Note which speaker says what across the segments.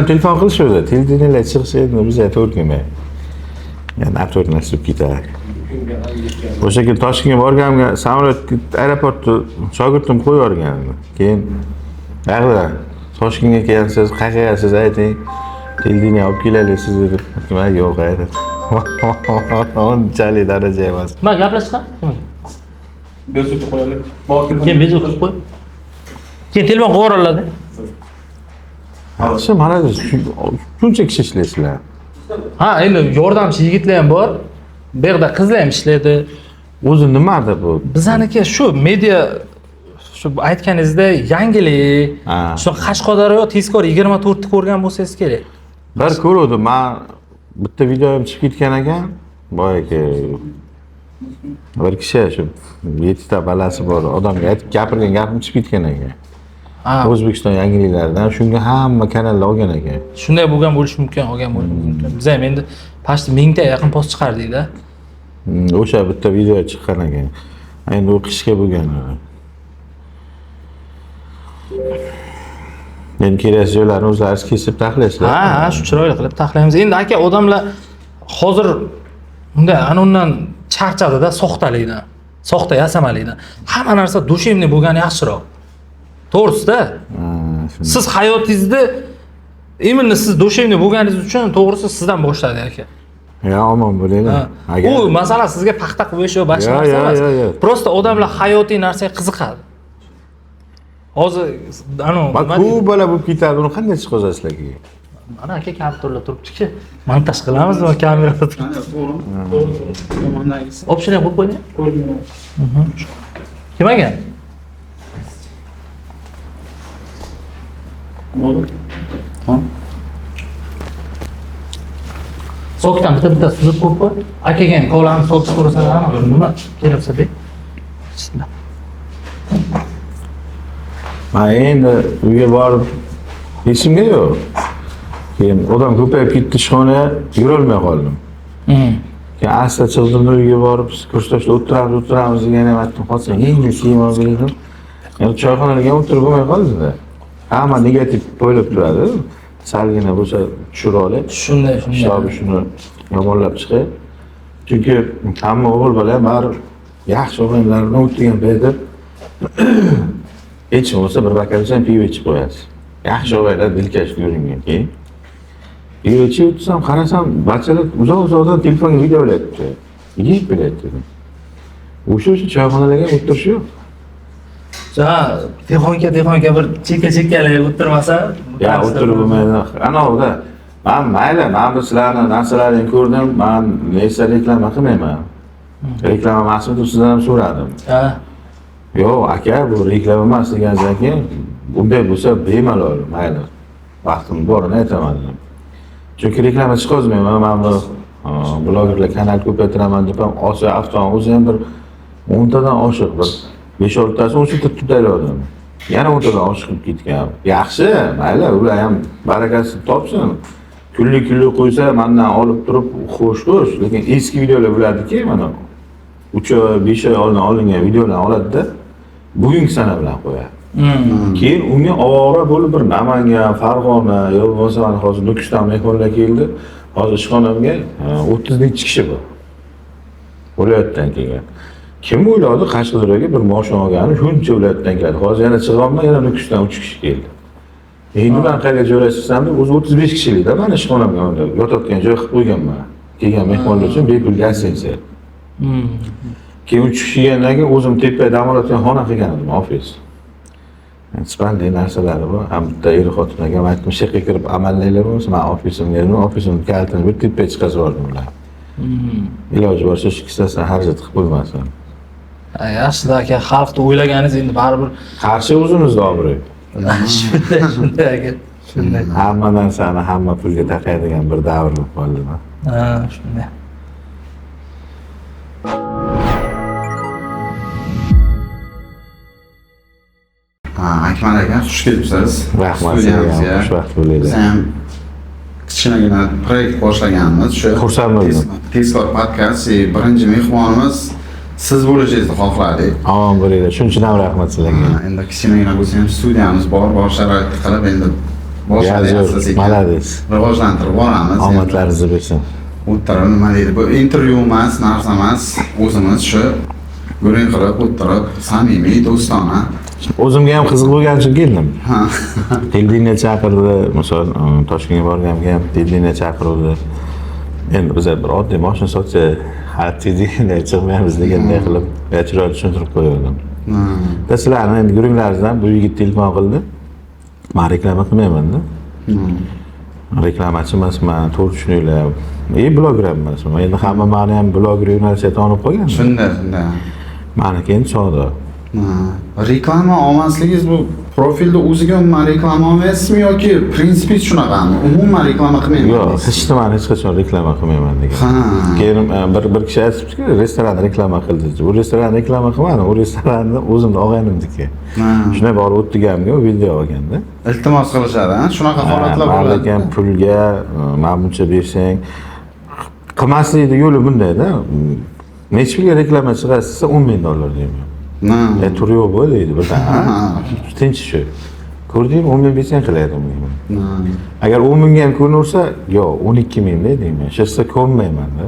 Speaker 1: Telefon qilishdi. Telefonlar chiqsa endi biz aytib yani aktyor nasib ketadi. O'sha kun Toshkentga borganimga samolyot aeroportda shogirdim qo'yib yuborgan. Keyin "Bag'la, Toshkentga kelasiz, qayerga siz ayting. Telefonni olib kelaysiz" deb. Men yo'q aytdim. Unchalik daraja emas.
Speaker 2: Nima gaplashgan?
Speaker 3: Bezuk qo'yaylik.
Speaker 2: Keyin bezuk qilib qo'y. Keyin telefon qo'yib yuboriladi.
Speaker 1: Yaxshi, mana shuncha kishi ishlaysizlar.
Speaker 2: Ha, endi yordamchi yigitlar ham bor. Bu yerda qizlar ham ishlaydi.
Speaker 1: O'zi nimada bu?
Speaker 2: Bizaniki shu media shu aytganingizdek yangilik. Shu Qashqadaryo tezkor 24 ni ko'rgan bo'lsangiz kerak.
Speaker 1: Bir ko'rdim, men bitta videoyim chiqib ketgan ekan. Boyagi bir kishi shu 7 ta balasi bor odamga aytib gapirgan gapim chiqib ketgan ekan. O'zbekiston yangiliklaridan shunga hamma kanallar olgan ekan.
Speaker 2: Shunday bo'lgan bo'lishi mumkin, olgan bo'lishi mumkin. Biz ham endi pasti 1000 ta yaqin post chiqardik-da.
Speaker 1: O'sha bitta video chiqqan ekan. Endi u qishga bo'lgan. Men kerak joylarni o'zlaringiz kesib taxlaysizlar.
Speaker 2: Ha, shu chiroyli qilib taxlaymiz. Endi aka odamlar hozir unda ana undan charchadi-da soxtalikdan, soxta yasamalikdan. Hamma narsa dushevniy bo'lgani yaxshiroq. To'g'risi-da. Siz hayotingizda именно siz dushevniy bo'lganingiz uchun to'g'risi sizdan boshladi aka.
Speaker 1: Ya omon bo'linglar.
Speaker 2: U masala sizga paxta qo'yish va boshqa narsa emas. Prosta odamlar hayotiy narsaga qiziqadi. Hozir ana
Speaker 1: ko'p bola bo'lib ketadi, uni qanday chiqazasizlar keyin?
Speaker 2: Mana aka kompyuterlar turibdi-ki, montaj qilamizmi kamerada turib.
Speaker 3: Tomondagisi.
Speaker 2: Opsiya qo'yib qo'ying. Kim ekan?
Speaker 3: Bo'ldi. Tamam.
Speaker 2: So'kdan bitta suzib qo'yib qo'y. Akaga kolani so'kib ko'rsalar, nima keraksa deb.
Speaker 1: Men endi uyga borib esimga yo'q. Keyin odam ko'payib ketdi, ishxonaga yurolmay qoldim. Keyin asta chiqdim uyga borib, kursdoshda o'tiramiz degan ham aytdim. Hozir yengil kiyim olib keldim. Endi choyxonaga o'tirib bo'lmay qoldi-da. Hamma negativ o'ylab turadi. Salgina bo'lsa tushira olib.
Speaker 2: Shunday.
Speaker 1: Shuni yomonlab chiqay. Chunki hamma o'g'il bola baribir yaxshi o'yinlarni o'tgan paytda hech bo'lmasa bir bakalsan pivo ichib qo'yasiz. Yaxshi o'yinlar dilkash ko'ringan keyin. Pivo ichib o'tsam, qarasam, bachalar uzoq-uzoqdan telefonga video olyapti. Yeb bilyapti. O'sha choyxonalarga o'tirish yo'q.
Speaker 2: Texonga bir chekka-chekkalar o'tirmasa,
Speaker 1: ya o'tirib bo'lmaydi. Ana unda mayli, men bu sizlarni narsalarini ko'rdim, men neysa reklama qilmayman. Reklama emasmi deb sizdan ham so'radim. Yo'q, aka, bu reklama emas deganingizdan keyin bunday bo'lsa bemalol, mayli. Vaqtim borini aytaman. Chunki reklama chiqazmayman, men bu blogerlar kanal ko'paytiraman deb ham Osiyo avtomobil o'zi ham bir 10 tadan oshiq bir 5-6 tasi o'sha tutayotdim. Yana 10 tadan oshiq ketgan. Yaxshi, mayli, ular ham barakasi topsin. Kunlik qo'ysa, mendan olib turib xo'sh, lekin eski videolar bo'ladiki, mana 3 oy, 5 oy oldin olingan videolarni oladi-da, bugungi sana bilan qo'yadi. Keyin unga ovora bo'lib bir Namangan, Farg'ona yoki bo'lmasa hozir Nukusdan mehmonlar keldi. Hozir ishxonamga 30 necha kishi bor. Viloyatdan kelgan. Kim o'yladi Qashqadaryoga bir mashina olgani shuncha viloyatdan keldi. Hozir yana chiqolmay yana Nukusdan 3 kishi keldi. Endi men qayerga joylashsam deb o'zi 35 kishilikda mana ishxonamga yotadigan joy qilib qo'yganman. Kelgan mehmonlar uchun bepul gastinitsiya. Keyin 3 kishi kelgandan keyin o'zim tepada dam olayotgan xona qilgan edim, ofis. Spanday narsalari bor. Ham bitta xotinlarga aytdim, shaqqa kirib amallaylar bo'lsa, men ofisimni kalitini bir tepaga chiqazib yubordim ular. Iloji boricha shu ikkitasidan xarajat qilib qo'ymasin.
Speaker 2: Yaxshida aka, xalqni o'ylaganingiz endi baribir
Speaker 1: qarshi o'zimizda obro'y.
Speaker 2: Shunday aka. Shunday.
Speaker 1: Hamma narsani hamma pulga taqaydigan bir davr bo'lib qoldi.
Speaker 2: Shunday.
Speaker 4: Akmal aka, xush kelibsiz.
Speaker 1: Rahmat sizga. Xushvaqt bo'ling.
Speaker 4: Biz ham kichkinagina proyekt boshlaganmiz. Shu
Speaker 1: xursand bo'ldim.
Speaker 4: Tezkor podkast birinchi mehmonimiz siz bo'lishingizni xohladik.
Speaker 1: Omon bo'linglar. Shuning uchun ham rahmat sizlarga.
Speaker 4: Endi kichkinagina bo'lsa ham studiyamiz bor sharoitni qilib endi boshlayapsiz ekan.
Speaker 1: Malades.
Speaker 4: Rivojlantirib boramiz.
Speaker 1: Omadlaringizni bersin.
Speaker 4: O'ttirib nima deydi? Bu intervyu emas, narsa emas. O'zimiz shu gurung qilib o'ttirib, samimiy, do'stona.
Speaker 1: O'zimga ham qiziq bo'lgani uchun keldim.
Speaker 4: Ha.
Speaker 1: Televideniya chaqirdi, misol Toshkentga borganimga ham televideniya chaqiruvdi. Endi biz bir oddiy mashina sotsa, har televideniyaga chiqmaymiz deganday qilib, chiroyli tushuntirib qo'ygandim. Sizlarni endi gurunglaringizdan bu yigit telefon qildi. Men reklama qilmayman-da. Reklamachi emasman, to'g'ri tushuninglar. Bloger emasman. Endi hamma meni ham bloger yo'nalishiga tanib qo'ygan.
Speaker 4: Shunday.
Speaker 1: Meniki endi sodiq.
Speaker 4: Reklama olmasligingiz bu profilda o'ziga umuman reklama olmaysizmi yoki prinsipingiz shunaqami? Umuman reklama qilmayman.
Speaker 1: Yo'q, hech nimani hech qachon reklama qilmayman degan. Keyin bir kishi aytibdi-ki, restoranda reklama qildi. U restoranda reklama qilmadim, u restoranda o'zimni og'aynimniki. Shunday borib o'tganimga video olganda.
Speaker 4: Iltimos qilishadi, shunaqa holatlar bo'ladi.
Speaker 1: Lekin pulga mana buncha bersang, qilmaslikni yo'li bundayda. Necha pulga reklama chiqarsa $10,000 deyman. Tur yo'q bu deydi birdan. Tinch shu. Ko'rdingmi, 10,000 bersang qilaydim deyman. Agar 10,000 ham ko'rinsa, yo'q, 12,000 deyman. Shirsa ko'nmayman-da.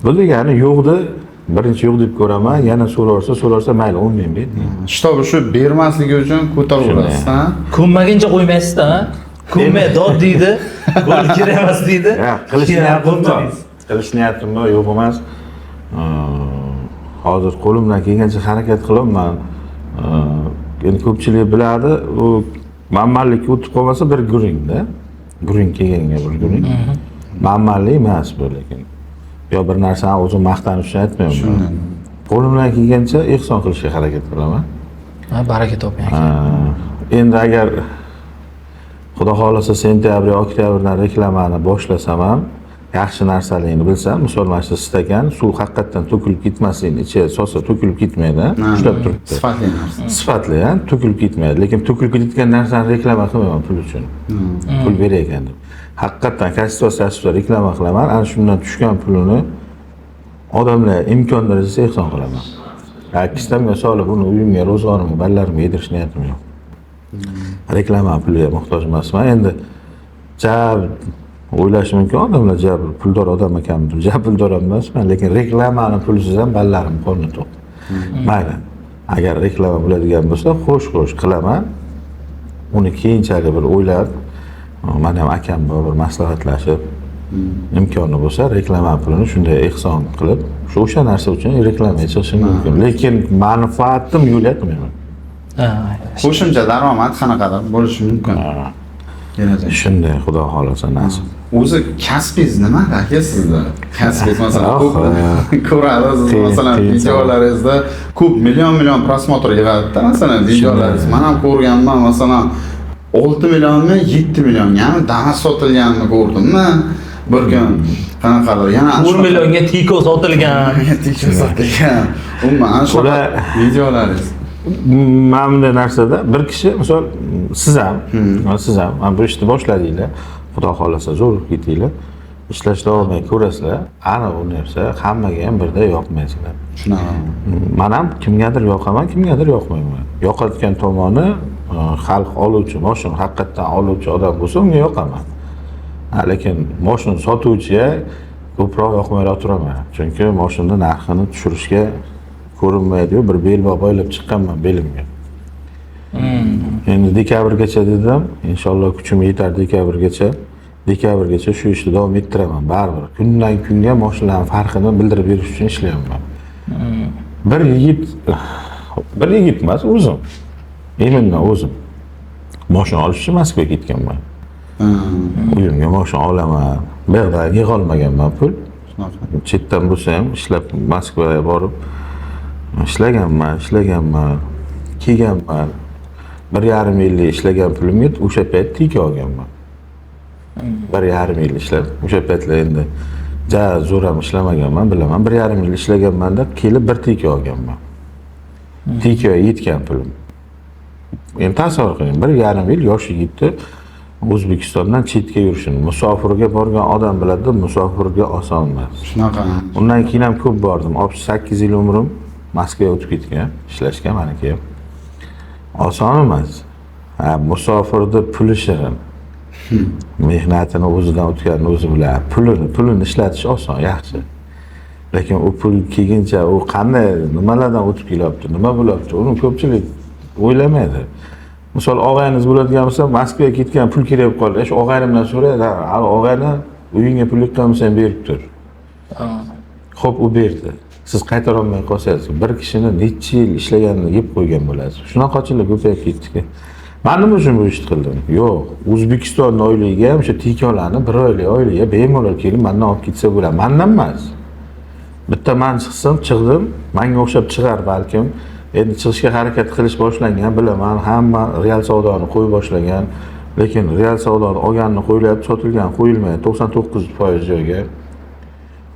Speaker 1: Bu degani yo'qni birinchi yo'q deb ko'raman, yana so'rarsa mayli 10,000 ber deyman.
Speaker 4: Shtobi shu bermasligi uchun ko'taraverasiz, ha?
Speaker 2: Ko'nmaguncha qo'ymaysiz-da, ha? Ko'nmay dod deydi, gol kerak emas deydi.
Speaker 1: Qilish niyatim bor, yo'q emas. Hozir qo'limdan kelgancha harakat qilaman. Endi ko'pchilik biladi, u manmanlikka o'tib qolmasa bir guringda. Guring kelganga bir guring. Manmanlik emas bu lekin. Yo bir narsani o'zim maqtanish uchun aytmayman. Qo'limdan kelgancha ehson qilishga harakat qilaman.
Speaker 2: Baraka toping aka.
Speaker 1: Endi agar Xudo xolasa sentyabr, oktyabrdan reklamani boshlasam ham yaxshi narsalarni bilsam, misol mana shu stakan suv haqiqatan to'kilib ketmasligini, ichiga solsa to'kilib ketmaydi, ushlab turibdi.
Speaker 4: Sifatli narsa.
Speaker 1: Sifatli, to'kilib ketmaydi. Lekin to'kilib ketgan narsani reklama qilmayman pul uchun. Pul beray ekan deb. Haqiqatan kasb reklama qilaman. Ana shundan tushgan pulini odamlar imkon darajasida ehson qilaman. Kistamga solib uni uyimga, ro'zg'orimga, balalarimga yedirish niyatim yo'q. Reklama puliga muhtoj emasman. Endi o'ylash mumkin odamlar puldor odam ekanmiz. Puldor emasman, lekin reklamani pulsiz ham balalarim qorni to'q. Mayli. Agar reklama bo'ladigan bo'lsa, xo'sh qilaman. Uni keyinchalik bir o'ylab, men ham akam bor, bir maslahatlashib, imkoni bo'lsa reklama pulini shunday ehson qilib, o'sha narsa uchun reklamaga chiqishim mumkin. Lekin manfaatim yo'l aytmayman.
Speaker 4: Qo'shimcha daromad qanaqadir bo'lishi mumkin.
Speaker 1: Shunday, Xudo xolasa nasib.
Speaker 4: O'zi kasbingiz nima aka sizda? Kasbingiz masalan ko'rasiz, masalan videolaringizda ko'p million prosmotr yig'adi-da, masalan videolaringiz. Men ham ko'rganman, masalan 6 millionmi, 7 millongami Damas sotilganini ko'rdimmi? Bir kun qanaqadir yana
Speaker 2: 10 millionga Tiko sotilgan.
Speaker 4: Umuman ana shu videolaringiz.
Speaker 1: Mana bunday narsada bir kishi, misol siz ham, mana bu ishni boshladinglar, Xudo xolasa zo'r ketinglar, ishlashda olmay ko'rasizlar, ana bu narsa hammaga ham birday yoqmaysizlar.
Speaker 4: Shunaqa.
Speaker 1: Men ham kimgadir yoqaman, kimgadir yoqmayman. Yoqadigan tomoni xalq oluvchi, mashina haqiqatan oluvchi odam bo'lsa, unga yoqaman. Lekin mashina sotuvchiga ko'proq yoqmay turaman. Chunki mashina narxini tushirishga ko'rinmaydi-yu, bir belbog' boylab chiqqanman belimga. Endi dekabrgacha dedim, inshaalloh kuchim yetar dekabrgacha. Dekabrgacha shu ishni davom ettiraman baribir. Kundan kunga mashinalarning farqini bildirib berish uchun ishlayapman. Bir yigit emas, o'zim. Eminman o'zim. Mashina olish uchun Moskvaga ketganman. Uyimga mashina olaman. Bu yerda yig'a olmaganman pul. Chetdan bo'lsa ham ishlab Moskvaga borib ishlaganman, kelganman. 1,5 yillik ishlagan pulimga o'sha payt Tiko olganman. 1,5 yil ishlab, o'sha paytlar endi zo'r ham ishlamaganman, bilaman. 1,5 yil ishlaganmanda kelib bir Tiko olganman. Tikoga yetgan pulim. Endi tasavvur qiling, 1,5 yil yosh yigitni O'zbekistondan chetga yurishini, musofirga borgan odam biladi, musofirga oson emas.
Speaker 4: Shunaqa.
Speaker 1: Undan keyin ham ko'p bordim. 68 yil umrim Moskvaga o'tib ketgan, ishlashga meniki ham. Oson emas. Musofirda puli shirin. Mehnatini o'zidan o'tganini o'zi biladi. Pulini ishlatish oson, yaxshi. Lekin u pul kelguncha u qanday nimalardan o'tib kelyapti, nima bo'lyapti, uni ko'pchilik o'ylamaydi. Misol og'ayingiz bo'ladigan bo'lsa, Moskvaga ketgan pul kerak bo'lib qoldi. Shu og'ayimdan so'raydi, og'ayni uyingga pul yiqqanmisan berib tur. Xo'p, u berdi. Siz qaytara olmay qolsangiz, bir kishini necha yil ishlaganini yeb qo'ygan bo'lasiz. Shunaqachilik ko'payib ketdiki. Men nima uchun bu ishni qildim? Yo'q, O'zbekiston oyligiga ham o'sha tikolarni bir oyligiga bemalol kelib mendan olib ketsa bo'ladi. Mendan emas. Bitta men chiqdim, menga o'xshab chiqar balkim. Endi chiqishga harakat qilish boshlangan, bilaman, hamma real savdoni qo'yib boshlagan. Lekin real savdoni olganini qo'yilyapti, sotilgan qo'yilmaydi. 99% joyga.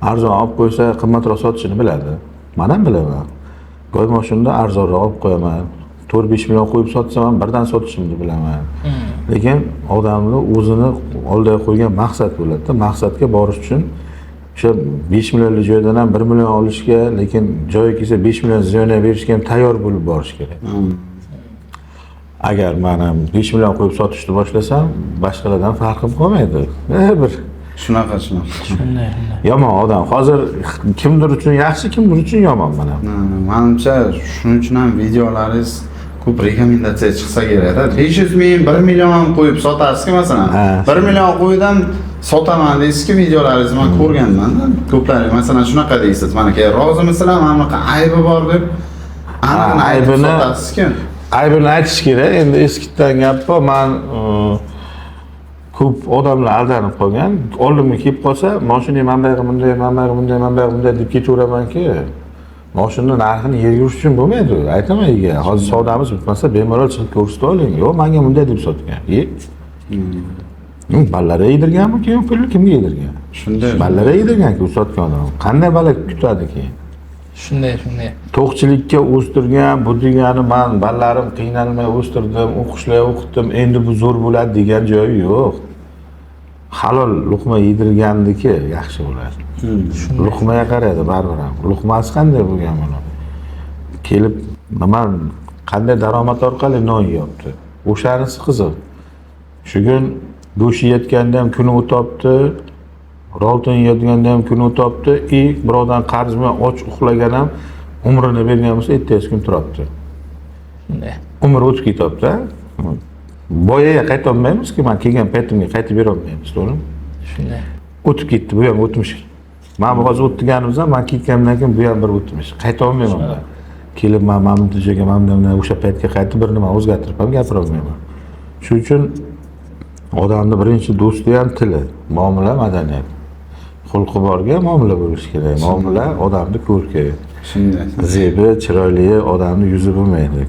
Speaker 1: Arzon olib qo'ysa, qimmatroq sotishini biladi. Men ham bilaman. Go'ymoshunda arzonroq olib qo'yaman. 4-5 million qo'yib sotsam ham birdan sotishimni bilaman. Lekin odamning o'zini oldiga qo'ygan maqsad bo'ladi. Maqsadga borish uchun o'sha 5 millionlik joydan ham 1 million olishga, lekin joyi kelsa 5 million ziyonga berishga ham tayyor bo'lib borish kerak. Agar men ham 5 million qo'yib sotishni boshlasam, boshqalardan farqim qolmaydi. Bir
Speaker 4: Shunaqa.
Speaker 2: Shunday.
Speaker 1: yomon odam. Hozir kimdir uchun yaxshi, kimdir uchun yomon mana.
Speaker 4: Menimcha shuning uchun ham videolaringiz ko'p rekomendatsiya chiqsa kerak-da. 500 ming, 1 million qo'yib sotasizki, masalan. 1 million qo'ydim, sotaman deysiz-ki, videolaringizni men ko'rganman. Ko'plari masalan shunaqa deysiz. Mana ke rozimisizlar, mana bunaqa aybi bor deb aniq aybini sotasizki.
Speaker 1: Aybini aytish kerak. Endi eskidan gap bor. Men ko'p odamlar aldanib qolgan. Oldimga kelib qolsa, mashina bunday deb ketaveramanki, mashina narxini yerga urish uchun bo'lmaydi. Aytaman ega, hozir savdomiz bitmasa, bemalol chiqib ko'rsatib oling. Yo'q, menga bunday deb sotgan. Ballarga yedirganmi keyin pulni kimga yedirgan?
Speaker 4: Shunday.
Speaker 1: Ballarga yedirgan-ku sotgan odam. Qanday balla kutadi keyin?
Speaker 2: Shunday.
Speaker 1: To'qchilikka o'stirgan, bu degani men ballarim qiynalmay o'stirdim, o'qishlar o'qitdim, endi bu zo'r bo'ladi degan joyi yo'q. Halol luqma yedirgandiki yaxshi bo'ladi. Luqmaga qaraydi baribir ham. Luqmasi qanday bo'lgan mana? Kelib nima qanday daromad orqali non yeyapti. O'shanisi qiziq. Shu kun go'sht yeyotganda ham kuni o'tibdi, rolton yeyotganda ham kuni o'tibdi, birovdan qarz bilan och uxlagan ham umrini bergan bo'lsa, ertasi kun turibdi.
Speaker 2: Shunday.
Speaker 1: Umr o'tib ketyapti. Boyaga qayta olmaymiz-ku, men kelgan paytimga qaytib bera olmaymiz, to'g'rimi?
Speaker 2: Shunday.
Speaker 1: O'tib ketdi, bu ham o'tmish. Men hozir o'tganimizdan, men ketganimdan keyin bu ham bir o'tmish. Qayta olmayman men. Kelib men joyga mamnunman, o'sha paytga qaytib bir nima o'zgartirib ham gapira olmayman. Shuning uchun odamning birinchi do'sti ham tili, muomala, madaniyat. Xulqi borga muomala bo'lish kerak. Muomala odamning ko'rki.
Speaker 4: Shunday.
Speaker 1: Zebi, chiroyli odamni yuzi bo'lmaydi.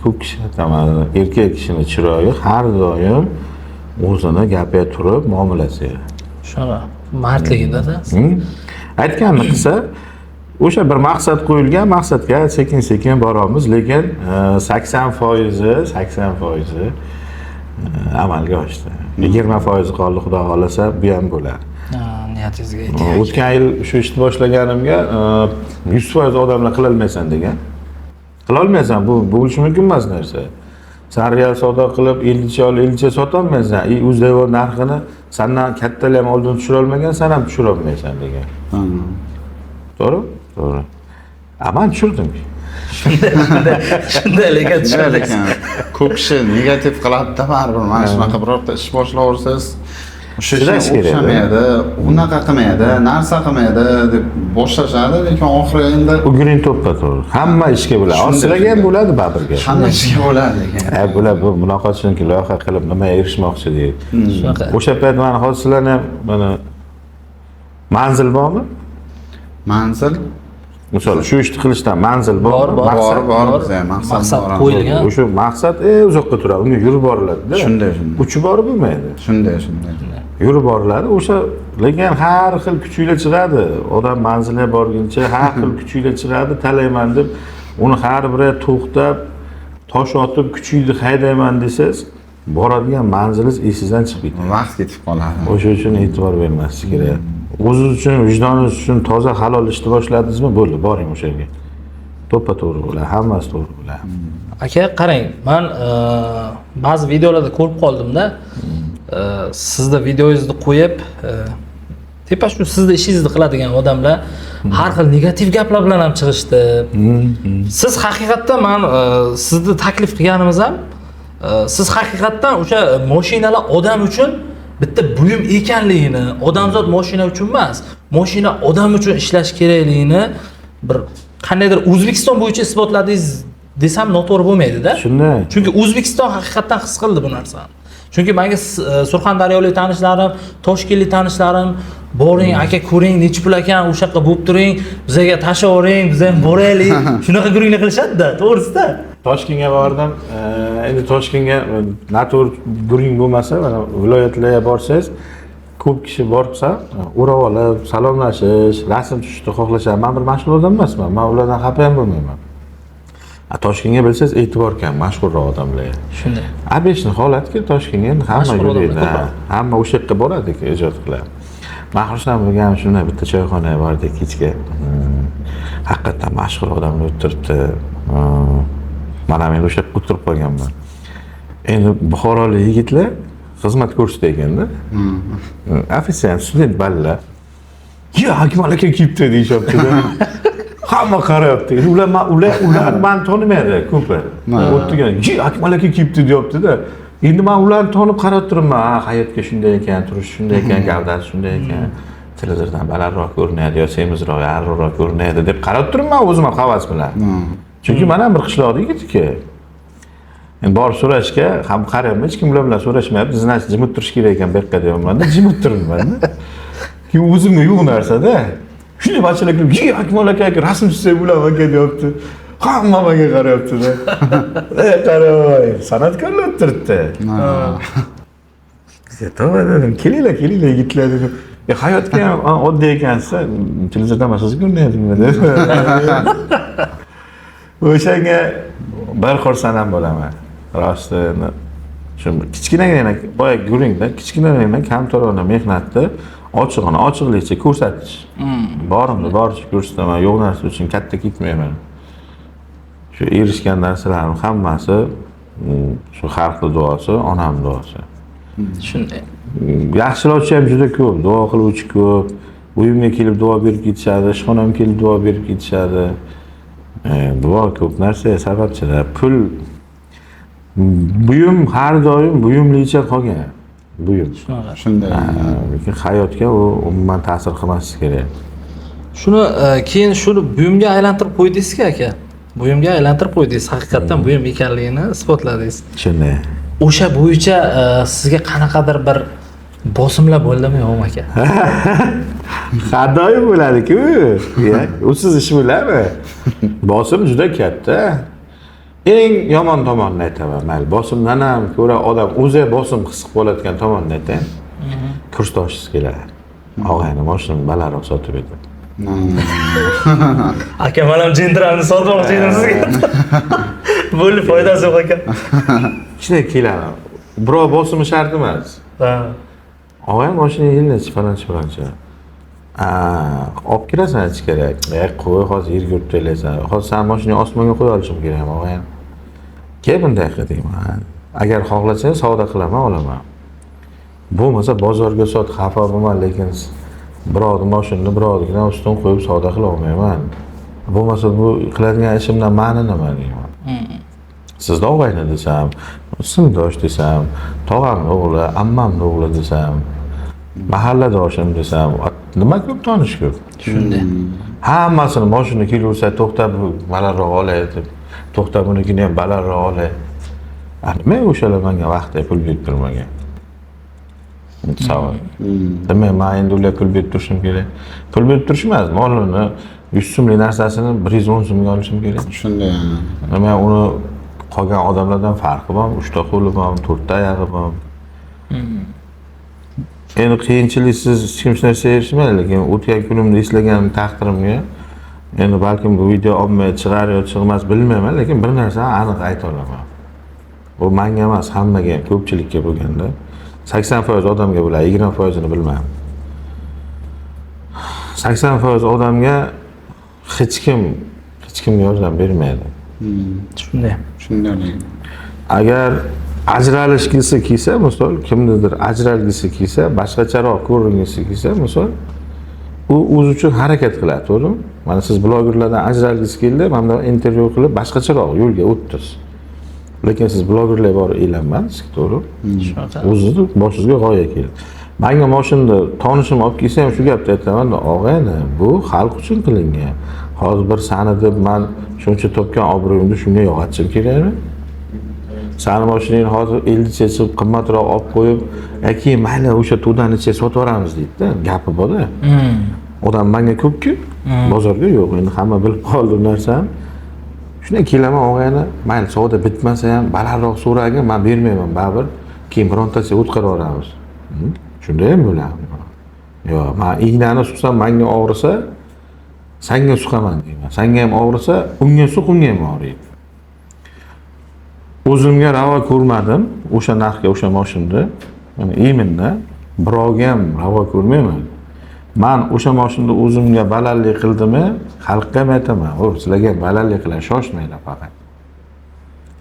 Speaker 1: Ko'p kishi aytadi, erkak kishining chiroyi har doim o'zini gapiga turib muomalasi.
Speaker 2: Shuna mardligida-da.
Speaker 1: Aytganini qilsa, o'sha bir maqsad qo'yilgan, maqsadga sekin-sekin boramiz, lekin 80% amalga oshdi. 20% qoldi, xudo xolasa, bu ham bo'ladi.
Speaker 2: Niyatingizga ayting.
Speaker 1: O'tgan yil shu ishni boshlaganimga 100% odamlar qila olmaysan degan. Qila olmaysan, bu bo'lishi mumkin emas narsa. Sen real savdo qilib 50cha sota olmaysan. O'zdevor narxini sendan kattalar ham oldin tushira olmagan, sen ham tushira olmaysan degan. To'g'ri? To'g'ri. Men tushirdim.
Speaker 2: Shunday lekin tushirdik.
Speaker 4: Ko'p kishi negativ qiladi-da, baribir mana shunaqa birorta ish boshlaversangiz, o'sha ishga o'xshamaydi, unaqa qilmaydi, narsa qilmaydi deb boshlashadi, lekin oxiri endi
Speaker 1: Uguring to'ppa to'g'ri. Hamma ishga bo'ladi. Sizlarga ham bo'ladi baribirga.
Speaker 4: hamma ishga bo'ladi ekan.
Speaker 1: Bular bu muloqotchilikni loyiha qilib nimaga erishmoqchi deydi.
Speaker 2: Shunaqa.
Speaker 1: O'sha payt mana hozir sizlarni ham mana manzil bormi?
Speaker 4: Manzil
Speaker 1: Misol shu ishni qilishdan manzil bormi?
Speaker 2: Bor. Maqsad qo'yilgan.
Speaker 1: O'sha maqsad uzoqqa turadi. Unga yurib boriladi-da.
Speaker 4: Shunday.
Speaker 1: Uchib borib bo'lmaydi.
Speaker 4: Shunday.
Speaker 1: Yurib boriladi. O'sha lekin har xil kuchinglar chiqadi. Odam manzilga borguncha har xil kuchinglar chiqadi, talayman deb uni har biri to'xtab, tosh otib kuchingni haydayman desangiz, boradigan manzilingiz esingizdan chiqib ketadi.
Speaker 4: Vaqt ketib qoladi.
Speaker 1: O'sha uchun e'tibor bermaslik kerak. O'zingiz uchun, vijdoningiz uchun toza halol ishni boshladingizmi? Bo'ldi, boring o'sha yerga. To'ppa to'g'ri bo'ladi, hammasi to'g'ri bo'ladi.
Speaker 2: Aka, qarang, men ba'zi videolarda ko'rib qoldim-da. sizni videongizni qo'yib tepa shu sizni ishingizni qiladigan odamlar har xil negativ gaplar bilan ham chiqishdi. Siz haqiqatdan men sizni taklif qilganimiz ham siz haqiqatdan o'sha mashinalar odam uchun bitta buyum ekanligini, odamzod mashina uchun emas, mashina odam uchun ishlash kerakligini bir qandaydir O'zbekiston bo'yicha isbotladingiz desam noto'g'ri bo'lmaydi-da.
Speaker 1: Shunday.
Speaker 2: Chunki O'zbekiston haqiqatdan his qildi bu narsani. Chunki menga Surxondaryolik tanishlarim, Toshkentlik tanishlarim, boring aka ko'ring, necha pul ekan, o'sha yoqqa bo'lib turing, bizga tashlavering, biz ham boraylik. Shunaqa guringlar qilishadi-da, to'g'risi-da.
Speaker 1: Toshkentga bordim. Endi Toshkentga noto'g'ri guring bo'lmasa, mana viloyatlarga borsangiz, ko'p kishi borsa, o'rab olib, salomlashish, rasm tushishni xohlashadi. Men bir mashhur odam emasman. Men ulardan xafa ham bo'lmayman. Toshkentga bilsangiz e'tibor kam, mashhurroq odamlar.
Speaker 2: Shunday.
Speaker 1: Abeshni holatki Toshkentga hamma yuradi. Hamma o'sha yerga boradi, ijod qiladi. Men xursand bo'lganim shunday bitta choyxona bordik kechga. Haqiqatan mashhur odamlar o'tiribdi. Mana men o'sha yerga o'tirib qolganman. Endi Buxorolik yigitlar xizmat ko'rsatayotganda. Ofisiant, student bolalar. "Ya, Akmal aka kelibdi" deyishyapti-da. Hamma qarayapti. Ular meni tonimaydi ko'pi. O'tgan, "Ji, Akmal aka kelibdi" deyapti-da. Endi men ularni tanib qarab turibman. Ha, hayotga shunday ekan, turish shunday ekan, gavdasi shunday ekan. Televizordan balandroq ko'rinadi, yo semizroq, yarroq ko'rinadi deb qarab turibman o'zim ham havas bilan. Chunki men ham bir qishloqda yigit-ku. Endi borib so'rashga ham qarayapman, hech kim ular bilan so'rashmayapti. Значит, jim o'tirish kerak ekan bu yerga deyapman-da, jim o'tiribman-da. Keyin o'zimga yo'q narsa-da. Shunday bachalar kelib, "Ji, Akmal aka, rasm chizsak bo'ladimi aka" deyapti. Hamma menga qarayapti-da. Qaray, san'atkorlar o'tiribdi. To'g'ri dedim, kelinglar yigitlar dedim. Hayotga ham oddiy ekansiz, televizordan boshqa ko'rmayaptimi dedim. O'shanga bir xursand ham bo'laman. Rostini. Shu kichkinagina boya guringda, kichkinagina kamtarona mehnatni ochiqlikcha ko'rsatish. Borimni boricha ko'rsataman, yo'q narsa uchun katta ketmayman. Shu erishgan narsalarning hammasi shu xalqning duosi, onamning duosi.
Speaker 2: Shunday.
Speaker 1: Yaxshilovchi ham juda ko'p, duo qiluvchi ko'p. Uyimga kelib duo berib ketishadi, ishxonamga kelib duo berib ketishadi. Duo ko'p narsa sababchilar. Pul buyum har doim buyumlicha qolgan. Buyum.
Speaker 4: Shunday.
Speaker 1: Lekin hayotga u umuman ta'sir qilmasligi kerak.
Speaker 2: Shuni keyin shuni buyumga aylantirib qo'ydingiz-ku aka. Buyumga aylantirib qo'ydingiz. Haqiqatan buyum ekanligini isbotladingiz.
Speaker 1: Shunday.
Speaker 2: O'sha bo'yicha sizga qanaqadir bir bosimlar bo'ldimi yo'qmi aka?
Speaker 1: Har doim bo'ladi-ku. Usiz ish bo'ladimi? Bosim juda katta. Eng yomon tomonini aytaman. Mayli, bosimdan ham ko'ra odam o'zi bosim his qilib oladigan tomonini aytayim. Kursdoshingiz keladi. Og'ayni mashinani balandroq sotib berdi.
Speaker 2: Aka, men ham jendramni sotmoqchi edim sizga. Bo'ldi, foydasi yo'q ekan.
Speaker 1: Shunday keladi. Birov bosimi shart emas.
Speaker 2: Ha.
Speaker 1: Og'ayni mashina yilnechi falonchi. Olib kirasan ichkari. Qo'y, hozir yerga urib taylaysan. Hozir sen mashinani osmonga qo'yib olishim kerak og'ayni. Kel bunday qildim. Agar xohlasang savdo qilaman, olaman. Bo'lmasa bozorga sot, xafa bo'lma, lekin birovning mashinani birovnikidan ustun qo'yib savdo qila olmayman. Bo'lmasa bu qiladigan ishimdan ma'ni nima deyman. Sizda og'ayni desam, sinfdosh desam, tog'amning o'g'li, ammamning o'g'li desam, mahalladoshim desam, nima ko'p tanish ko'p.
Speaker 2: Shunday.
Speaker 1: Hammasini mashina kelursa, to'xtab balandroq olay deb, to'xtab unikini ham balandroq olay. Nima o'shalar menga vaqtda pul berib turmagan. Savol. Demak, men endi ular pul berib turishim kerak. Pul berib turish emas, molini 100 so'mlik narsasini 110 so'mga olishim kerak.
Speaker 4: Shunday.
Speaker 1: Nima uni qolgan odamlardan farqi bor, 3 ta qo'li bor, 4 ta oyog'i bor. Endi qiyinchiliksiz hech kim narsa erishmaydi, lekin o'tgan kunimni eslagan taqdirimga endi balkim bu video olmay chiqar yo chiqmas bilmayman, lekin bir narsani aniq ayta olaman. Bu menga emas, hammaga, ko'pchilikka bo'lganda 80% odamga bo'ladi, 20%ni bilmayman. 80% odamga hech kim yordam bermaydi.
Speaker 2: Shunday.
Speaker 4: Shunday.
Speaker 1: Agar ajralishgisi kelsa, misol kimnidir ajralgisi kelsa, boshqacharoq ko'ringisi kelsa, misol u o'zi uchun harakat qiladi, to'g'rimi? Mana siz blogerlardan ajralgisi keldi, mana intervyu qilib boshqacharoq yo'lga o'tdingiz. Lekin siz blogerlar bor e'lanmadingiz, to'g'ri?
Speaker 2: Shunaqa.
Speaker 1: O'zingizni boshingizga g'oya keldi. Menga mashina tanishim olib kelsa ham shu gapni aytaman, og'ayni, bu xalq uchun qilingan. Hozir bir sani deb men shuncha topgan obro'yimni shunga yo'qotishim kerakmi? Sani mashinangni hozir 50 chiqib qimmatroq olib qo'yib, "Aka, mayli o'sha to'dan ichiga sotib yuboramiz" deydi-da, gapi bor-da. Odam menga ko'p-ku, bozorga yo'q. Endi hamma bilib qoldi bu narsani. Shunday kelaman og'ayni, mayli savdo bitmasa ham balandroq so'ragin, men bermayman baribir. Keyin birontasiga o'tkazib yuboramiz. Shunday ham bo'ladi. Yo'q, men ignani suqsam menga og'risa, senga suqaman deyman. Senga ham og'risa, unga suq, unga ham og'riydi. O'zimga ravo ko'rmadim o'sha narxga o'sha mashinani. Mana iminda birovga ham ravo ko'rmayman. Men o'sha mashinani o'zimga balandlik qildimmi, xalqqa ham aytaman, "O, sizlarga balandlik qilib shoshmanglar faqat."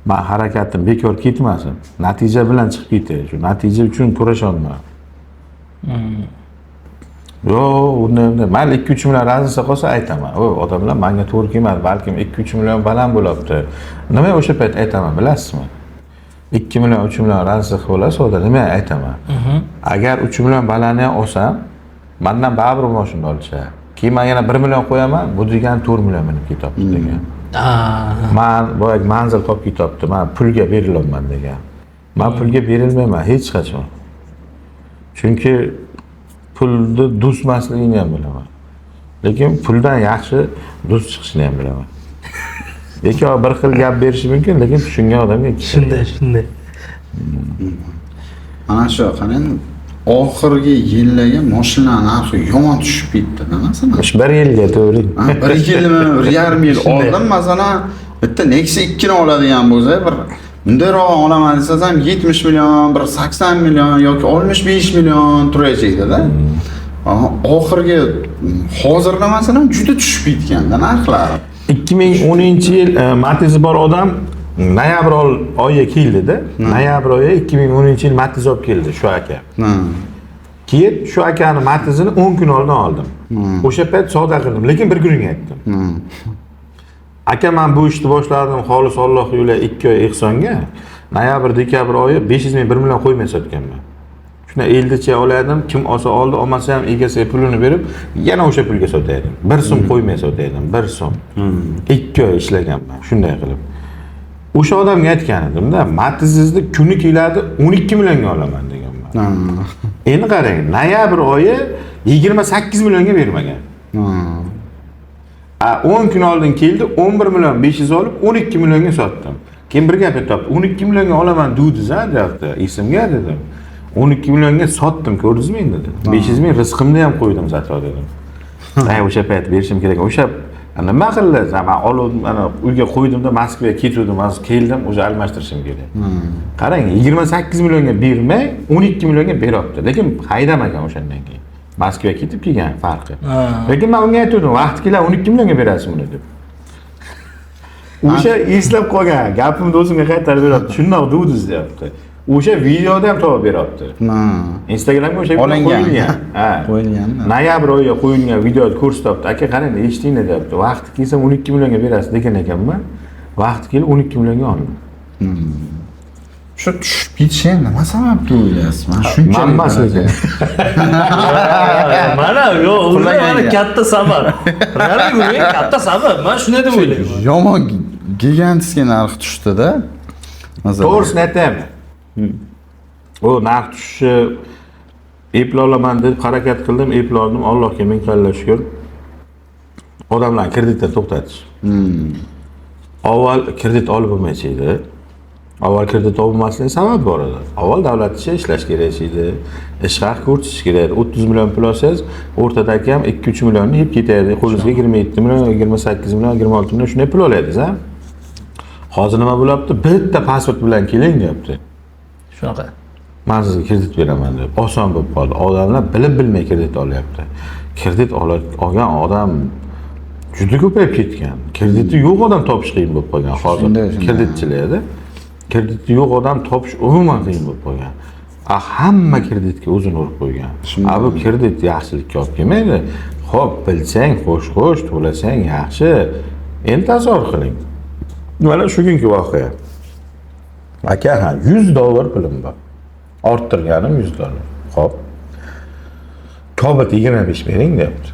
Speaker 1: Men harakatim bekor ketmasin. Natija bilan chiqib ketay. Shu natija uchun kurashaman. Yo'q, unda mayli 2-3 million razilsa qolsa aytaman. O, odamlar menga to'g'ri kelmadi, balkim 2-3 million baland bo'libdi. Nima o'sha payt aytaman, bilasizmi? 2 million, 3 million razilsa bo'lsa, o'da nima aytaman? Agar 3 million balandni ham olsam, mendan baribir mashina olishadi. Keyin men yana 1 million qo'yaman, bu degan 4 million minib ketyapti degan. Men boyagi manzil topib ketyapti, men pulga berilolman degan. Men pulga berilmayman hech qachon. Chunki pulni do'stmasligini ham bilaman. Lekin puldan yaxshi do'st chiqishini ham bilaman. Lekin bir xil gap berishi mumkin, lekin tushungan odamga
Speaker 2: shunday.
Speaker 4: Mana shu qarang, oxirgi yillarga mashina narxi yomon tushib ketdi, masalan.
Speaker 1: 1 yilga to'g'ri.
Speaker 4: 1 yilmi, 1,5 yil oldin masalan bitta Nexia 2 ni oladigan bo'lsa, bir bundaroq olaman desangiz ham 70 million, bir 80 million yoki 65 million turajak-da. Oxirgi hozirda masalan juda tushib ketganda narxlar.
Speaker 1: 2010-yil Matiz bor odam noyabr oyi keldi-da. Noyabr oyi 2010-yil Matiz olib keldi shu aka. Keyin shu akani Matizini 10 kun oldin oldim. O'sha payt savdo qildim, lekin bir kunga aytdim. Aka, men bu ishni boshladim, xolis Alloh yo'li 2 oy ehsonga. Noyabr, dekabr oyi 500 ming 1 million qo'ymay sotganman. Shuni eldicha oladim, kim olsa oldi, olmasa ham egasiga pulini berib, yana o'sha pulga sotaydim. 1 so'm qo'ymay sotaydim, 1 so'm. 2 oy ishlaganman shunday qilib. O'sha odamga aytgan edimda, Matizingizni kuni keladi 12 millionga olaman deganman. Endi qarang, noyabr oyi 28 millionga bermagan. 10 kun oldin keldi, 11 million 500 olib 12 millionga sotdim. Keyin bir gap aytibdi, 12 millionga olaman deydi-za, deyapti. Esimga dedim. 12 millionga sotdim, ko'rdingizmi endi dedim. 500 ming rizqimni ham qo'ydim zato dedim. O'sha payt berishim kerak. O'sha nima qildi? Men oldim, mana uyga qo'ydimda Moskvaga ketdim, hozir keldim, o'sha almashtirishim kerak. Qarang, 28 millionga bermay 12 millionga beryapti. Lekin haydamagan o'shandan keyin. Moskvaga ketib kelgan farqi. Lekin men unga aytdim, vaqti keladi 12 millionga berasiz buni deb. O'sha eslab qolgan, gapimni o'zimga qaytarib beryapti. Shundoq deysiz deyapti. O'sha videoda ham topib beryapti. Instagramga o'sha qo'yilgan. Ha, qo'yilgan. Noyabr oyiga qo'yilgan videoni ko'rsatyapti. Aka, qarang, eshitinglar deyapti. Vaqti kelsa 12 millionga berasiz degan ekanman. Vaqti kelib 12 millionga oldim.
Speaker 4: Shu tushib ketishi nima sababli o'ylaysiz? Men shunchalik
Speaker 1: emasligim.
Speaker 2: Mana yo'q, mana katta sabab. Realniy katta sabab. Men shunday deb o'ylayman.
Speaker 4: Yomon gigantskiy narx tushdi-da.
Speaker 1: To'g'risini aytaymi? O narx tushishi eplolaman deb harakat qildim, eploldim. Allohga ming xalla shukr. Odamlar kreditni to'xtatish. Avval kredit olib bo'lmaychi edi. Avval kredit olmasligining sababi bor edi. Avval davlat ishi ishlash kerak edi. Ish haqi ko'rsatish kerak. 30 million pul olsangiz, o'rtadagi ham 2-3 millionni yeb ketadi. Qo'lingizga 27 million, 28 million, 26 million shunday pul oladingiz-a. Hozir nima bo'lyapti? Bitta pasport bilan keling deyapti.
Speaker 2: Shunaqa.
Speaker 1: Men sizga kredit beraman deb oson bo'lib qoldi. Odamlar bilib bilmay kredit olyapti. Kredit olgan odam juda ko'payib ketgan. Krediti yo'q odam topish qiyin bo'lib qolgan hozir kreditchilarda. Krediti yo'q odam topish umuman qiyin bo'lib qolgan. Hamma kreditga o'zini urib qo'ygan. Bu kredit yaxshilikka olib kelmaydi. Xo'p, bilsang, xo'sh, to'lasang yaxshi. Endi tasavvur qiling. Mana shu kungi voqea. Aka, $100 pulim bor. Orttirganim $100. Xo'p. Tobit 25 bering deyapti.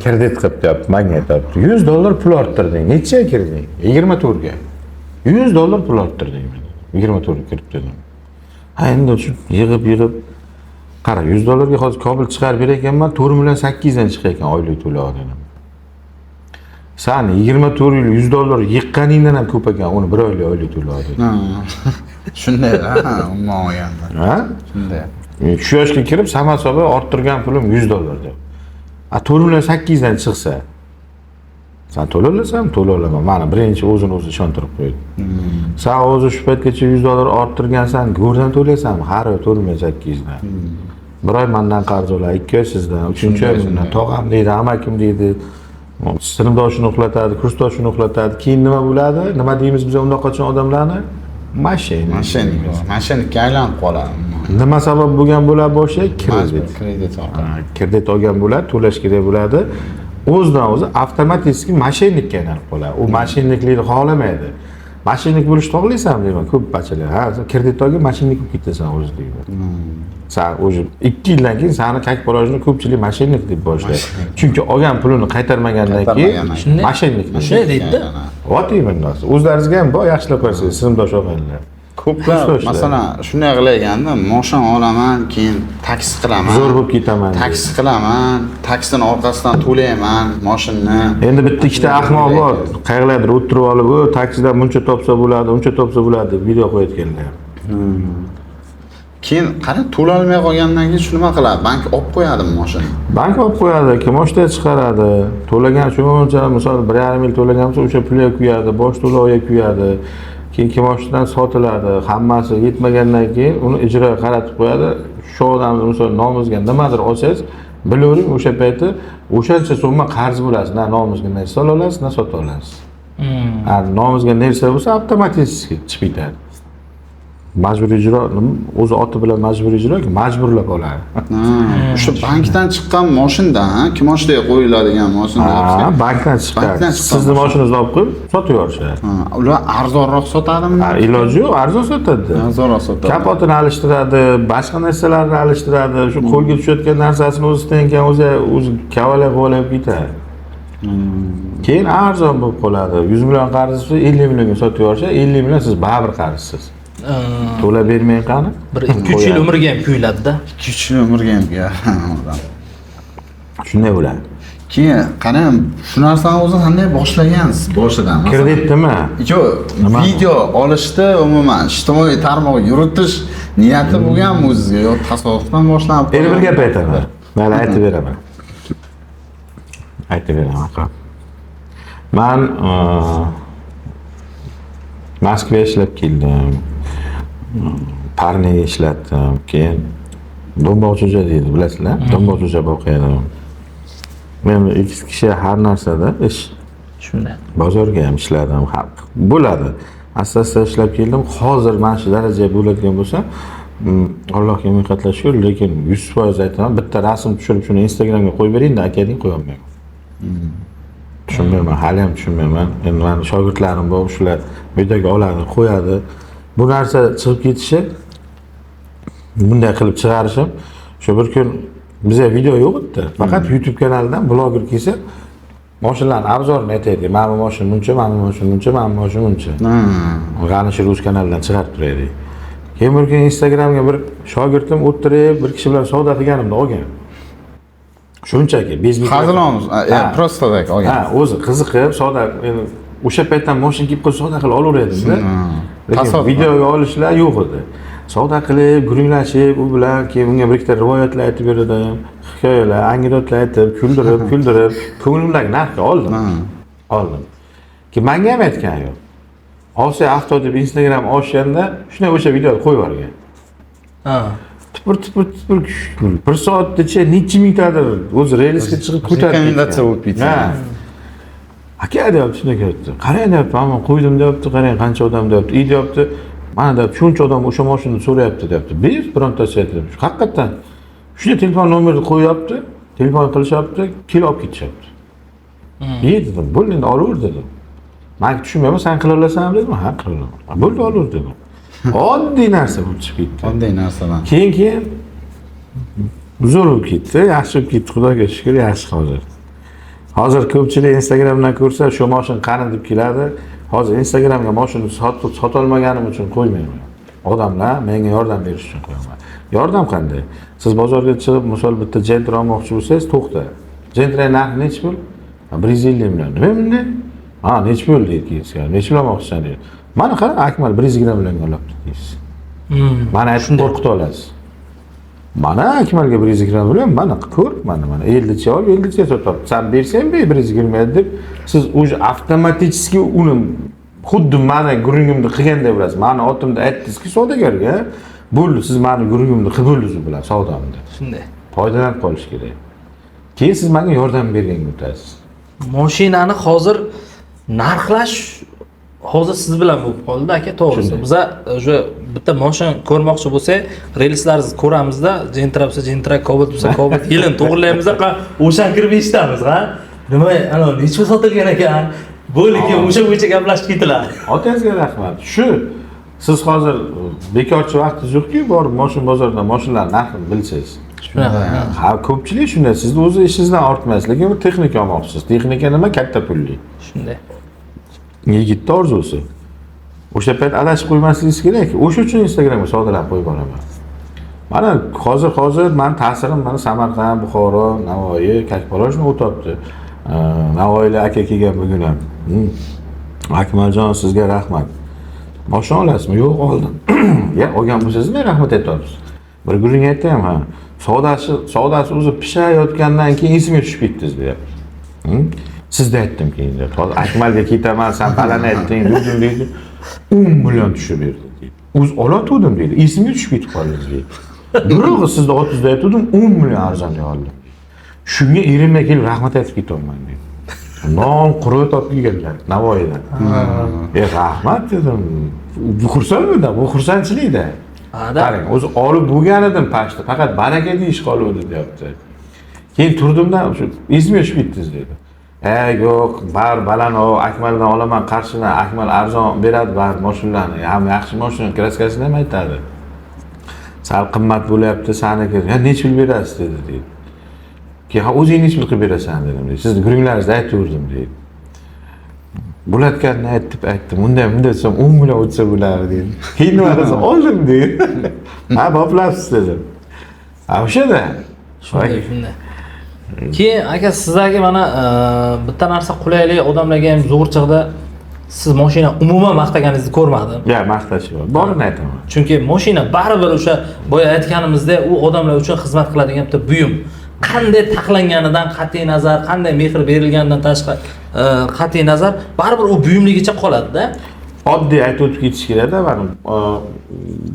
Speaker 1: Kredit qilib deyapti, menga aytibdi. $100 pul orttirding. Nechaga kirding? 24 ga. $100 pul orttirding. 24 ga kirib dedim. Endi shu yig'ib qara, $100 ga hozir kabel chiqarib berayotganman, 4,8 dan chiqar ekan oylik to'lov dedim. Sen 24 yil $100 yiqqaningdan ham ko'p ekan, uni bir oylik to'lov dedim.
Speaker 4: Shunday, umuman olganda.
Speaker 1: Ha?
Speaker 4: Shunday.
Speaker 1: Shu yoshga kirib, samad hisobi orttirgan pulim $100 deb. 4,8 dan chiqsa, sen to'lolasan, to'lolaman. Mana birinchi o'zini o'zi ishontirib qo'ydi. Sen o'zi shu paytgacha $100 orttirgansan, go'rdan to'laysanmi? Har oy 4,8 dan. Bir oy mendan qarz oladi, 2 oy sizdan, 3-chi oy mendan. Tog'am deydi, amakim deydi. Sinfdoshini uxlatadi, kursdoshini uxlatadi. Keyin nima bo'ladi? Nima deymiz biz unda qochgan odamlarni?
Speaker 4: Mashinikka aylanib qoladi.
Speaker 1: Nima sabab bo'lgan bo'ladi boshqa? Kredit.
Speaker 4: Kredit orqali.
Speaker 1: Kredit olgan bo'ladi, to'lash kerak bo'ladi. O'zidan o'zi avtomatik mashinnikka aylanib qoladi. U mashinniklikni xohlamaydi. Mashinnik bo'lishni xohlaysanmi deyman, ko'p bachalar. Ha, kredit olgan mashinnik bo'lib ketasan o'zi deydi. Sen o'zi 2 yildan keyin seni kak porojni ko'pchilik mashinnik deb boshlaydi. Chunki olgan pulini qaytarmagandan keyin mashinnik
Speaker 2: deydi.
Speaker 1: Otiyman narsa. O'zlaringizga ham bor yaxshilab qo'yasiz, sinfdosh og'aylar.
Speaker 4: Ko'plar masalan shunday qilayotganda, mashina olaman, keyin taksi qilaman.
Speaker 1: Zo'r bo'lib ketaman.
Speaker 4: Taksi qilaman, taksining orqasidan to'layman mashinani.
Speaker 1: Endi bitta ikkita ahmoq bor, qayerlardir o'tirib olib, taksidan buncha topsa bo'ladi, uncha topsa bo'ladi deb video qo'yayotganlar.
Speaker 4: Keyin qani to'lolmay qolgandan keyin shu nima qiladi? Bank olib qo'yadimi mashinani?
Speaker 1: Bank olib qo'yadi, kimoshda chiqaradi. To'lagan shuncha, misol 1,5 yil to'lagan bo'lsa, o'sha pulga kuyadi, bosh to'lovga kuyadi. Keyin kimoshdan sotiladi, hammasi yetmagandan keyin uni ijroga qaratib qo'yadi. Shu odamni misol nomizga nimadir olsangiz, bilavering o'sha payti o'shancha so'mma qarz bo'lasiz. Na nomizga narsa olasiz, na sota olasiz. Nomizga narsa bo'lsa, avtomatik chiqib ketadi. Majburiy ijro o'zi oti bilan majburiy ijro, majburlab oladi.
Speaker 4: O'sha bankdan chiqqan mashindan kimoshdaga qo'yiladigan mashina.
Speaker 1: Bankdan chiqqan. Sizni mashinangizni olib qo'yib sotib yuborishadi.
Speaker 4: Ular arzonroq sotadimi?
Speaker 1: Iloji yo'q, arzon sotadi.
Speaker 4: Arzonroq sotadi.
Speaker 1: Kapotini alishtiradi, boshqa narsalarni alishtiradi. Shu qo'lga tushayotgan narsasini o'zidan keyin o'zi kavalab ketadi. Keyin arzon bo'lib qoladi. 100 million qarz 50 millionga sotib yuborishadi. 50 million siz baribir qarzsiz. To'lab bermay qani?
Speaker 2: Bir 2-3 yil umriga ham kuyiladi-da.
Speaker 4: 2-3 yil umriga ham kuyadi.
Speaker 1: Shunday bo'ladi.
Speaker 4: Keyin qani shu narsani o'zi qanday boshlagansiz boshidan?
Speaker 1: Kreditnimi?
Speaker 4: Yo'q, video olishda umuman ijtimoiy tarmoq yuritish niyati bo'lganmi o'zingizga yo tasodifdan boshlanib?
Speaker 1: Endi bir gap aytaman. Mana aytib beraman. Men Moskvaga ishlab keldim. Parniga ishlatdim. Keyin Do'mboqcho'ja deydi, bilasizlar? Do'mboqcho'ja o'qidim. Men X kishi har narsada ish.
Speaker 2: Shunday.
Speaker 1: Bozorga ham ishladim. Bo'ladi. Asta-asta ishlab keldim. Hozir mana shu darajaga bo'ladigan bo'lsa, Allohga minnatlar shukur, lekin 100% aytaman, bitta rasm tushirib shuni Instagramga qo'yib bering-da, aka deng, qo'ya olmayman. Tushunmayman, hali ham tushunmayman. Endi meni shogirdlarim bor, shular videoga oladi, qo'yadi. Bu narsa chiqib ketishi, bunday qilib chiqarishim, shu bir kun bizga video yo'q edi. Faqat YouTube kanalidan bloger kelsa, mashinalarning obzorini aytaydi. Mana bu mashina buncha, mana bu mashina buncha, mana bu mashina buncha. G'anish Rus kanalidan chiqarib turaydi. Keyin bir kun Instagramga bir shogirdim o'tirib, bir kishi bilan savdo qilganimda olgan. Shunchaki biznes
Speaker 4: hazilamiz, просто так olgan.
Speaker 1: O'zi qiziqib, savdo o'sha paytdan mashina kelib qolsa savdo qilib olaverdim-da. Lekin videoga olishlar yo'q edi. Savdo qilib, guringlashib, u bilan keyin unga bir ikkita rivoyatlar aytib berdim, hikoyalar, anekdotlar aytib, kuldirib, ko'nglimdagi narxga oldim. Keyin menga ham aytgan yo'q. Osiyo avto deb Instagram ochganda shunday o'sha videoni qo'yib yuborgan. Tipir bir soatgacha necha mingtadir o'zi relsga chiqib ko'tarib
Speaker 4: rekomendatsiya bo'lib ketdi.
Speaker 1: aka deyapti, shunday ketdi. Qarang deyapti, "Men qo'ydim" deyapti, "Qarang qancha odam" deyapti. "I" deyapti, "Mana deyapti, shuncha odam o'sha mashinani so'rayapti" deyapti. Birontasi aytibdi. Haqiqatan shunday telefon nomerini qo'yapti, telefon qilishyapti, kelib olib ketishyapti. Dedim, "Bo'ldi, endi olaver" dedim. "Men tushunmayman, sen qila olasanmi?" dedim. "Ha, qila olaman." "Bo'ldi, olaver" dedim. Oddiy narsa bo'lib chiqib ketdi.
Speaker 4: Oddiy narsadan.
Speaker 1: Keyin zo'r bo'lib ketdi, yaxshi bo'lib ketdi, Xudoga shukr, yaxshi hozir. Hozir ko'pchilik Instagramdan ko'rsa, shu mashina qani deb keladi. Hozir Instagramga mashina sotolmaganim uchun qo'ymayman. Odamlar menga yordam berish uchun qo'yaman. Yordam qanday? Siz bozorga chiqib, misol bitta Gentra olmoqchi bo'lsangiz, to'xta. Gentra narxi nechi pul? 150 million. Nima bunday? Ha, nechi pul deydi sizga? Nechi pul olmoqchisan deydi. Mana qara, Akmal 120 millionga olibdi deysiz. Mana aytib qo'rqita olasiz. Mana Akmalga 120 million, mana ko'r, mana 50 ol, 50 sotyapti. Sen bersang 120 deb siz o'zi avtomatik uni xuddi meni gurungimni qilgandek bilasiz. Meni otimda aytdingiz-ki savdogarga, bo'ldi, siz meni gurungimni qilib bo'ldingiz bilan savdomda.
Speaker 2: Shunday.
Speaker 1: Foydalanib qolish kerak. Keyin siz menga yordam berganga o'tasiz.
Speaker 2: Mashinani hozir narxlash hozir siz bilan bo'lib qoldi aka, to'g'risi. Biz o'sha bitta mashina ko'rmoqchi bo'lsak, relslaringizni ko'ramizda, Gentra bo'lsa Gentra, Cobalt bo'lsa Cobalt, yilini to'g'rilaymizda, o'shan kirib eshitamiz, ha? Nima, ana necha sotilgan ekan? Bo'ldi-ki, o'sha bo'yicha gaplashib ketiladi.
Speaker 1: Otangizga rahmat. Shu siz hozir bekorchi vaqtingiz yo'q-ku, borib mashina bozoridan mashinalar narxini bilsangiz. Ha, ko'pchilik shunday, sizni o'zi ishingizdan ortmaysiz, lekin bir texnika olmoqchisiz. Texnika nima? Katta pulli.
Speaker 2: Shunday.
Speaker 1: Yigitning orzusi. O'sha payt adashib qo'ymasligingiz kerak. O'sha uchun Instagramga sodalab qo'yib boraman. Mana hozir men ta'sirim mana Samarqand, Buxoro, Navoiy, Kakpolojni o'tibdi. Navoiylik aka kelgan bugun ham. Akmaljon, sizga rahmat. Mashina olasizmi? Yo'q, oldim. Ya, olgan bo'lsangiz men rahmat aytasiz. Bir guling aytdim, ha. Savdasi o'zi pishayotgandan keyin esimga tushib ketdingiz deyapti. Sizda aytdim keyin deyapti. Hozir Akmalga ketaman, sen falan aytding, dedim deydi. 10 million tushib berdi deydi. O'zi olatuvdim deydi. Esimga tushib ketib qoldingiz deydi. Biroq sizda 30 da aytdim, 10 million arzonga oldim. Shunga erimga kelib rahmat aytib ketaman deydi. Non quruq topib kelganlar Navoiydan. Rahmat dedim. Xursandman, bu xursandchilikda. Qarang, o'zi olib bo'lgan edim pashta, faqat baraka deyish qoluvdi deyapti. Keyin turdimda, shu esimga tushib ketdingiz dedi. Yo'q, bar baland Akmaldan olaman qarshidan, Akmal arzon beradi bar mashinalarni, ham yaxshi mashina, kraskasini ham aytadi. Sal qimmat bo'lyapti, saniki. Ya necha pul berasiz dedi. Keyin o'zing necha pul qilib berasan dedim. Sizni guringlaringizni aytaverdim deydi. Bo'layotganini aytdim. Bunday desam 10 million o'tsa bo'lardi dedi. Keyin nima desam oldim deydi. Ha, boplabsiz dedim. O'shada.
Speaker 2: Shunday. Keyin aka sizdagi mana bitta narsa qulaylik, odamlarga ham zo'r chiqdi. Siz mashina umuman maqtaganingizni ko'rmadim.
Speaker 1: Ya, maqtashi bor. Borini aytaman.
Speaker 2: Chunki mashina baribir o'sha boya aytganimizdek, u odamlar uchun xizmat qiladigan bitta buyum. Qanday taxlanganidan qat'iy nazar, qanday mehr berilganidan tashqari qat'iy nazar, baribir u buyumligicha qoladi-da.
Speaker 1: Oddiy aytib o'tib ketish kerak-da, mana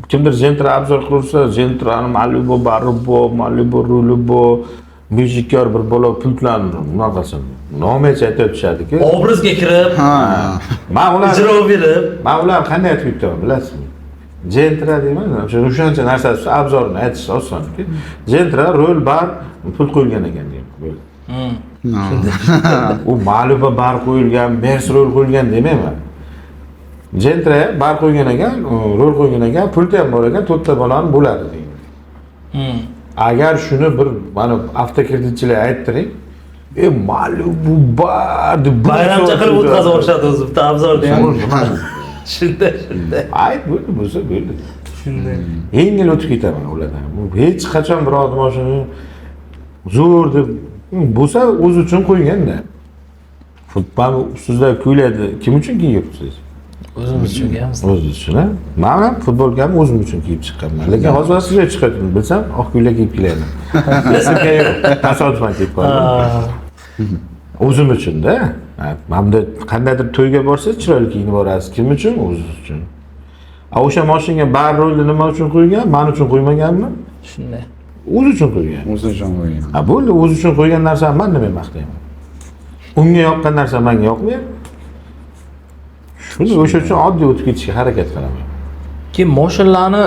Speaker 1: kimdir Gentra obzor qilsa, Gentrani Malibu, Barubo, Malibu, Rulubo, Mujikyor bir bola pultlarni bunaqasi nomecha aytib o'tishadi-ki.
Speaker 2: Obrazga kirib,
Speaker 1: men ular
Speaker 2: ijro berib,
Speaker 1: men ular qanday aytib o'taman, bilasizmi? Gentra deyman, o'shancha narsasi obzorni aytish osonki. Gentra rol bar pul qo'yilgan ekan deyman. U Malibu bar qo'yilgan, Mers rol qo'yilgan demayman. Gentra bar qo'ygan ekan, rol qo'ygan ekan, pulda ham bor ekan, to'rtta bolani bo'ladi deyman. Agar shuni bir mana avtokreditchilar ayttiring, Malibu bar deb
Speaker 2: bayramcha qilib o'tkazib olishadi o'zi bitta obzorda ham. Shunday.
Speaker 1: Ayt bo'lsa bo'ldi.
Speaker 2: Shunday.
Speaker 1: Yengil o'tib ketaman ulardan. Bu hech qachon biror mashina zo'r deb bo'lsa o'zi uchun qo'yganda. Futbol ustida kuylaydi. Kim uchun kiyibsiz?
Speaker 2: O'zimiz uchun kiyamiz.
Speaker 1: O'zingiz uchun, ha? Men ham futbolga ham o'zim uchun kiyib chiqqanman. Lekin hozir sizga chiqaman, bilsam, oq ko'ylak kiyib kelayman. Sizga yo'q, tasodifan kiyib qoldim. O'zim uchun-da. Mana qandaydir to'yga borsangiz, chiroyli kiyinib borasiz. Kim uchun? O'zingiz uchun. O'sha mashinaga bar rolni nima uchun qo'ygan? Men uchun qo'ymaganmi?
Speaker 2: Shunday.
Speaker 1: O'zi uchun qo'ygan.
Speaker 4: O'zi uchun qo'ygan.
Speaker 1: Bo'ldi, o'zi uchun qo'ygan narsani men nima maqtayman? unga yoqqan narsa menga yoqmayapti. Shuni o'sha uchun oddiy o'tib ketishga harakat qilaman.
Speaker 2: Keyin mashinalarni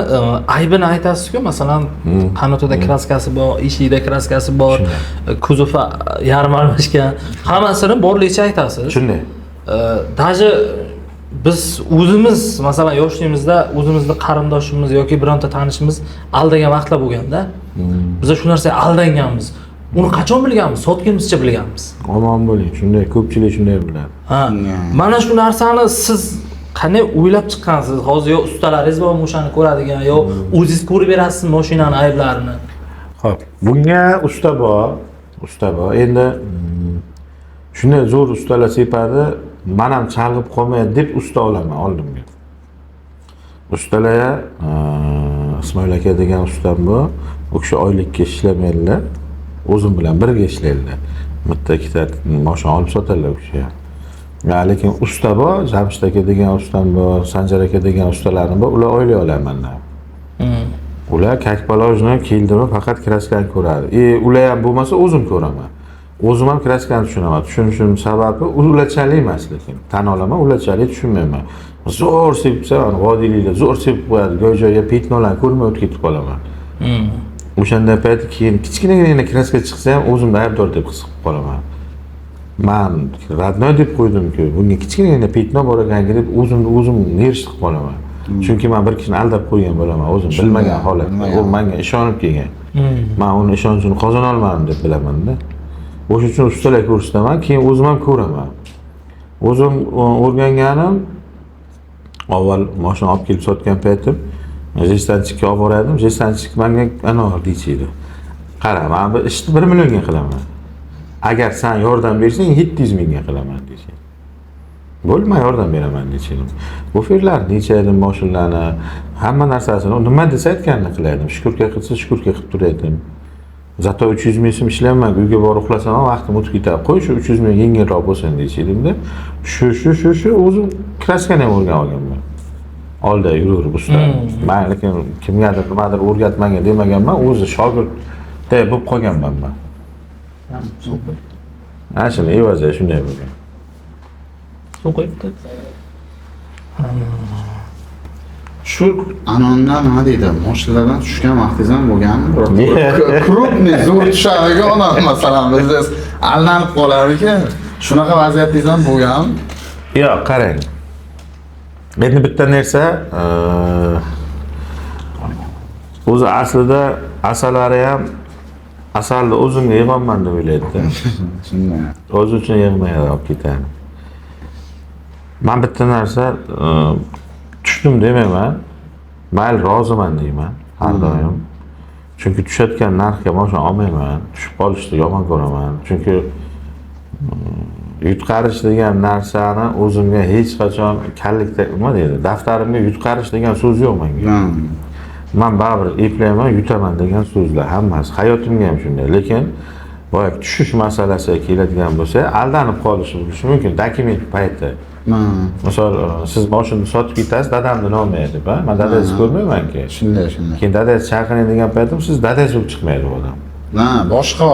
Speaker 2: aybini aytasiz-ku, masalan, qanotida kraskasi bor, eshikda kraskasi bor, kuzovi yarim almashgan, hammasini borlicha aytasiz.
Speaker 1: Shunday.
Speaker 2: Даже biz o'zimiz masalan yoshligimizda o'zimizni qarindoshimiz yoki bironta tanishimiz aldagan vaqtlar bo'lganda, biz shu narsaga aldanganmiz. Uni qachon bilganmiz? Sotganimizcha bilganmiz.
Speaker 1: Omon bo'ling, shunday ko'pchilik shunday biladi.
Speaker 2: Ha. Mana shu narsani siz qanday o'ylab chiqqansiz? Hozir yo ustalaringiz bormi o'shani ko'radigan, yo o'zingiz ko'rib berasizmi mashinani ayblarini?
Speaker 1: Xo'p, bunga usta bor. Endi shunday zo'r ustalar sepadi, men ham chalg'ib qolmaydi deb usta olaman oldimga. Ustalarga Ismoil aka degan ustam bor. U kishi oylikka ishlamaydilar. O'zim bilan birga ishlaydilar. Bitta ikkita mashina olib sotadilar u kishi. Lekin usta bor, Jamshid aka degan ustam bor, Sanjar aka degan ustalarim bor. Ular oylik oladi mendan. Ular kakpalojni keldimi faqat kraskani ko'radi. Ular ham bo'lmasa o'zim ko'raman. O'zim ham kraskani tushunaman. Tushunishim sababi ularchalik emas, lekin tan olaman, ularchalik tushunmayman. Zo'r sepsa, vodiyliklar zo'r sepib qo'yadi. Joy-joyga petnolarni ko'rmay o'tib ketib qolaman. O'shanda payt keyin kichkinagina kraska chiqsa ham o'zimni aybdor deb his qilib qolaman. Men radnoy deb qo'ydim-ku, bunga kichkinagina petno bor ekan deb o'zim nerishib qilib qolaman. Chunki men bir kishini aldab qo'ygan bo'laman, o'zim bilmagan holatda. U menga ishonib kelgan. Men uni ishonchini qozona olmadim deb bilaman-da. O'sha uchun ustalar ko'rsataman, keyin o'zim ham ko'raman. O'zim o'rganganim avval mashina olib kelib sotgan paytim jestanchikka olib borardim. Jestanchik menga anor deydi. Qara, men bu ishni 1 millionga qilaman. Agar sen yordam bersang 700 mingga qilaman deydi. Bo'lma yordam beraman deydi. Bu ferlar necha edim mashinalarni, hamma narsasini nima desa aytganini qilardim. Shukurga qilsa shukurga qilib turardim. Zato 300 ming so'm ishlayman, uyga borib uxlasam ham vaqtim o'tib ketadi. Qo'y shu 300 ming yengilroq bo'lsin deyishimda, shu o'zim kraskani ham o'rganib olganman. Oldi yurib usta. Men lekin kimgadir nimadir o'rgatmagan demaganman, o'zi shogirdday bo'lib qolganman men. Shuni evazi shunday bo'lgan.
Speaker 2: Suv qo'yibdi.
Speaker 4: Shu anonda nima deydi? Mashinalardan tushgan vaqtingiz ham bo'lganmi? Krupniy zo'r tushadigan odam masalan biz allanib qolardik-ku. Shunaqa vaziyatingiz ham bo'lganmi?
Speaker 1: Yo'q, qarang. Endi bitta narsa o'zi aslida asalari ham asalni o'zimga yig'aman deb o'ylaydi-da.
Speaker 4: Shunday.
Speaker 1: O'zi uchun yig'maydi, olib ketadi. Men bitta narsa tushdim demayman. Mayli roziman deyman har doim. Chunki tushayotgan narxga mashina olmayman. Tushib qolishni yomon ko'raman. Chunki yutqarish degan narsani o'zimga hech qachon kallikda nima deydi? Daftarimga yutqarish degan so'z yo'q menga. Men baribir eplayman, yutaman degan so'zlar hammasi. Hayotimga ham shunday. Lekin boya tushish masalasiga keladigan bo'lsa, aldanib qolish mumkin dokument payti. Misol siz mashinani sotib ketasiz, dadamni nomi deb, men dadangizni ko'rmayman-ku.
Speaker 4: Shunday.
Speaker 1: Keyin dadangiz chaqiring degan paytim siz dadangiz bo'lib chiqmaydi u odam.
Speaker 4: Boshqa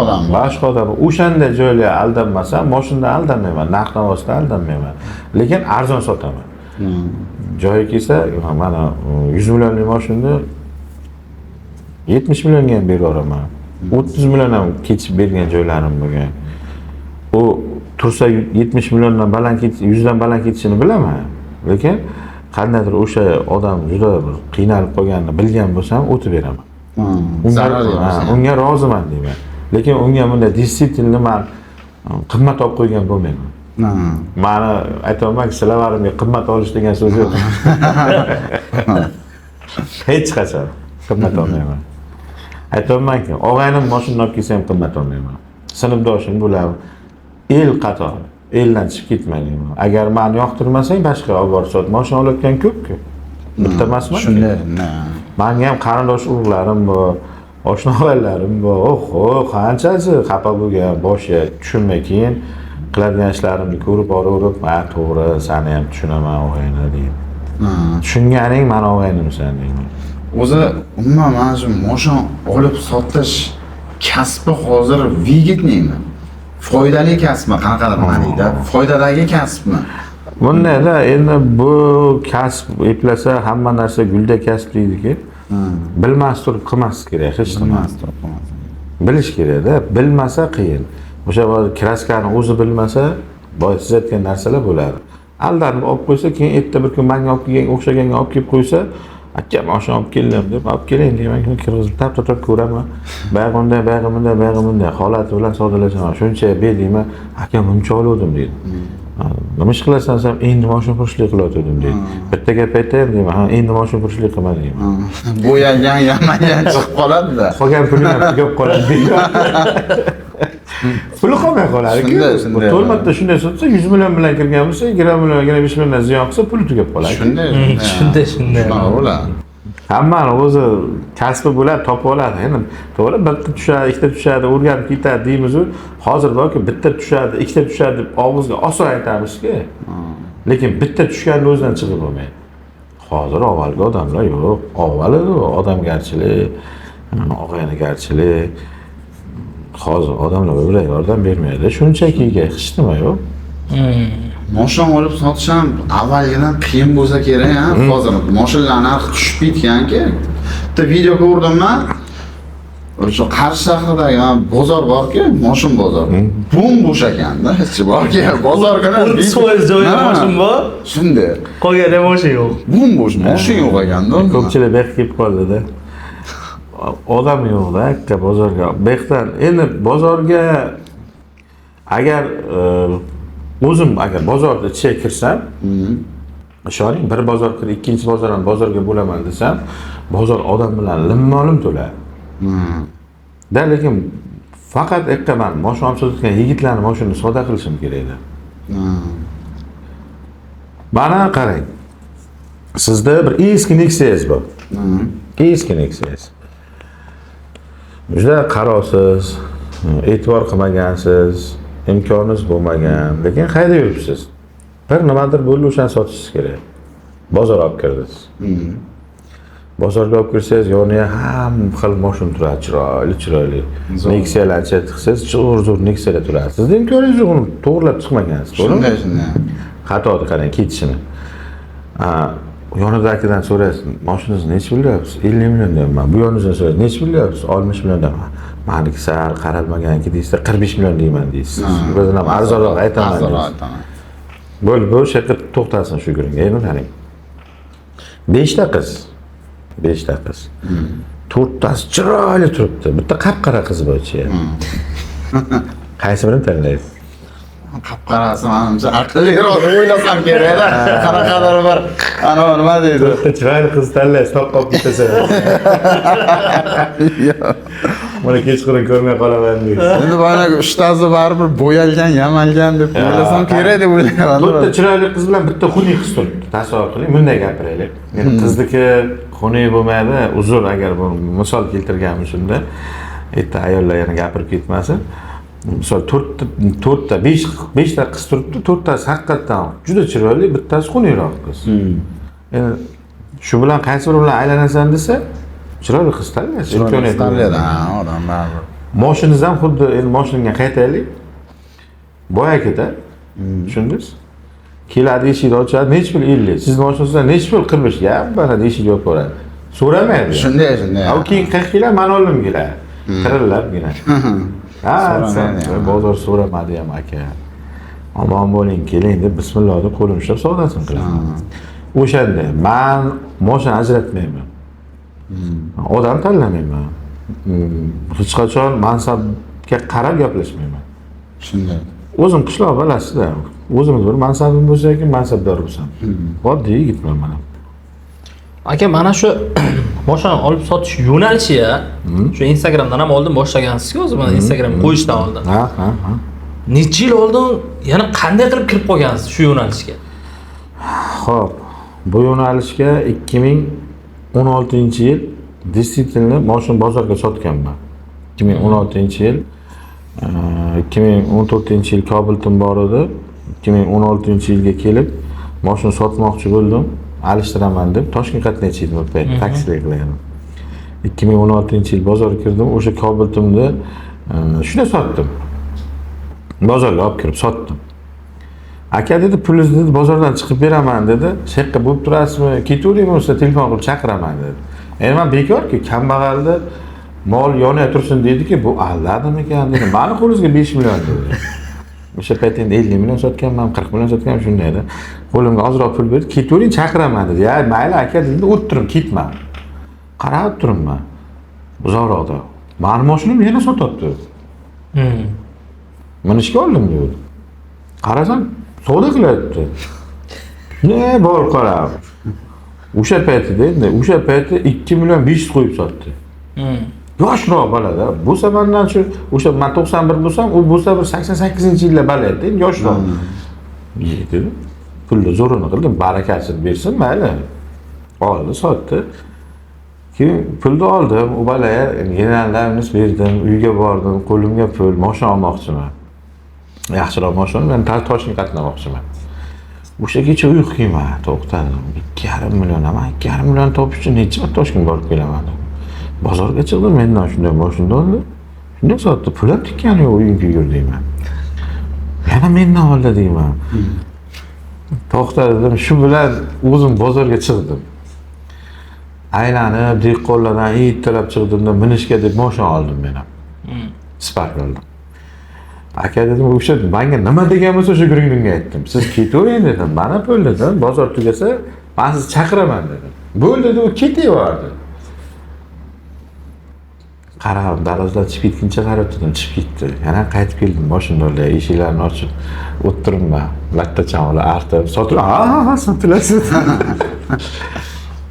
Speaker 4: odam.
Speaker 1: O'shanda joylarga aldanmasam, mashinadan aldanmayman, narx-navosida aldanmayman. Lekin arzon sotaman. Joyi kelsa, mana 100 millionlik mashinani 70 millionga ham berib yuboraman. 30 million ham ketib bergan joylarim bo'lgan. U tursa 70 milliondan baland ketib, 100 dan baland ketishini bilaman. Lekin qandaydir o'sha odam juda bir qiynalib qolganini bilgan bo'lsam, o'tib beraman. Unga roziman deyman. Lekin unga bunday действительно men qimmat olib qo'ygan bo'lmayman. Meni aytaman, sizlarga qimmat olish degan so'z yo'q. Hech qachon qimmat olmayman. Aytamanki, og'aynim mashina olib kelsa ham qimmat olmayman. Sinfdoshim bo'ladi. El qator, eldan chiqib ketmayman. Agar meni yoqtirmasang, boshqa olib borib sot. Mashina olayotgan ko'p-ku. Bitta emasman.
Speaker 4: Shunday.
Speaker 1: Menga ham qarindosh urug'larim bor, oshna-og'aylarim bor. Oho, qanchasi xafa bo'lgan, boshi tushunmay keyin qiladigan ishlarimni ko'rib boraverib, "Ha, to'g'ri, seni ham tushunaman, og'ayni" deydi. Tushunganing meni og'aynimsan deyman.
Speaker 4: O'zi umuman mana shu mashina olib sotish kasbi hozir vigitniymi? foydali kasbmi? Qanaqadir ma'noda foydadagi kasbmi?
Speaker 1: Bundayda endi bu kasb eplasa hamma narsa guldek kasb deydiki, bilmas turib qilmas kerak, hech nima. Bilish kerak-da, bilmasa qiyin. O'sha kraskani o'zi bilmasa, boya siz aytgan narsalar bo'ladi. Aldanib olib qo'ysa, keyin erta bir kun menga olib kelgan, o'xshaganga olib kelib qo'ysa, akam oshni olib keldim deb, olib keling deyman, kirgizib tap ko'raman. Bayag'onda, bunday holati bilan savdolashaman. Shuncha ber deyman, akam buncha oluvdim deydi. Nima ish qilasan sen? Endi mashina furushlik qilyotgandim deydi. Bitta gap aytaymi deyman, ha endi mashina furushlik qilma deyman.
Speaker 4: Bo'yalgan, yamangan chiqib qoladi-da.
Speaker 1: Qolgan pulni ham tugab qoladi deydi. Puli qolmay qoladi-ku. To'lmatda shunday sotsa 100 million bilan kirgan bo'lsa, 20 million, 25 million ziyon qilsa, puli tugab qoladi.
Speaker 2: Shunday.
Speaker 4: Bo'ladi.
Speaker 1: Hammani o'zi kasbi bo'ladi, topib oladi. Endi to'g'ri, bitta tushadi, ikkita tushadi, o'rganib ketadi deymiz-ku. Hozir borki, bitta tushadi, ikkita tushadi deb og'izga oson aytamiz-ku. Lekin bitta tushganni o'zidan chiqib bo'lmaydi. Hozir avvalgi odamlar yo'q. Avvali odamgarchilik, og'aynigarchilik. Hozir odamlar bir yordam bermaydi. Shunchaki hech nima yo'q.
Speaker 4: Mashina olib sotish ham avvalgidan qiyin bo'lsa kerak, ha. Hozir mashinalar narxi tushib ketgan-ki. Bitta video ko'rdim-man. O'sha Qarshi shahridagi bozor bor-ku, mashina bozori. Bo'sh ekanda, hech borki, bozorga
Speaker 2: 30% joyida mashina bor.
Speaker 4: Shunday.
Speaker 2: Qolganda mashina yo'q.
Speaker 4: Bo'sh mashina yo'q ekanda.
Speaker 1: Ko'pchilik bek kelib qoldi-da. Odam yo'q-da, akka bozorga. Bekdan endi bozorga agar o'zim agar bozorda ichiga kirsam, ishoning bir bozor kirib, ikkinchi bozor ham bozorga bo'laman desam, bozor odam bilan lim-molim to'la. Da lekin faqat men mashina olib sotayotgan yigitlarning mashinasini savdo qilishim kerak-da. Mana qarang. Sizda bir eski Nexia'z bor. Eski Nexia'z. Juda qarosiz, e'tibor qilmagansiz, imkoningiz bo'lmagan, lekin qayda yuribsiz? Bir nimadir bo'ldi, o'shani sotishingiz kerak. Bozor olib kirdingiz. Bozorga olib kirsangiz, yoniga hamma xil mashina turadi, chiroyli. Nexia'larni chiqsangiz, zo'r Nexia'lar turadi. Sizda imkoningiz yo'q, uni to'g'rilab chiqmagansiz, to'g'rimi?
Speaker 4: Shunday.
Speaker 1: Xatoni qarang, ketishini. Yonidagidan so'raysiz, mashinangizni necha bilyapsiz? 50 million deyman. Bu yoningizdan so'raysiz, necha bilyapsiz? 60 million deyman. Meniki sal qaralmaganki deysiz, 45 million deyman deysiz. O'zim ham arzonroq aytaman. Bo'ldi, bu shaqa to'xtasin shu guringa. Endi qarang. 5 ta qiz. 4tasi chiroyli turibdi. Bitta qap-qara qiz bor-chi. Qaysi birini tanlaysiz?
Speaker 4: Qap-qarasi menimcha aqlliroq o'ylasam kerak-da. Qanaqadir bir nima deydi?
Speaker 1: Chiroyli qiz tanlaysiz, to'qqop ketasan. Mana kechqurun ko'rmay qolaman deysiz.
Speaker 4: Endi mana uchtasi baribir bo'yalgan, yamalgan deb o'ylasam kerak deb o'ylayman.
Speaker 1: Bitta chiroyli qiz bilan bitta xunuk qiz turibdi. Tasavvur qiling, bunday gapiraylik. Endi qizniki xunuk bo'lmaydi, uzr agar bu misol keltirganimda, erta ayollar yana gapirib ketmasin. Misol 4 ta 5 ta qiz turibdi, 4tasi haqiqatan juda chiroyli, bittasi xunukroq qiz. Endi shu bilan qaysi biri bilan aylanasan desa, chiroyli qiz tanlaysiz.
Speaker 4: Imkoniyat tanlaydi, odam baribir.
Speaker 1: Mashinangiz ham xuddi endi mashinaga qaytaylik. Boyagida, tushundingiz? Keladi, eshikni ochadi, necha pul 50. Siz mashinangizdan necha pul 45 ga, mana eshikni yopib qo'yadi. So'ramaydi.
Speaker 4: Shunday.
Speaker 1: Au keyin 40 kilo men oldim kelar. Qirillabgina. Bozor so'ramadi ham aka. Omon bo'ling, keling deb bismillah deb qo'lim ushlab savdosini qilaman. O'shanda men mashina ajratmayman. Odam tanlamayman. Hech qachon mansabga qarab gaplashmayman.
Speaker 4: Shunday.
Speaker 1: O'zim qishloq balasida, o'zimiz bir mansabim bo'lsa-ki, mansabdor bo'lsam. Oddiy yigitman men.
Speaker 2: Aka, mana shu mashina olib sotish yo'nalishi-ya, shu Instagramdan ham oldin boshlagansiz-ku, o'zi mana Instagram qo'yishdan oldin.
Speaker 1: Ha.
Speaker 2: Necha yil oldin yana qanday qilib kirib qolgansiz shu yo'nalishga?
Speaker 1: Xo'p, bu yo'nalishga 2016-yil действительно mashina bozorga sotganman. 2016-yil 2014-yil Kobultim bor edi. 2016-yilga kelib mashina sotmoqchi bo'ldim. Alishtiraman deb Toshkentga qatnaychidim o'tay, taksilik qilaman. 2016-yil bozorga kirdim, o'sha Kobultimni shunday sotdim. Bozorga olib kirib sotdim. Aka dedi, pulingizni dedi bozordan chiqib beraman dedi. Shu yerga bo'lib turasizmi? Ketaveraymi bo'lsa telefon qilib chaqiraman dedi. Endi men bekorki kambag'alni mol yonay tursin deydi-ki, bu alladimi ekan dedi. Mani qo'lingizga 5 million dedi. O'sha payt endi 50 million sotganman, 40 million sotganman shunday edi. Qo'limga ozroq pul berdi, ketavering chaqiraman dedi. Ya mayli aka dedi, o'tirib ketman. Qarab turibman. Uzoqroqda. Mani mashinamni yana sotyapti. Minishga oldim dedi. Qarasam, savdo qilyapti. Ne bor qarab. O'sha paytda endi, o'sha paytda 2 million 500 qo'yib sotdi. Yoshroq bolada. Bu samandan shu o'sha men 91 bo'lsam, u bo'lsa bir 88-yillar bola edi, endi yoshroq. Yedi. Pulni zo'rini qildim, barakasini bersin, mayli. Oldi, sotdi. Keyin pulni oldim, u bolaga generallarni berdim, uyga bordim, qo'limga pul, mashina olmoqchiman. Yaxshiroq mashina, men Toshkentga qatnamoqchiman. O'sha kecha uy qiyman, to'xtadim. 2,5 million, ama 2,5 million topish uchun necha marta Toshkentga borib kelaman. Bozorga chiqdim, mendan shunday mashina oldi. Shunday sotdi, pul ham tikkani yo'q, uyga yur deyman. Yana mendan oldi deyman. To'xtadim, shu bilan o'zim bozorga chiqdim. Aylanib, dehqonlardan ertalab chiqdimda minishga deb mashina oldim men ham. Spark oldim. Aka dedim, o'sha menga nima degan bo'lsa o'sha Grindinga aytdim. Siz ketavering dedim. Mana pul dedim. Bozor tugasa, men sizni chaqiraman dedim. Bo'ldi dedi, u ketaverdi. Qarab, darozdan chiqib ketguncha qarab turdim, chiqib ketdi. Yana qaytib keldim, mashinalar eshiklarni ochib o'tiribman. Lattachan ola artib, sotib, ha, sotilasiz.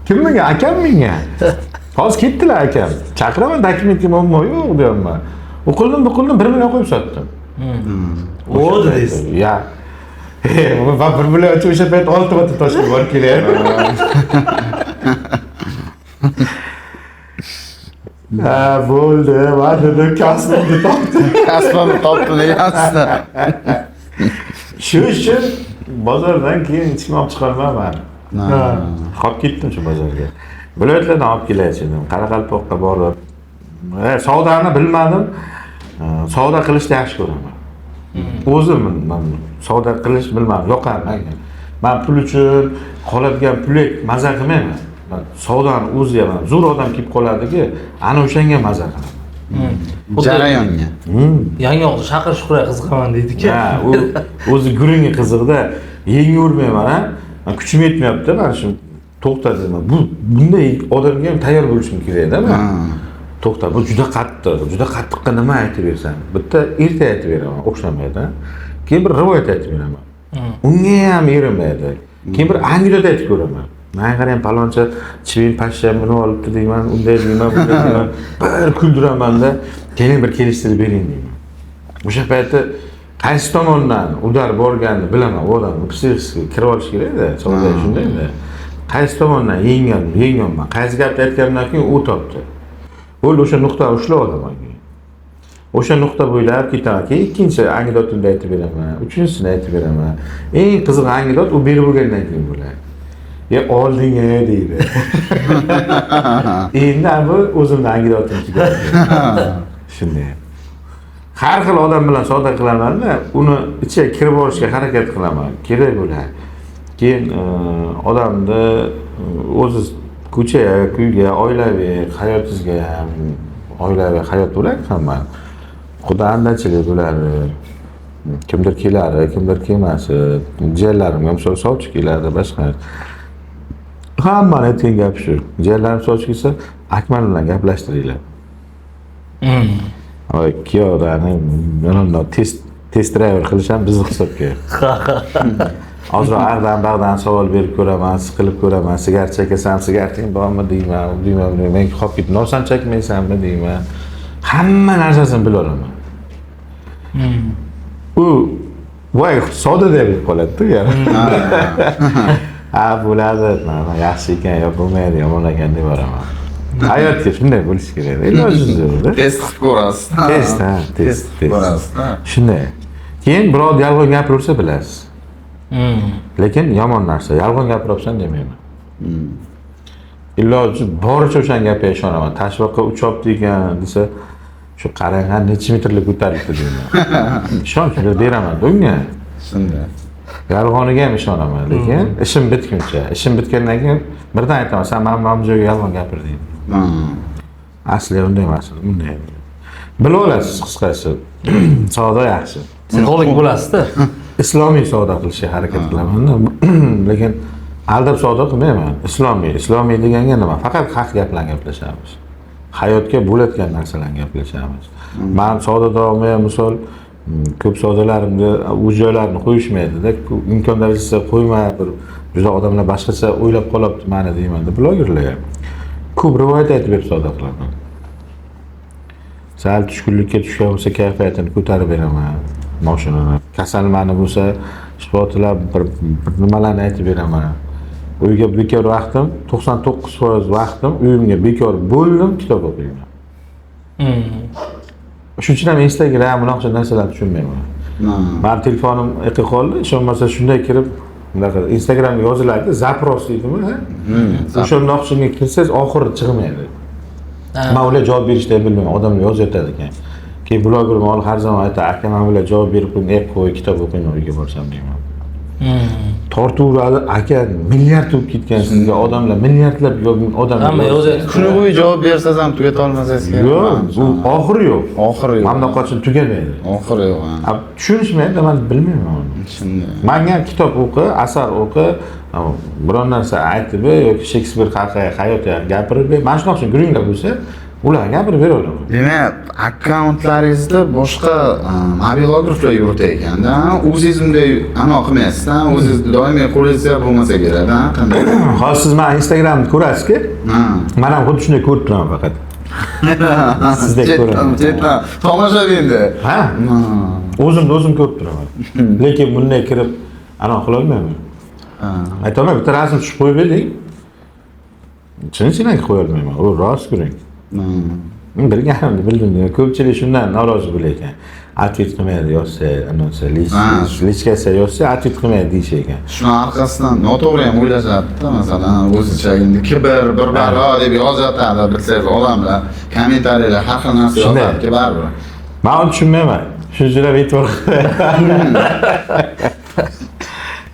Speaker 1: Kim menga? Akam menga. Hozir ketdilar akam. Chaqiraman, dokumentga muammo yo'q deyapman. Bu qildim 1 million qo'yib sotdim.
Speaker 2: O'zi deysiz.
Speaker 1: Ya. Va 1 million uchun o'sha payt 6 marta Toshkentga borib kelyapman. Ha, bo'ldi. Va dedim, kasbimni topdim.
Speaker 4: Kasbimni topdim deyapsiz.
Speaker 1: Shu uchun bozordan keyin hech kim olib chiqarmayman. Qolib ketdim shu bozorga. Viloyatlardan olib kelayotgandim. Qoraqalpoqqa borib. Savdoni bilmadim. Savdo qilishni yaxshi ko'raman. O'zim men savdo qilish bilmadim, yoqadi menga. Men pul uchun qoladigan pulga maza qilmayman. Men savdoni o'zi ham zo'r odam kelib qoladiki, ana o'shanga maza qilaman.
Speaker 4: Jarayonga.
Speaker 2: Yangi o'g'li shaqir shuqray qiziqaman deydi-ki.
Speaker 1: Ha, u o'zi guringa qiziqda, yengavermayman, ha. Men kuchim yetmayapti, men shu to'xta dedim. Bunday odamga ham tayyor bo'lishim kerak-da men. To'xta, bu juda qattiqqa nima aytib bersan? Bitta erta aytib beraman, o'xshamaydi. Keyin bir rivoyat aytib beraman. Unga ham erinmaydi. Keyin bir anekdot aytib ko'raman. Men qarang, paloncha chivin pashshamni olibdi deyman, unday deyman, bunday deyman. Bir kuldiraman-da, keling bir kelishtirib bering deyman. O'sha paytda qaysi tomondan udar borganini bilaman, u odamni psixikasiga kirib olish kerak-da, savdo shundayda. Qaysi tomondan yengganman, qaysi gapni aytganimdan keyin u topdi. Bo'ldi, o'sha nuqta ushla olaman. O'sha nuqta bo'ylab ketaman. Keyin ikkinchi anekdotimni aytib beraman, uchinchisini aytib beraman. Eng qiziq anekdot u berib bo'lgandan keyin bo'ladi. Olding deydi. Endi bu o'zimning anekdotim keladi. Shunday. Har xil odam bilan savdo qilaman-da, uni ichiga kirib borishga harakat qilaman. Kerak bo'ladi. Keyin odamni o'zi ko'chaga, kuyga, oilaviy hayotingizga ham oilaviy hayot bo'ladi hamma. Xudo andachilik bo'ladi. Kimdir keladi, kimdir kelmasi. Jiyanlarim ham sovchi keladi, boshqa. Hammani aytgan gap shu. Jiyanlarim sovchi kelsa, Akmal bilan gaplashtiringlar. Voy, kuyovlarni mana test driver qilish ham bizni hisobga. Hozir ardan-bag'dan savol berib ko'raman, siqilib ko'raman, sigaret chekasan, sigareting bormi deyman, men qolib ketdim, norsan chekmaysanmi deyman. Hamma narsasini bila olaman. U voy, savdo deb qoladi-ku yana. Ha, bo'ladi, yaxshi ekan, yo bo'lmaydi, yomon ekan deb boraman. Hayotga shunday bo'lish kerak. Ilojingiz yo'q-da.
Speaker 4: Test qilib ko'rasiz.
Speaker 1: Test.
Speaker 4: Ko'rasiz.
Speaker 1: Shunday. Keyin birov yolg'on gapirsa bilasiz. Lekin yomon narsa, yolg'on gapiryapsan demayman. Iloji boricha o'sha gapga ishonaman. Tashviqqa uchyapti ekan desa, shu qaranglar necha metrlik ko'tarilibdi deyman. Ishonchli beraman unga.
Speaker 4: Shunday.
Speaker 1: Yolg'oniga ham ishonaman, lekin ishim bitguncha. Ishim bitgandan keyin birdan aytaman, sen mana bu joyga yolg'on gapirding. Asli unday emas, bunday. Bilib olasiz qisqasi. Savdo yaxshi.
Speaker 2: Psixolog bo'lasiz-da.
Speaker 1: Islomiy savdo qilishga harakat qilaman, lekin aldab savdo qilmayman. Islomiy deganga nima? Faqat haq gaplarni gaplashamiz. Hayotga bo'layotgan narsalarni gaplashamiz. Men savdo davomida misol ko'p savdolarimda u joylarni qo'yishmaydi-da, imkon darajasida qo'ymay bir juda odamlar boshqacha o'ylab qolyapti meni deyman-da, blogerlar. Ko'p rivoyat aytib berib savdo qilaman. Sal tushkunlikka tushgan bo'lsa kayfiyatini ko'tarib beraman. Mashinani kasalmani bo'lsa shifotilab bir nimalarni aytib beraman. Uyga bekor vaqtim 99% vaqtim uyimga bekor bo'ldim, kitob o'qiyman. Shuning uchun ham Instagram bunaqa narsalarni tushunmayman. Men telefonim eqib qoldi, ishonmasa shunday kirib bunaqa Instagramga yoziladi, zapros deydimi? O'shandoq shunga kirsangiz oxiri chiqmaydi. Men ular javob berishni bilmayman, odamlar yozayotadi ekan. Keyin bloger mol har zaman aytadi, aka men ular javob berib qo'y, kitob o'qiyman, uyga borsam deyman. Torturadi, aka milliard bo'lib ketgan sizga odamlar, milliardlab odamlar.
Speaker 2: Hamma yozyapti.
Speaker 4: Kuni bo'yi javob bersangiz ham tugata olmasangiz kerak.
Speaker 1: Yo'q, bu oxiri yo'q.
Speaker 4: Oxiri yo'q.
Speaker 1: Mana qachon tugamaydi.
Speaker 4: Oxiri yo'q.
Speaker 1: Tushunishmaydi, men bilmayman uni.
Speaker 4: Shunday.
Speaker 1: Menga kitob o'qi, asar o'qi, biron narsa aytib yoki Shekspir haqida hayot gapirib, mana shunaqa guringlar bo'lsa, ularga gapirib beraveraman.
Speaker 4: Demak, akkauntlaringizda boshqa mobilograflar yurtar ekanda, o'zingiz bunday anaqa qilmaysiz-da, o'zingiz doimiy qo'lingizda bo'lmasa kerak-da, qanday?
Speaker 1: Hozir siz men Instagramni ko'rasiz-ku? Men ham xuddi shunday ko'rib turaman faqat. Sizdek ko'raman.
Speaker 4: Chetdan tomoshabinda.
Speaker 1: Ha? O'zim ko'rib turaman. Lekin bunday kirib anaqa qila olmayman. Aytaman, bitta rasm tushib qo'yib bering. Chin-chin qo'ya olmayman. U rost ko'ring. Bilganimni bildim. Ko'pchilik shundan norozi bo'lar ekan. Atvet qilmaydi yozsa, anonsa, lichkasi yozsa, atvet qilmaydi deyishar ekan.
Speaker 4: Shuni orqasidan noto'g'ri ham o'ylashadi-da, masalan, o'zicha endi kibr, bir balo deb yozayotadi, bilsangiz odamlar, kommentariyalar har xil narsa yozadi, baribir.
Speaker 1: Men uni tushunmayman. Shunchalar e'tibor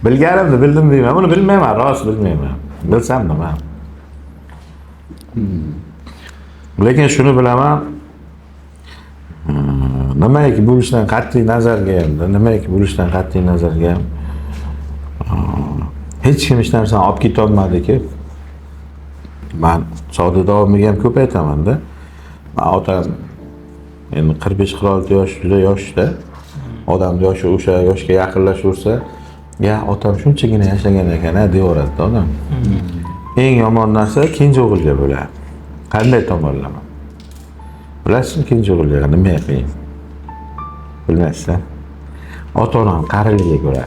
Speaker 1: bilganimni bildim deyman. Buni bilmayman, rost bilmayman. Bilsam nima? Lekin shuni bilaman. Nimaiki bo'lishidan qat'iy nazarga ham, hech kim hech narsani olib keta olmadiki. Men savdo davomiga ham ko'p aytaman-da. Otam endi 45-46 yosh, juda yoshda. Odam yoshi o'sha yoshga yaqinlashaversa, "Ya, otam shunchagina yashagan ekan-a" deyaveradi-da odam. Eng yomon narsa kenja o'g'ilga bo'ladi. Qanday tomonlama? Bilasizmi kenja o'g'ilga nima qiyin? Bilmaysiz-a? Ota-onam qariligiga ko'ra.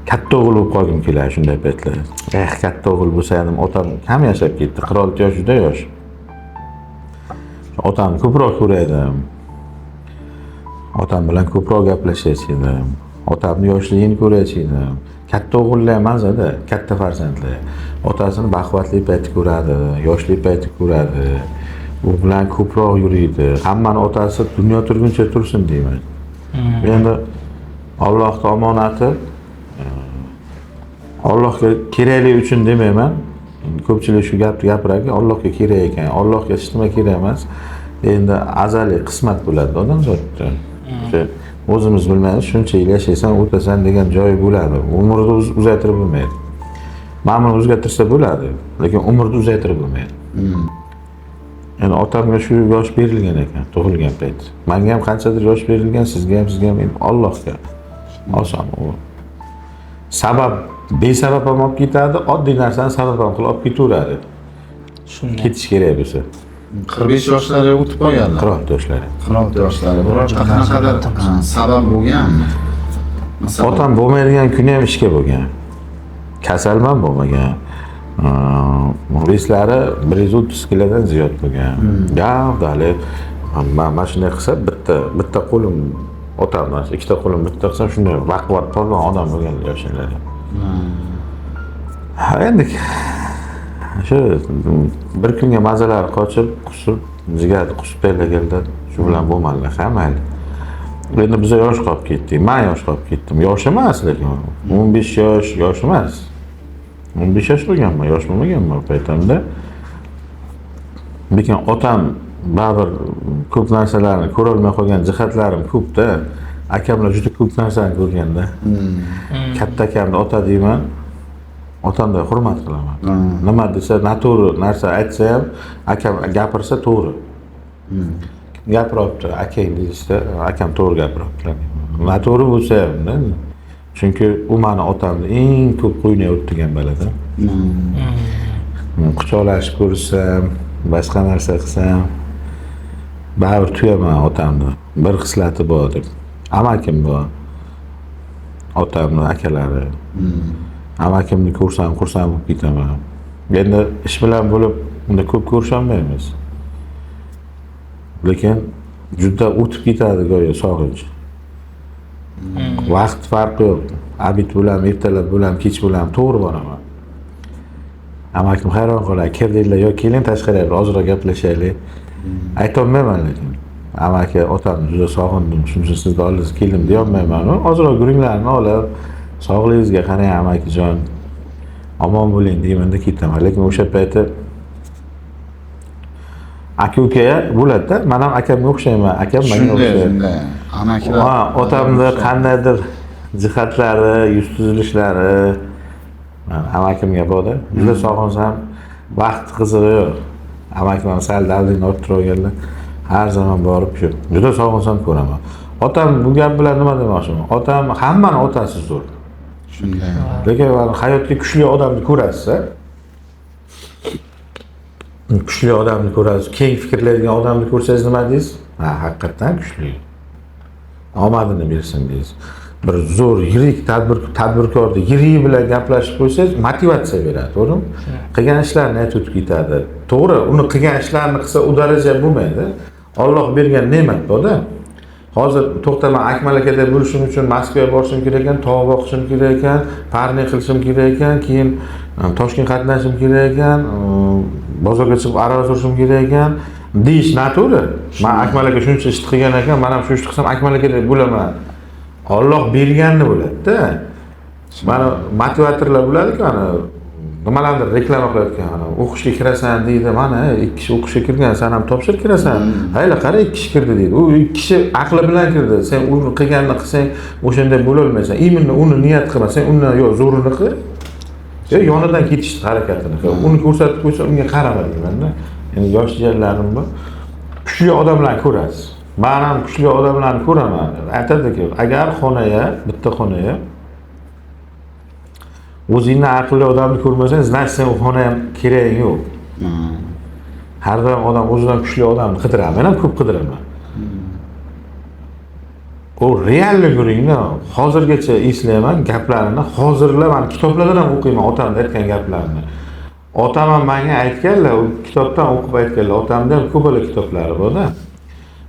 Speaker 1: Katta o'g'il bo'lib qolgim keladi shunday paytlar. Katta o'g'il bo'lsa ham otam kam yashab ketdi, 46 yosh juda yosh. Otamni ko'proq ko'rardim. Otam bilan ko'proq gaplashaydim. Otamni yoshligini ko'raydim. Katta o'g'illar mazada, katta farzandlar. Otasini baquvvatli payti ko'radi, yoshlik payti ko'radi. U bilan ko'proq yuriydi. Hammani otasi dunyo turguncha tursin deyman. Endi Allohning omonati, Allohga kerakligi uchun demayman. Ko'pchilik shu gapni gapiradi, Allohga kerak ekan. Allohga hech nima kerak emas. Endi azaliy qismat bo'ladi odamzodda. O'zimiz bilmaymiz, shuncha yil yashaysan, o'tasan degan joyi bo'ladi. Umrni uzaytirib bo'lmaydi. Ma'mur o'zgartirsa bo'ladi, lekin umrni uzaytirib bo'lmaydi. Endi otamga shu yosh berilgan ekan, tug'ilgan payt. Menga ham qanchadir yosh berilgan, sizga ham endi Allohga. Oson u. Sabab besabab ham olib ketadi, oddiy narsani sabab ham qilib olib ketaveradi.
Speaker 2: Shunday.
Speaker 1: Ketish kerak bo'lsa.
Speaker 4: 45 yoshlari o'tib qolganlar.
Speaker 1: 46 yoshlari.
Speaker 4: 46 yoshlari. Biror qanaqadir sabab bo'lganmi?
Speaker 1: Otam bo'lmaydigan kuni ham ishga bo'lgan. Kasalman bo'lmagan. Reslari 130 kilodan ziyod bo'lgan. Davdali. Men shunday qilsa bitta qo'lim otamdan, ikkita qo'lim bitta qilsam shunday baquvvat polvon odam bo'lgan yoshlari. Endi shu bir kunga mazalari qochib, qusib jigar qusib kelganda shu bilan bo'lmadilar, ha mayli. Endi biz yosh qolib ketdik. Men yosh qolib ketdim. Yosh emas lekin 15 yosh emas. 15 yosh bo'lganman, yosh bo'lmaganman bu paytimda. Lekin otam baribir ko'p narsalarni ko'ra olmay qolgan jihatlarim ko'p-da. Akamlar juda ko'p narsani ko'rganda. Katta akamni ota deyman. Otamga hurmat qilaman. Nima desa, noto'g'ri narsa aytsa ham, akam gapirsa to'g'ri. Gapiryapti, akang deyishsa, akam to'g'ri gapiryaptilar. Noto'g'ri bo'lsa ham-da. Chunki u meni otamni eng ko'p qo'ynay o'tgan balada. Quchoqlashib ko'rsam, boshqa narsa qilsam, baribir tuyaman otamni. Bir xislati bor deb. Amakim bor. Otamni akalari. Amakimni ko'rsam bo'lib ketaman. Endi ish bilan bo'lib, unda ko'p ko'risholmaymiz. Lekin juda o'tib ketadi go'yo sog'inch. Vaqt farqi yo'q. Abit bo'lam, ertalab bo'lam, kech bo'lam, to'g'ri boraman. Amakim hayron qoladi. Kirdinglar yo keling tashqariga ozroq gaplashaylik. Aytolmayman lekin. Amaki otamni juda sog'indim, shuning uchun sizni oldingizga keldim deyolmayman. Ozroq guringlarni olib, sog'lig'ingizga qarang amakijon. Omon bo'ling deymanda ketaman. Lekin o'sha payti aka-uka bo'ladi-da. Men ham akamga o'xshayman, akam menga o'xshaydi.
Speaker 4: Amakilar.
Speaker 1: Otamni qandaydir jihatlari, yuz tuzilishlari amakimga borda. Juda sog'insam, vaqt qizig'i yo'q. Amakim sal daldingni orttirib olganlar. Har zaman borib shu. Juda sog'insam ko'raman. Otam bu gap bilan nima demoqchiman? Otam hammani otasi zo'r.
Speaker 4: Shunday.
Speaker 1: Lekin hayotda kuchli odamni ko'rasiz, kuchli odamni ko'rasiz, keng fikrlaydigan odamni ko'rsangiz nima deysiz? Ha, haqiqatan kuchli. Omadini bersin deysiz. Bir zo'r yirik tadbirkorni yirik bilan gaplashib qo'ysangiz, motivatsiya beradi, to'g'rimi? Qilgan ishlarini aytib o'tib ketadi. To'g'ri, uni qilgan ishlarini qilsa u daraja bo'lmaydi. Alloh bergan ne'mat bor-da. Hozir to'xtaman, Akmal akada bo'lishim uchun Moskvaga borishim kerak ekan, tog' boqishim kerak ekan, parni qilishim kerak ekan, keyin Toshkent qatnashim kerak ekan, bozorga chiqib arava surishim kerak ekan. Deyish noto'g'ri. Men Akmal aka shuncha ish qilgan ekan, men ham shu ishni qilsam Akmal akadek bo'laman. Alloh berganini bo'ladi-da. Mana motivatorlar bo'ladi-ku, ana nimalardir reklama qilayotgan, ana o'qishga kirasan deydi, mana 2 kishi o'qishga kirgan, sen ham topshirib kirasan. Hayla qara 2 kishi kirdi deydi. U 2 kishi aqli bilan kirdi. Sen uni qilganini qilsang, o'shanda bo'la olmaysan. Imonni uni niyat qilmasang, undan yo zo'rini qil, yo yonidan ketishni harakatini qil. Uni ko'rsatib qo'ysa, unga qarama deyman-da. Endi yosh jiyanlarim bor. Kuchli odamlarni ko'rasiz. Men ham kuchli odamlarni ko'raman. Aytadiki, agar bitta xonaga o'zingni aqlli odamni ko'rmasangiz, значит sen u xona ham keraging yo'q. Har doim odam o'zidan kuchli odamni qidiradi. Men ham ko'p qidiraman. O realni ko'ringda, hozirgacha eslayman gaplarini, hozirlar men kitoblardan ham o'qiyman otamning aytgan gaplarini. Otam ham menga aytganlar, u kitobdan o'qib aytganlar. Otamda ham ko'p kitoblari bor-da.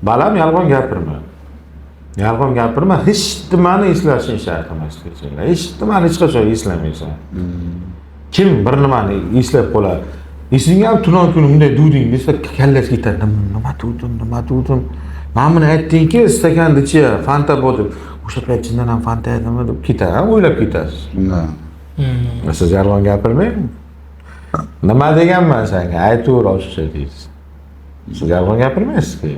Speaker 1: Balam yolg'on gapirma. Yolg'on gapirma, hech nimani eslashni shart emas deydilar. Hech nimani hech qachon eslamaysan. Kim bir nimani eslab qoladi? Esingga ham tunon kuni bunday duding desa, kallas ketadi. Nima tudim? Men buni aytdingki, stakanni ichiga fanta bor deb, o'sha payt chindan ham fanta edimi deb ketadi, o'ylab ketasiz. Siz yolg'on gapirmang. Nima deganman senga? Aytaver ochiqcha deysiz. Siz yolg'on gapirmaysiz-ku.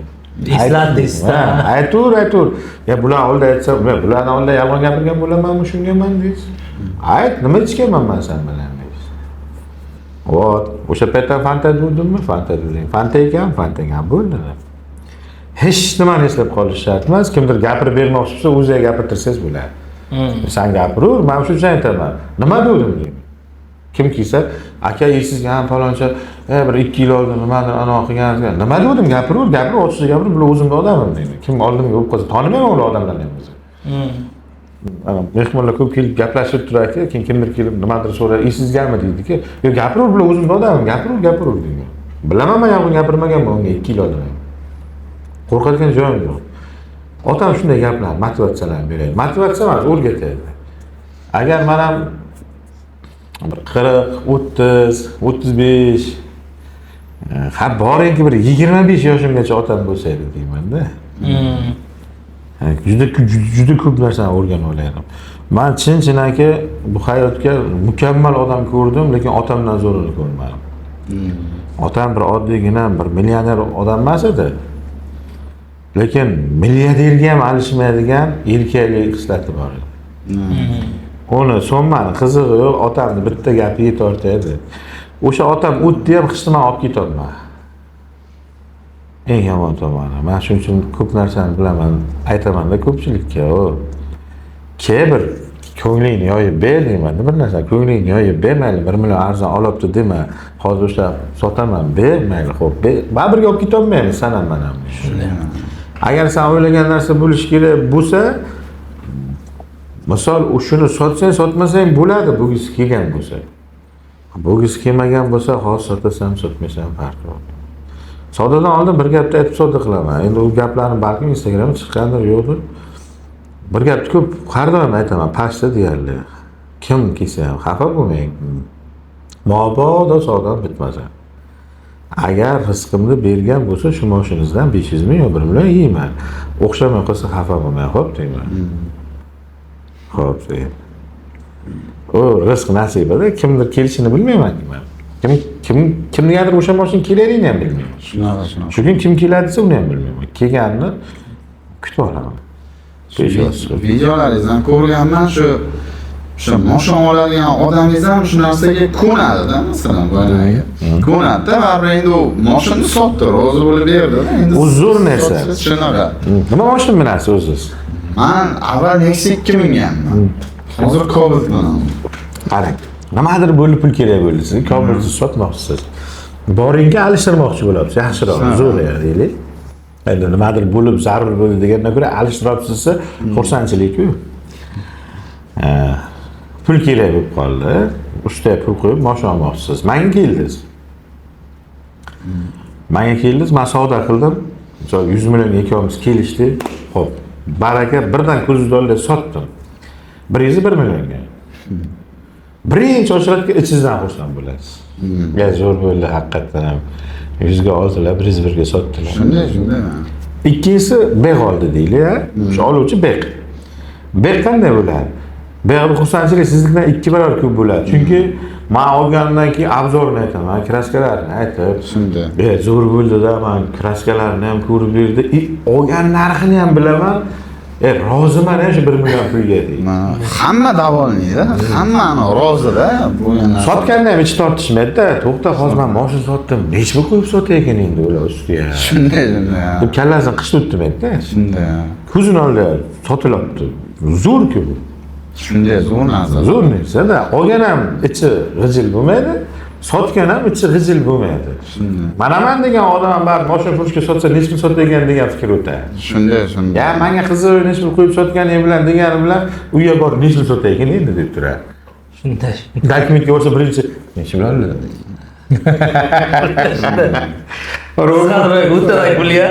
Speaker 2: Eslatdingiz-da.
Speaker 1: Aytaver. Ya bular oldida aytsam, bularning oldida yolg'on gapirgan bo'lamanmi, shungaman deysiz. Ayt, nima ichganman men sen bilan deysiz. O'sha paytda fanta durdimmi? Fanta durding. Fanta ekan, bo'ldi. Hech nimani eslab qolish shart emas. Kimdir gapirib bermoqchi bo'lsa, o'ziga gapirtirsangiz bo'ladi. Sen gapiraver, men shu uchun aytaman. Nima dedim deyman. Kim kelsa, aka esizga ham faloncha, bir 2 yil oldin nimani anaqa qilgan. Nima dedim, gapiraver, ochiqcha gapirib, bular o'zimning odamim deydi. Kim oldimga o'tib qolsa, tanimayman ular odamlarni ham o'zi. Mehmonlar ko'p kelib gaplashib turadi, keyin kimdir kelib nimadir so'raydi, esizgami deydi-ki, "Yo'q, gapiraver, bular o'zimning odamim, gapiraver" deydi. Bilaman, men yolg'on gapirmaganman unga 2 yil oldin. Qo'rqadigan joyim yo'q. Otam shunday gaplar, motivatsiyalarni beradi. Motivatsiya emas, o'rgatadi. Agar men ham 40, 30, 35 Ha boringki bir 25 yoshimgacha otam bo'lsa edi deymanda. Juda ko'p narsani o'rganib olaydim. Men chin-chinaki bu hayotga mukammal odam ko'rdim, lekin otamdan zo'rini ko'rmadim. Otam bir oddiygina bir millioner odam emas edi. Lekin milliarderga ham alishmaydigan erkaklik xislati bor edi. Uni so'mmani qizig'i yo'q, otamni bitta gapiga tortadi. O'sha otam o'tdi ham qishdan olib ketolmadi. Eng yomon tomoni. Men shuning uchun ko'p narsani bilaman, aytaman-da ko'pchilikka. Bir ko'nglingni yoyib ber deyman, bir narsa ko'nglingni yoyib bermayli, 1 million arzon olibdi dema. Hozir o'sha sotaman, bermayli, xo'p, baribirga olib ketolmaymiz san ham men ham. Agar sen o'ylagan narsa bo'lish kerak bo'lsa, misol shuni sotsang, sotmasang bo'ladi, bo'lgisi kelgan bo'lsa. Bo'lgisi kelmagan bo'lsa, hozir sotasan, sotmasam farqi yo'q. Savdodan oldin bir gapni aytib savdo qilaman. Endi u gaplarni balkim Instagramda chiqqandir, yo'qdir. Bir gapni ko'p har doim aytaman, pastda deyarli. Kim kelsa ham xafa bo'lmang. Mabodo savdom bitmasa. Agar rizqimni bergan bo'lsa, shu moshiningizdan 500 ming yo 1 million yeyman. O'xshamay qolsa xafa bo'lmang, xo'p deyman. Xo'p deyman. O rizq nasibida kimdir kelishini bilmayman-ku men. Kimnigadir o'sha mashina keligini ham bilmayman.
Speaker 4: Shunaqa.
Speaker 1: Shu kun kim keladi desa uni ham bilmayman. Kelganini kutib olaman.
Speaker 4: Videolaringizdan ko'rganman, shu mashina oladigan odamingiz ham shu narsaga ko'nadi-da, masalan, bo'yniga. Ko'nadi-da, baribir endi u mashinani sotdi, rozi bo'lib berdi-da. Endi
Speaker 1: uzr narsa.
Speaker 4: Shunaqa.
Speaker 1: Nima mashina minasiz o'zingiz?
Speaker 4: Men avval Nexia 2 minganman. Hozir Cobalt minaman.
Speaker 1: Qarang, nimadir bo'lib pul kerak bo'ldi sizga, Cobaltni sotmoqchisiz. Boringga alishtirmoqchi bo'lyapsiz, yaxshiroq, zo'r deylik. Endi nimadir bo'lib, zarur bo'ldi degandan ko'ra alishtiryapsizsa, xursandchilik-ku. Pul kerak bo'lib qoldi. Ustiga pul qo'yib mashina olmoqchisiz. Menga keldingiz. Men savdo qildim. Misol 100 million ikkovimiz kelishdi. Xo'p, baraka birdan ko'zingizni oldida sotdim. 1 millionga. Birinchi ochratga ichingizdan xursand bo'lasiz. Ya zo'r bo'ldi haqiqatan ham. 100 ga oldilar, 101 ga sotdilar.
Speaker 4: Shunday.
Speaker 1: Ikkinchisi beg oldi deylik, shu oluvchi beg. Beg qanday bo'ladi? Beg xursandchilik sizlikdan 2 barobar ko'p bo'ladi. Chunki men olgandan keyin obzorni aytaman, kraskalarni aytib, shunday. Zo'r bo'ldi-da, men kraskalarni ham ko'rib berdi. Olgan narxini ham bilaman. Roziman shu 1 million pulga deydi.
Speaker 4: Hamma davolniydi, hammani rozida bo'lganlar.
Speaker 1: Sotganda ham ichi tortishmaydi-da. To'xta, hozir men mashina sotdim. Nech pul qo'yib sotay ekan endi ular ustiga.
Speaker 4: Shunday.
Speaker 1: Bu kallasini qishda o'tmaydi-da.
Speaker 4: Shunday.
Speaker 1: Ko'zini oldida sotilyapti. Zo'r-ku.
Speaker 4: Shunday zo'r narsa.
Speaker 1: Zo'r narsa-da. Olgan ham ichi g'ijil bo'lmaydi, sotgan ham ichi g'ijil bo'lmaydi.
Speaker 4: Shunday.
Speaker 1: Manaman degan odam bar mashina furushga sotsa nech pul sotgan degan fikr o'tadi.
Speaker 4: Shunday.
Speaker 1: Ya menga qiziq nech pul qo'yib sotganing bilan degani bilan u yer bor nech pul sotay ekan endi deb turadi.
Speaker 2: Shunday.
Speaker 1: Dokumentga borsa birinchi nech pul oldi?
Speaker 2: O'ttirak pulga.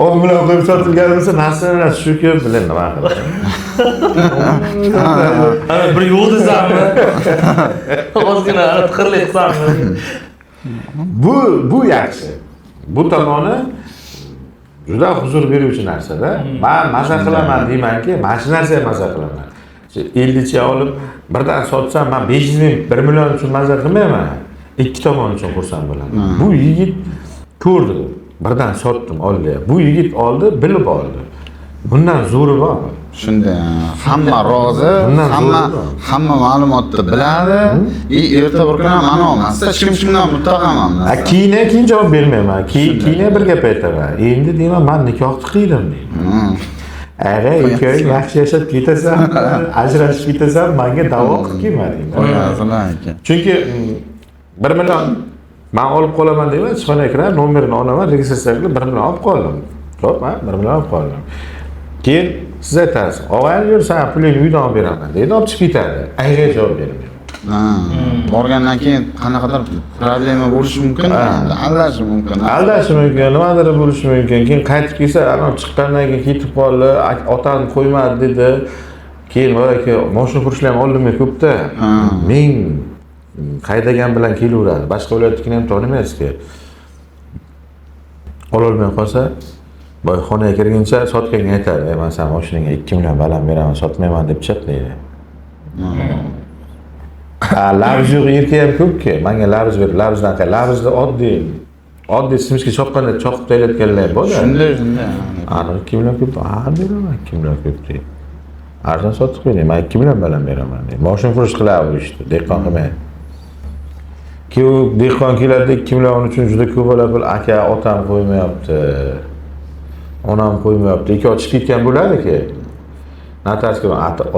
Speaker 1: O bilan qo'yib sotilgan bo'lsa narsani shuki bilan nima qiladi?
Speaker 2: Ana bir yo'q desammi? Ozgina tiqirlik qilsammi?
Speaker 1: Bu yaxshi. Bu tomoni juda huzur beruvchi narsa-da. Men maza qilaman deymanki, mana shu narsaga maza qilaman. 50 cha olib birdan sotsam, men 500 ming 1 million uchun maza qilmayman. Ikki tomon uchun xursand bo'laman. Bu yigit ko'rdi. Birdan sotdim, oldi. Bu yigit oldi, bilib oldi. Bundan zo'ri bor.
Speaker 4: Shunday. Hamma rozi, hamma ma'lumotni biladi. Erta bir kun mana olmasa, hech kimdan muttaqaman.
Speaker 1: Keyin javob bermayman. Keyin bir gap aytaman. Endi deyman, men nikohni qildim deyman. Agar ikkoying yaxshi yashab ketasan, ajrashib ketasan, menga da'vo qilib kelma deyman. Chunki 1 million men olib qolaman deyman, ishxonaga kirib, nomerini olaman, registratsiya qilib 1 million olib qoldim. Xo'p, men 1 million olib qoldim. Keyin siz aytasiz, "Og'ayni yursan, pulingni uydan olib beraman" deydi, olib chiqib ketadi. Ayga javob bermayman.
Speaker 4: Borgandan keyin qanaqadir problema bo'lishi mumkin, aldashi mumkin.
Speaker 1: Nimadir bo'lishi mumkin. Keyin qaytib kelsa, ana chiqqandan keyin ketib qoldi, otani qo'ymadi dedi. Keyin boraki, mashina qurishlar ham oldimga ko'pda. Men qaydagan bilan kelaveradi. Boshqa viloyatnikini ham tonimaysiz-ku. ololmay qolsa, boy xonaga kirguncha sotganga aytadi, "Men sen mashinaga 2 million baland beraman, sotmayman" deb chiq deydi. Labz yo'q erkak ham ko'pki. Menga labz ber, labzdan qay, labzda oddiy simishga choqqanda choqib taylayotganlar bor.
Speaker 4: Shunday.
Speaker 1: Ana 2 million ko'p, beraman 2 million ko'p deydi. Arzon sotib bering, men 2 million baland beraman deydi. Mashina furush qiladi bu ishni, dehqon qilmaydi. Dehqon keladi 2 million uchun juda ko'p pul, aka otam qo'ymayapti. Onam qo'ymayapti. Ikki ochiq ketgan bo'ladi-ku. Nataska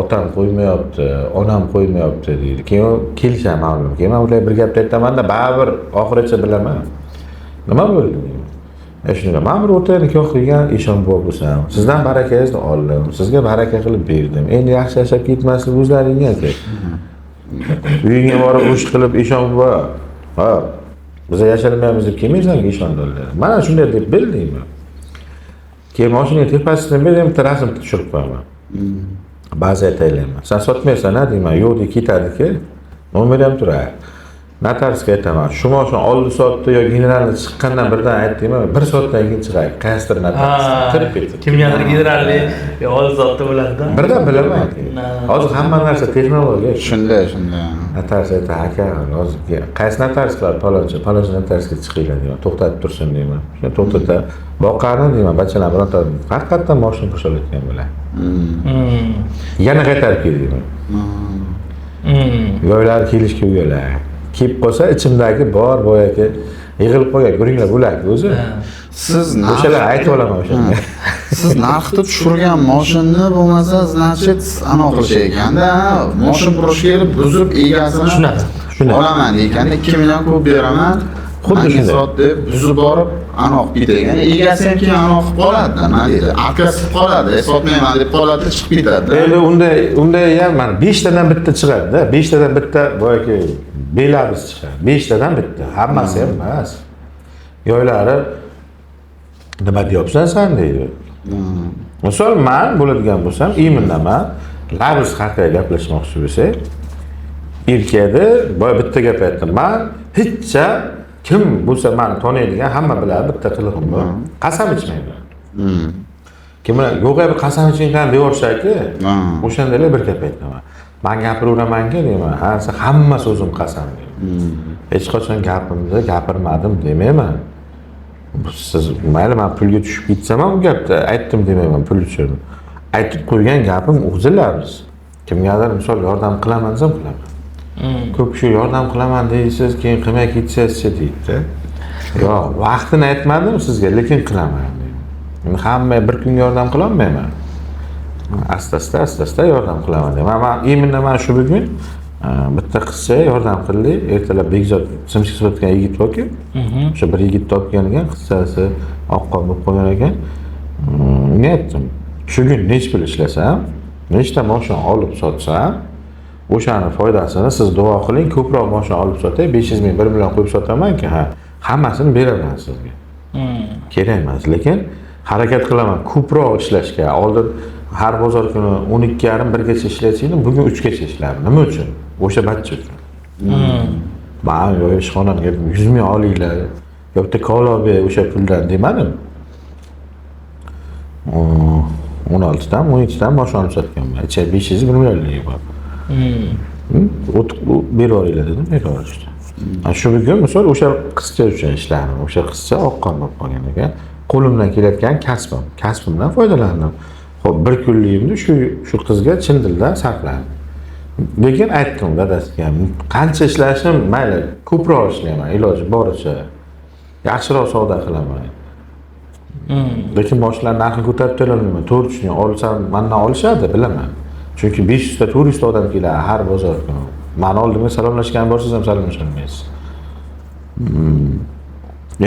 Speaker 1: otam qo'ymayapti, onam qo'ymayapti deydi. Keyin kelishaman, keyin men ular bir gapni aytaman-da, baribir oxirigacha bilaman. Nima bo'ldi? Shunday, men bir o'rta nikoh qilgan eshon buva bo'lsam, sizdan barakangizni oldim, sizga baraka qilib berdim. Endi yaxshi yashab ketmaslik o'zlaringga kerak. Uyingga borib urush qilib eshon buva, biz yashalmaymiz deb kelmaysanmi eshonlarga? Mana shunday deb bildingmi? Keyin mashinaning tepasidan berib bitta rasm tushirib qo'yaman. Ba'zi aytaylarman. Sen sotmaysan-a deyman. Yo'q deb ketadi-ki. Nomeri ham turadi. Notariusga aytaman. Shu mashina oldi sotdi yo generalni chiqqandan birdan aytdingmi? 1 soatdan keyin chiqadi. Qaysidir notarius kirib ketdi.
Speaker 2: Kimgadir generalni yo oldi sotdi bo'ladi-da.
Speaker 1: Birdan bilaman. Hozir hamma narsa texnologiya.
Speaker 4: Shunday.
Speaker 1: Notarius aytadi, aka, hozir qaysi notarius qiladi palonchi notariusga chiqinglar deyman. To'xtatib tursin deyman. Shuni to'xtatadi. Boqarni deyman, bachalar bironta faqatdan mashina qo'shilayotgan bo'ladi. Yana qaytarib kel deyman. Yo'llar kelishga uyaladi. Kelib qolsa ichimdagi bor boyagi yig'ilib qolgan guringlar bo'ladi o'zi.
Speaker 4: Siz
Speaker 1: o'shalar aytib olaman o'shanga.
Speaker 4: Siz narxni tushirgan mashinani bo'lmasa, значит, anaqa qilish ekanda, mashina qurishga kelib buzib egasini
Speaker 2: Shunaqa.
Speaker 4: olaman deganda 2 million ko'p beraman.
Speaker 1: Xuddi shunday.
Speaker 4: Sot deb buzib borib anoq bitgan. Egasi ham keyin anoq qilib qoladi, nima deydi? Arkasi qoladi, sotmayman deb qoladi, chiqib ketadi.
Speaker 1: Endi unday ham mana 5 tadan bitta chiqadi-da. 5 tadan bitta boyagi belabis chiqadi. 5 tadan bitta. Hammasi ham emas. Yo'llari nima deyapsan sen deydi. Misol men bo'ladigan bo'lsam, imindaman, labis haqida gaplashmoqchi bo'lsak, erkakda boy bitta gap aytdim. Men hechcha kim bo'lsa meni taniydigan hamma biladi bitta qilig'im bor. Qasam ichmayman. Kim bilan yo'q bir qasam ichingdan deyorsa-ki, o'shandalar bir gap aytaman. Men gapiraveraman-ku deyman. Ha, hamma so'zim qasam deyman. Hech qachon gapimni gapirmadim demayman. Siz mayli men pulga tushib ketsam ham bu gapni aytdim demayman, pul uchun. Aytib qo'ygan gapim o'zilarimiz. Kimgadir misol yordam qilaman desam qilaman. Ko'p kishi yordam qilaman deysiz, keyin qilmay ketsangiz-chi deydi. Yo'q, vaqtini aytmadim sizga, lekin qilaman. Men hamma bir kun yordam qila olmayman. Asta-asta yordam qilaman deyman. Men imindaman shu bugun bitta qizcha yordam qildi. Ertalab Bekzod simchik sotgan yigit borki, o'sha bir yigit topgan ekan, qizchasi oqqon bo'lib qolgan ekan. Men aytdim, shu kun nech pul ishlasam, nechta mashina olib sotsam, o'shani foydasini siz duo qiling, ko'proq mashina olib sotay, 500 ming, 1 million qo'yib sotaman-ki, hammasini beraman sizga. Kerak emas, lekin harakat qilaman ko'proq ishlashga. Oldin har bozor kuni 12:30 gacha ishlasaydim, bugun 3 gacha ishlayman. Nima uchun? O'sha bachcha uchun. Men yo'q ishxonamga 100 ming olinglar, yo'qda kolobe o'sha puldan demadim. 16 dan 12 dan mashina sotganman. Ichida 500 1 millionlik bor. Beraveringlar dedim, beraverishdi. Shu bugun misol o'sha qizcha uchun ishladim. O'sha qizcha oqqon bo'lib qolgan ekan. Qo'limdan kelayotgan kasbimdan foydalandim. Xo'p, bir kunligimni shu qizga chin dildan sarfladim. Lekin aytdim dadasiga, qancha ishlashim mayli, ko'proq ishlayman, iloji boricha. Yaxshiroq savdo qilaman. Lekin boshlar narxini ko'tarib berolmayman. 400 ming olsam, mendan olishadi, bilaman. Chunki 500 ta 400 ta odam keladi har bozor kuni. Men oldimga salomlashgan bo'lsangiz ham salomlasholmaysiz.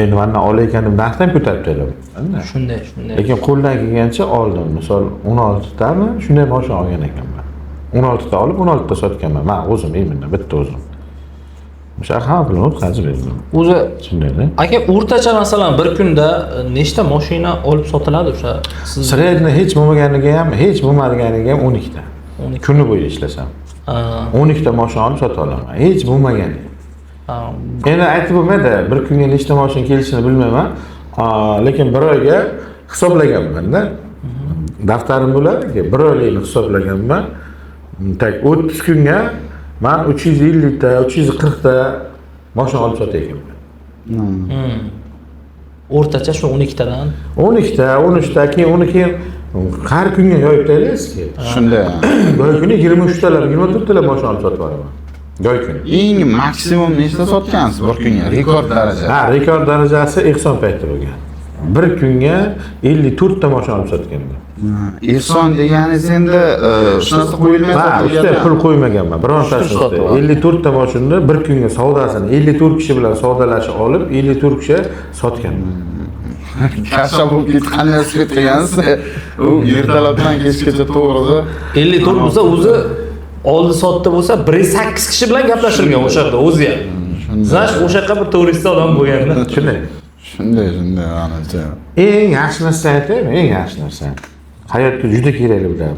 Speaker 1: Endi mendan olayotganim narxdan ko'tarib beraman.
Speaker 2: Shunday.
Speaker 1: Lekin qo'ldan kelgancha oldim. Misol 16 tami shunday mashina olgan ekanman. 16 ta olib 16 ta sotganman. Men o'zim eminda bitta o'zim. O'sha ham bilan o'tkazib berdim.
Speaker 2: O'zi
Speaker 1: shundayda.
Speaker 2: aka o'rtacha masalan bir kunda nechta mashina olib sotiladi o'sha siz?
Speaker 1: Sredni hech bo'lmaganiga ham, hech bo'lmadiganiga ham 12 ta. Kuni bo'yi ishlasam. 12 ta mashina olib sota olaman. Hech bo'lmaganiga. Endi aytib bo'lmaydi, bir kunga nechta mashina kelishini bilmayman. lekin bir oyga hisoblaganman-da. Daftarim bo'larki, bir oylikni hisoblaganman. Tak 30 kunga men 350 ta, 340 ta mashina olib sotayoganman.
Speaker 2: O'rtacha shu 12 tadan
Speaker 1: 12 ta, 13 ta, keyin uni har kunga yoyib taylaysiz-ki.
Speaker 4: Shunday.
Speaker 1: Bir kuni 23 talar, 24 talar mashina olib sotib boraman. Joy kuni.
Speaker 4: Eng maksimum nechta sotgansiz bir kunga? Rekord darajasi.
Speaker 1: Ha, rekord darajasi Ehson payti bo'lgan. Bir kunga 54 ta mashina olib sotganman.
Speaker 4: Ehson deganingiz endi shunaqa qo'yilmaydi.
Speaker 1: Ha, ikkita pul qo'ymaganman. Birontasini 54 ta mashinani bir kunga savdosini 54 kishi bilan savdolashib olib, 54 kishi sotganman.
Speaker 4: Kasha bo'lib ketganini aytgansiz. U ertalabdan kechgacha to'g'rida
Speaker 2: 54 bo'lsa o'zi oldi sotdi bo'lsa 108 kishi bilan gaplashilgan o'sha yerda o'zi ham. Znash o'sha yerga bir 400 ta odam bo'lganda.
Speaker 4: Shunday anacha.
Speaker 1: Eng yaxshi narsa aytaymi? Eng yaxshi narsa. Hayotda juda kerakli bilan.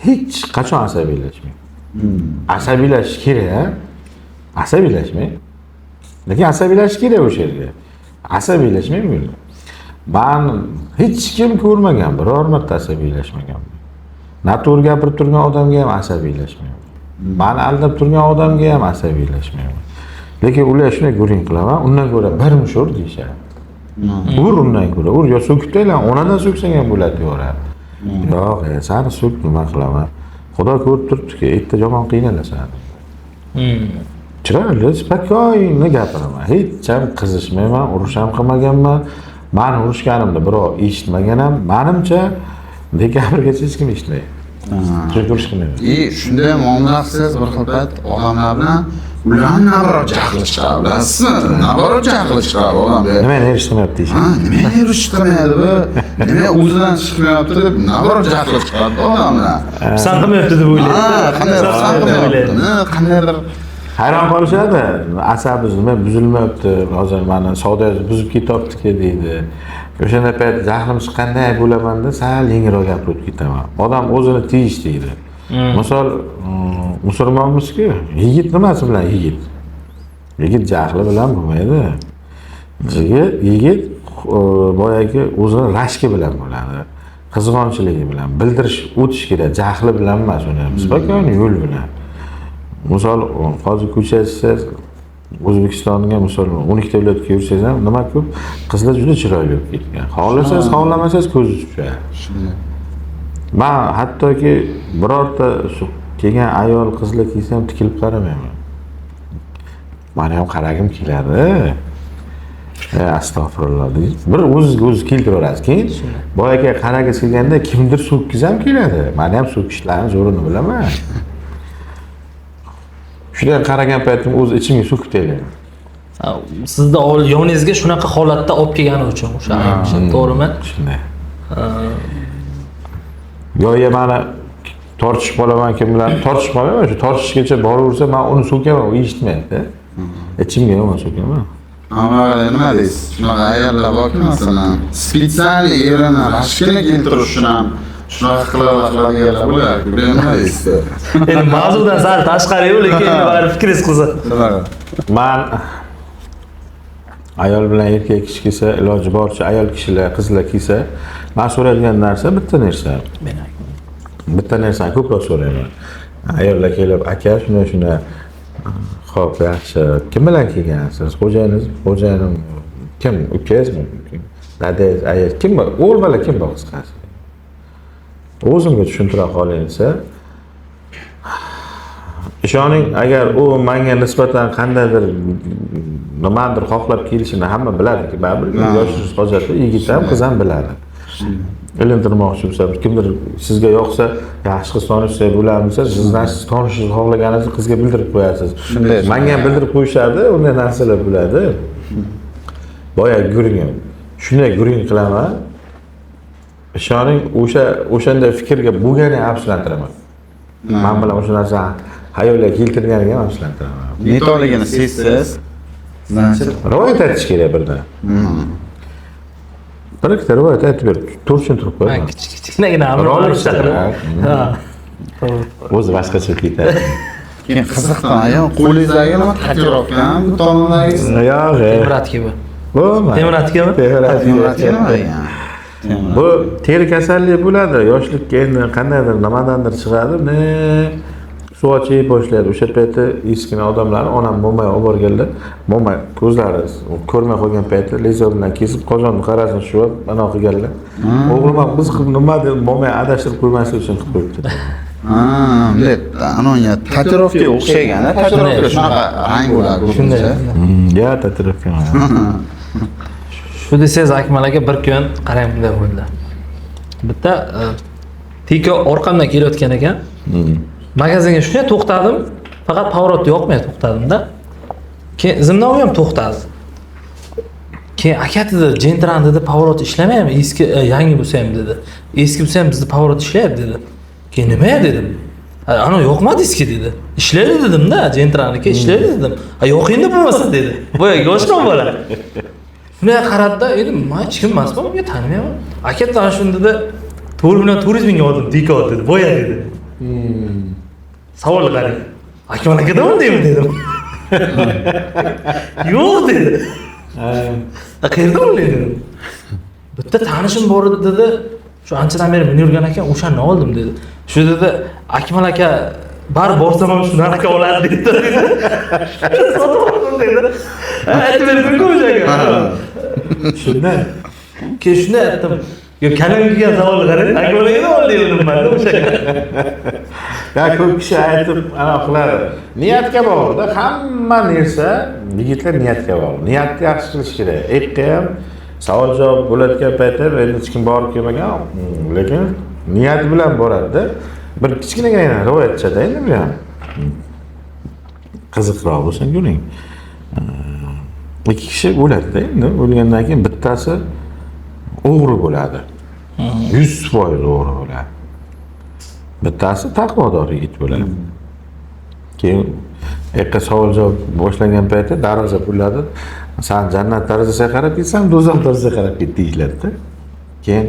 Speaker 1: Hech qachon asabiylashmang. Asabiylashish kerak, asabiylashmang. Lekin asabiylashish kerak o'sha yerga. Asabiylashmang bo'ldi. Men hech kim ko'rmagan, biror marta asabiylashmaganman. Noto'g'ri gapirib turgan odamga ham asabiylashmayman. Meni aldab turgan odamga ham asabiylashmayman. Lekin ular shunday ko'ring qilaman, undan ko'ra bir mushur deyishadi. Undan ko'ra, yo so'kib taylan, onadan so'ksang ham bo'ladi deyveradi. Yo'q, seni so'k nima qilaman? Xudo ko'rib turibdi-ki, erta yomon qiynalasan. Chiroyli, spokойно gapiraman. Hech ham qizishmayman, urush ham qilmaganman. Men urushganimda birov eshitmagan ham, menimcha dekabrgacha hech kim eshitmaydi. Urush qilmayman.
Speaker 4: Shunday muomala qilsangiz bir xil payt odamlar bilan ularni nabaroq jahli chiqadi, bilasizmi? Nabaroq jahli chiqadi odamlar.
Speaker 1: Nima erishmayapti deysiz?
Speaker 4: Ha, nima erishmayapti bu? Nima o'zidan chiqmayapti deb nabaroq jahli chiqadi odamlar.
Speaker 2: San qilmayapti deb o'ylaydi.
Speaker 4: Ha, qandaydir
Speaker 1: hayron qolishadi. Asabimiz nima buzilmayapti, hozir meni savdoyimiz buzib ketyapti-ki deydi. O'shanda payt jahlim chiqqanda bo'lamanda sal yengilroq gapirib ketaman. Odam o'zini tiyish deydi. Misol musulmonmiz-ku, yigit nimasi bilan yigit? Yigit jahli bilan bo'lmaydi. Yigit boyagi o'zini rashki bilan bo'ladi. Qizg'onchiligi bilan bildirish o'tish kerak, jahli bilan emas, uni spokойно yo'l bilan. Misol hozir ko'chasiz O'zbekistonga misol 12 ta viloyatga yursangiz ham nima ko'p qizlar juda chiroyli bo'lib ketgan. Xohlasangiz, xohlamasangiz ko'z tushadi. Men hattoki birorta kelgan ayol qizlar kelsa ham tikilib qaramayman. Meni ham qaragim keladi. Astag'firulloh deysiz. Bir o'zingiz keltiraverasiz. Keyin boyaga qaragisi kelganda kimdir so'kkiz ham keladi. Meni ham so'kishlarni zo'rini bilaman. Shunday qaragan paytim o'z ichimga so'kib taylayman.
Speaker 2: Sizda yoningizga shunaqa holatda olib kelgani uchun o'sha to'g'rimi?
Speaker 1: Shunday. Yo'ya meni tortishib qolaman kim bilan tortishib qolaman, shu tortishgacha boraversa men uni so'kaman, u eshitmaydi. Ichimga yomon so'kaman.
Speaker 4: Ammo nima deysiz? Shunaqa ayollar borki, masalan, spesial erini rashkini keltirish uchun ham shunaqa qiladiganlar bo'ladi. Nima deysiz?
Speaker 2: Endi mavzudan sal tashqari-yu, lekin bari fikringiz qiziq.
Speaker 1: Men ayol bilan erkak kishi kelsa, iloji boricha ayol kishilar, qizlar kelsa, men so'raydigan narsa bitta narsa. Bitta narsani ko'proq so'rayman. Ayollar kelib, aka shuna xo'p, yaxshi. Kim bilan kelgansiz? Xo'jayinim kim? Ukangizmi? Dadangiz, ayol kim bor? O'g'il bola kim bor qisqasi? O'zimga tushuntira qoling desa, ishoning, agar u menga nisbatan qandaydir nimadir xohlab kelishini hamma biladi-ki, baribir yosh hojatli yigit ham, qiz ham biladi. Ilintirmoqchi bo'lsa, kimdir sizga yoqsa, yaxshi qiz tanishsa bo'lamisiz, sizdan siz tanishishingizni xohlaganingizni qizga bildirib qo'yasiz. Menga ham bildirib qo'yishadi, unday narsalar bo'ladi. Boya guring. Shunday guring qilaman. Ishoning, o'shanday fikrga bo'lgani afsuslantiraman. Men bilan o'sha narsa hayolga keltirganiga afsuslantiraman.
Speaker 4: Netoligini sezsiz,
Speaker 1: rivoyat aytish kerak birdan. Bir ikkita rivoyat aytib ber, tushuntirib qo'yaman.
Speaker 2: Kichkinagina amrlar chaqirib.
Speaker 1: O'zi boshqacha ketadi.
Speaker 4: keyin qiziqdan ayol qo'lingizdagi nima tatuirovkami, bu tomondagingiz?
Speaker 1: Yo'q.
Speaker 2: Ibrat gibi.
Speaker 1: Bo'lmaydi.
Speaker 2: Temir atkami?
Speaker 4: Temir nima degan?
Speaker 1: Bu teri kasallik bo'ladi. Yoshlikka endi qandaydir nimadandir chiqadi. Suv ochib boshlaydi. O'sha paytda eskina odamlar onam mo'may olib borganlar. Mo'may ko'zlari ko'rmay qolgan paytda lezor bilan kesib qozonni qarasini shuvib mana qilganlar. O'g'lim ham qiz qilib nima deb mo'may adashtirib qo'ymaslik uchun qilib qo'yibdi.
Speaker 4: Bunday anonya tatuirovkaga o'xshagan, tatuirovka shunaqa rang bo'ladi.
Speaker 2: Shunday.
Speaker 1: Ya tatuirovka.
Speaker 2: Shu desangiz Akmal aka bir kun qarang bunday bo'ldi. Bitta Tiko orqamdan kelayotgan ekan. Magazinga shunday to'xtadim. Faqat pavorot yoqmay to'xtadim-da. Keyin izimdan u ham to'xtadi. Keyin aka dedi, "Jentran dedi, pavorot ishlamayapti. Eski yangi bo'lsa ham dedi. Eski bo'lsa ham bizda pavorot ishlaydi" dedi. Keyin nima dedim? Ana yoqmadi eski dedi. Ishlaydi dedim-da, Jentraniki ishlaydi dedim. Yo'qingda bo'lmasa dedi. Boyaga yoshroq bola. Shunday qaradi-da, edim, "Men hech kim emasman, bunga tanimayman." Aka tan shunda to'g'ri bilan turizmga oldim, Tiko dedi. Boya dedi. Savol qarang. Akmal akada undaymi dedim. Yo'q dedi. Qayerda o'ylaydi dedim. Bitta tanishim bor edi dedi. Shu anchadan beri meni yurgan ekan, o'shani oldim dedi. Shu dedi, Akmal aka bar borsam ham shunaqa oladi dedi. Sotib oldim dedi. Aytib o'shaga. Shunday. Keyin shunday aytdim. Yo, kalamga savol qarang. Akmal aka oldi dedim men o'shaga.
Speaker 1: Ya ko'p kishi aytib ana qiladi. Niyatga bog'liq-da, hamma narsa yigitlar niyatga bog'liq. Niyatni yaxshi qilish kerak. Erkakka ham savol javob bo'layotgan paytda endi hech kim borib kelmagan, lekin niyat bilan boradi-da. Bir kichkinagina rivoyatchada endi bu ham qiziqroq bo'lsa ko'ring. Ikki kishi o'ladi-da endi, o'lgandan keyin bittasi o'g'ri bo'ladi. 100% o'g'ri bo'ladi. Bittasi taqvodor yigit bo'ladi. Keyin erta savol javob boshlangan paytda darvoza pulladi. Sen jannat darvozasiga qarab ketsan, do'zax darvozasiga qarab ket deyiladi-da. Keyin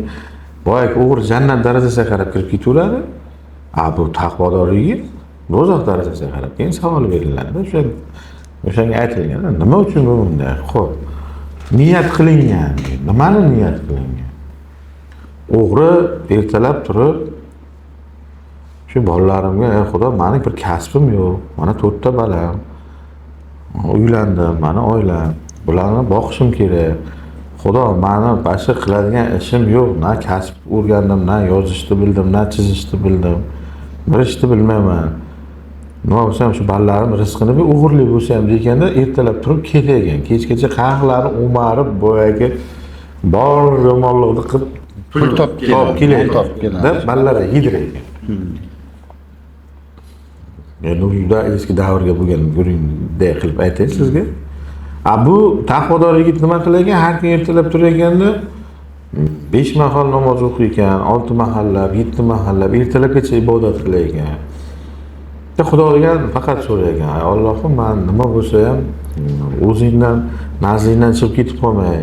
Speaker 1: boy o'g'ri jannat darvozasiga qarab kirib ketaveradi. Bu taqvodor yigit do'zax darvozasiga qarab keyin savol beriladi. O'shanga aytilgan, nima uchun bu bunday? Xo'p, niyat qilingan. Nimani niyat qilingan? O'g'ri ertalab turib shu bolalarimga, "Ey Xudo, meni bir kasbim yo'q. Mana 4 ta bolam. Uylandim, mana oilam. Bularni boqishim kerak. Xudo, meni boshqa qiladigan ishim yo'q. Na kasb o'rgandim, na yozishni bildim, na chizishni bildim. Bir ishni bilmayman. Nima bo'lsa ham shu bolalarim rizqini bir o'g'irlik bo'lsa ham deganda ertalab turib ketagan. Kechgacha qayg'ularni o'marib boyagi bor yomonlikni qilib
Speaker 4: pul topib keladi.
Speaker 1: Bolalar yediraygan. Endi juda eski davrga bo'lgan bunday qilib aytay sizga. Bu taqvodor yigit nima qilagan? Har kun ertalab turganda 5 mahal namoz o'qiyotgan, 6 mahallab, 7 mahallab ertalabgacha ibodat qilagan. Xudodan faqat so'ragan, Allohim, men nima bo'lsa ham o'zingdan, nazdingdan chiqib ketib qolmay.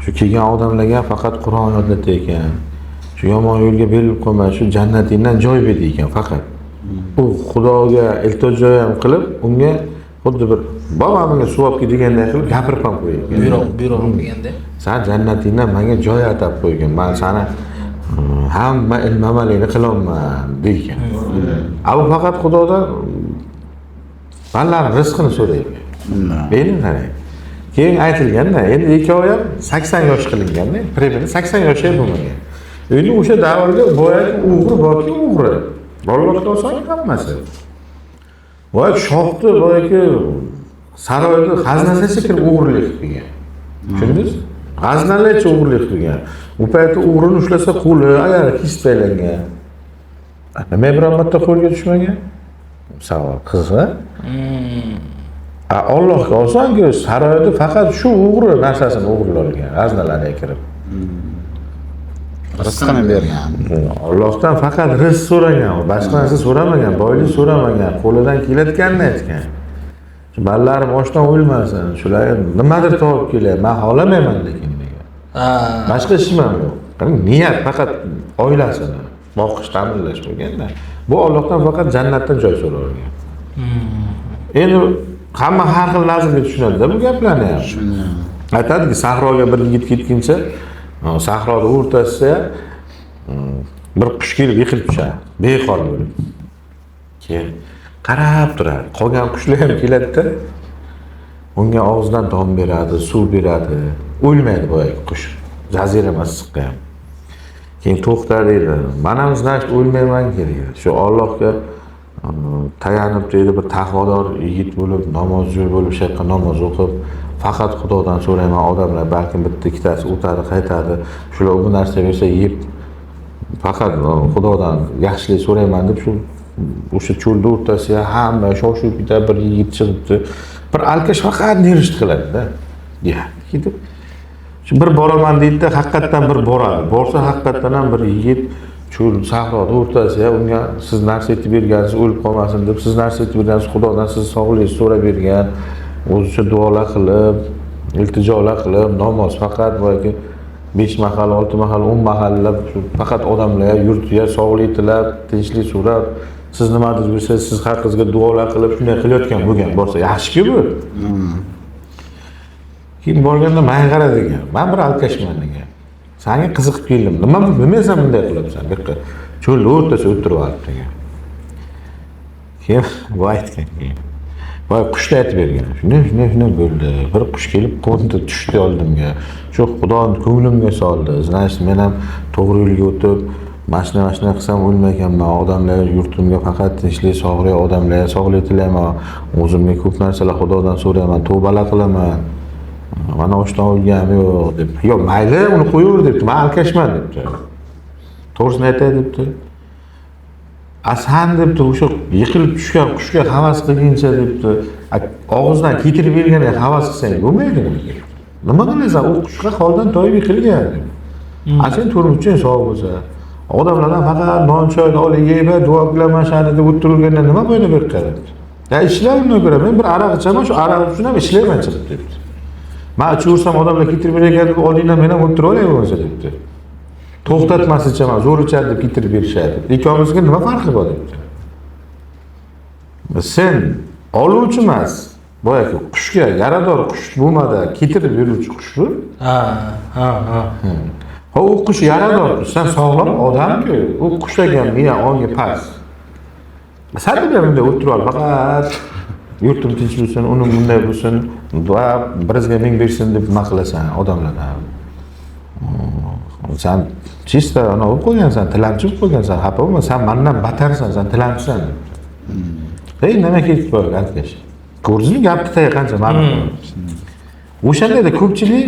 Speaker 1: Shu kelgan odamlarga faqat Qur'on yodlatayotgan. Shu yomon yo'lga berilib qolmay, shu jannatingdan joy ber ekan faqat. Bu Xudoga iltijo ham qilib, unga xuddi bir bobomga suv olib kelganday qilib gapirib ham qo'ygan.
Speaker 2: Buyruq qilganda.
Speaker 1: Sen jannatingdan menga joy atab qo'ygan. Men seni hamma ilm-amalingni qilaman degan. Bu faqat Xudodan ballar rizqini so'raydi. Endi qarang. Keyin aytilganda, endi ikkovi ham 80 yosh qilinganda, primini 80 yoshga bo'lmagan. Endi o'sha davrda boyagi o'g'ri borki, o'g'ri. Bolalarga oson hammasi. Boyagi shohni, boyagi saroyda g'aznasiga kirib o'g'irlik qilgan. Tushundingiz? G'aznalarcha o'g'irlik qilgan. U paytda o'g'rini ushlasa qo'li, oyog'i kesib taylangan. Nima biron marta qo'lga tushmagan? Savol qiziq-a? Allohga osonki, saroyda faqat shu o'g'ri narsasini o'g'irlagan, g'aznalarga kirib.
Speaker 4: Rizqini bergan.
Speaker 1: Allohdan faqat rizq so'ragan, boshqa narsa so'ramagan, boylik so'ramagan, qo'lidan kelayotganini aytgan. Shu balalarim ochdan o'lmasin, shularga nimadir topib kelay, men xohlamayman lekin degan. Boshqa ishim ham yo'q. Qarang, niyat faqat oilasini boqish, ta'minlash bo'lganda, bu Allohdan faqat jannatdan joy so'ragan. Endi hamma har xil nazarga tushunadi-da bu gaplarni ham. Aytadiki, sahroga bir yigit ketguncha, sahroda o'rtasida bir qush kelib yiqilib tushadi, beqor bo'lib. Keyin qarab turadi. Qolgan qushlar ham keladi-da, unga og'zidan don beradi, suv beradi. O'lmaydi boyagi qush. Jazirama issiqqa ham. Keyin to'xta deydi. Men ham значит o'lmayman kerak. Shu Allohga tayanib deydi, bir taqvodor yigit bo'lib, namozchi bo'lib, shayqa namoz o'qib, faqat Xudodan so'rayman, odamlar balkim bitta ikkitasi o'tadi, qaytadi. Shular bu narsa bersa yeb faqat Xudodan yaxshilik so'rayman deb shu o'sha cho'lda o'rtasiga hamma shoshib ketadi, bir yigit chiqibdi. Bir alkash faqat nerishti qiladi-da. Ya, ketib shu bir boraman deydi-da, haqiqatdan bir boradi. Borsa haqiqatdan ham bir yigit cho'l sahroda o'rtasiga unga siz narsa aytib bergansiz, o'lib qolmasin deb, siz narsa aytib bergansiz, Xudodan siz sog'ligingizni so'rab bergan, o'zicha duolar qilib, iltijolar qilib, namoz faqat yoki 5 mahal, 6 mahal, 10 mahallab faqat odamlarga yurtiga sog'lik tilab, tinchlik so'rab, siz nimadir bilsangiz, siz haqingizga duolar qilib, shunday qilayotgan bo'lgan bo'lsa, yaxshi-ku bu. Keyin borganda men qaradigan, men bir alkashman degan. Senga qiziqib keldim. Nima bilmaysan bunday qilyapsan? Biqqa cho'lda o'rtasida o'tirib olibdi degan. Keyin bu aytgan keyin. Voy qushni aytib bergan. Shunday bo'ldi. Bir qush kelib qo'ndi tushdi oldimga. Shu Xudoning ko'nglimga soldi. Значит, men ham to'g'ri yo'lga o'tib, mashina qilsam o'lmayganman. Odamlar yurtimga faqat tinchlik, sog'lik, odamlarga sog'lik tilayman. O'zimga ko'p narsalar Xudodan so'rayman, tavbalar qilaman. Mana o'shdan o'lganim yo'q deb. Yo'q, mayli, uni qo'yaver debdi. Men alkashman debdi. To'g'risini aytay debdi. Asan debdi, o'sha yiqilib tushgan qushga havas qilguncha debdi, og'izdan ketirib berganiga havas qilsang bo'lmaydi. Nima qilasan? U qushga holdan toyib yiqilgan. Sen turmuching sog' bo'lsa, odamlardan faqat non choyni olib yeyib, duo qilaman shani deb o'tirganda nima foyda beradi? Ya ishlar unga ko'ra, men bir aroq ichaman, shu aroq uchun ham ishlayman chiqib debdi. Men ichaversam odamlar ketirib bergan deb oldingdan men ham o'tirib olay bo'lsa debdi. To'xtatmas ichaman, zo'r ichadi deb ketirib berishadi. Ikkovimizga nima farqi bor debdi. Sen oluvchi emas, boyagi qushga yarador qush bo'lmadi, ketirib beruvchi qushdir. Ha, u qush yarador, sen sog'lom odam-ku. U qushga miya ongi past. Sen de bunday o'tirib ol, faqat yurtim tinch bo'lsin, uni bunday bo'lsin, duo bizga ming bersin deb nima qilasan odamlardan. Sen chista ana bo'lib qo'ygansan, tilamchi bo'lib qo'ygansan, xafa bo'lma, sen mendan battarsan, sen tilamchisan. Ey, nima ketib qo'ygan alkash. Ko'rdingmi gapni tagi qancha ma'lum. O'shanda ko'pchilik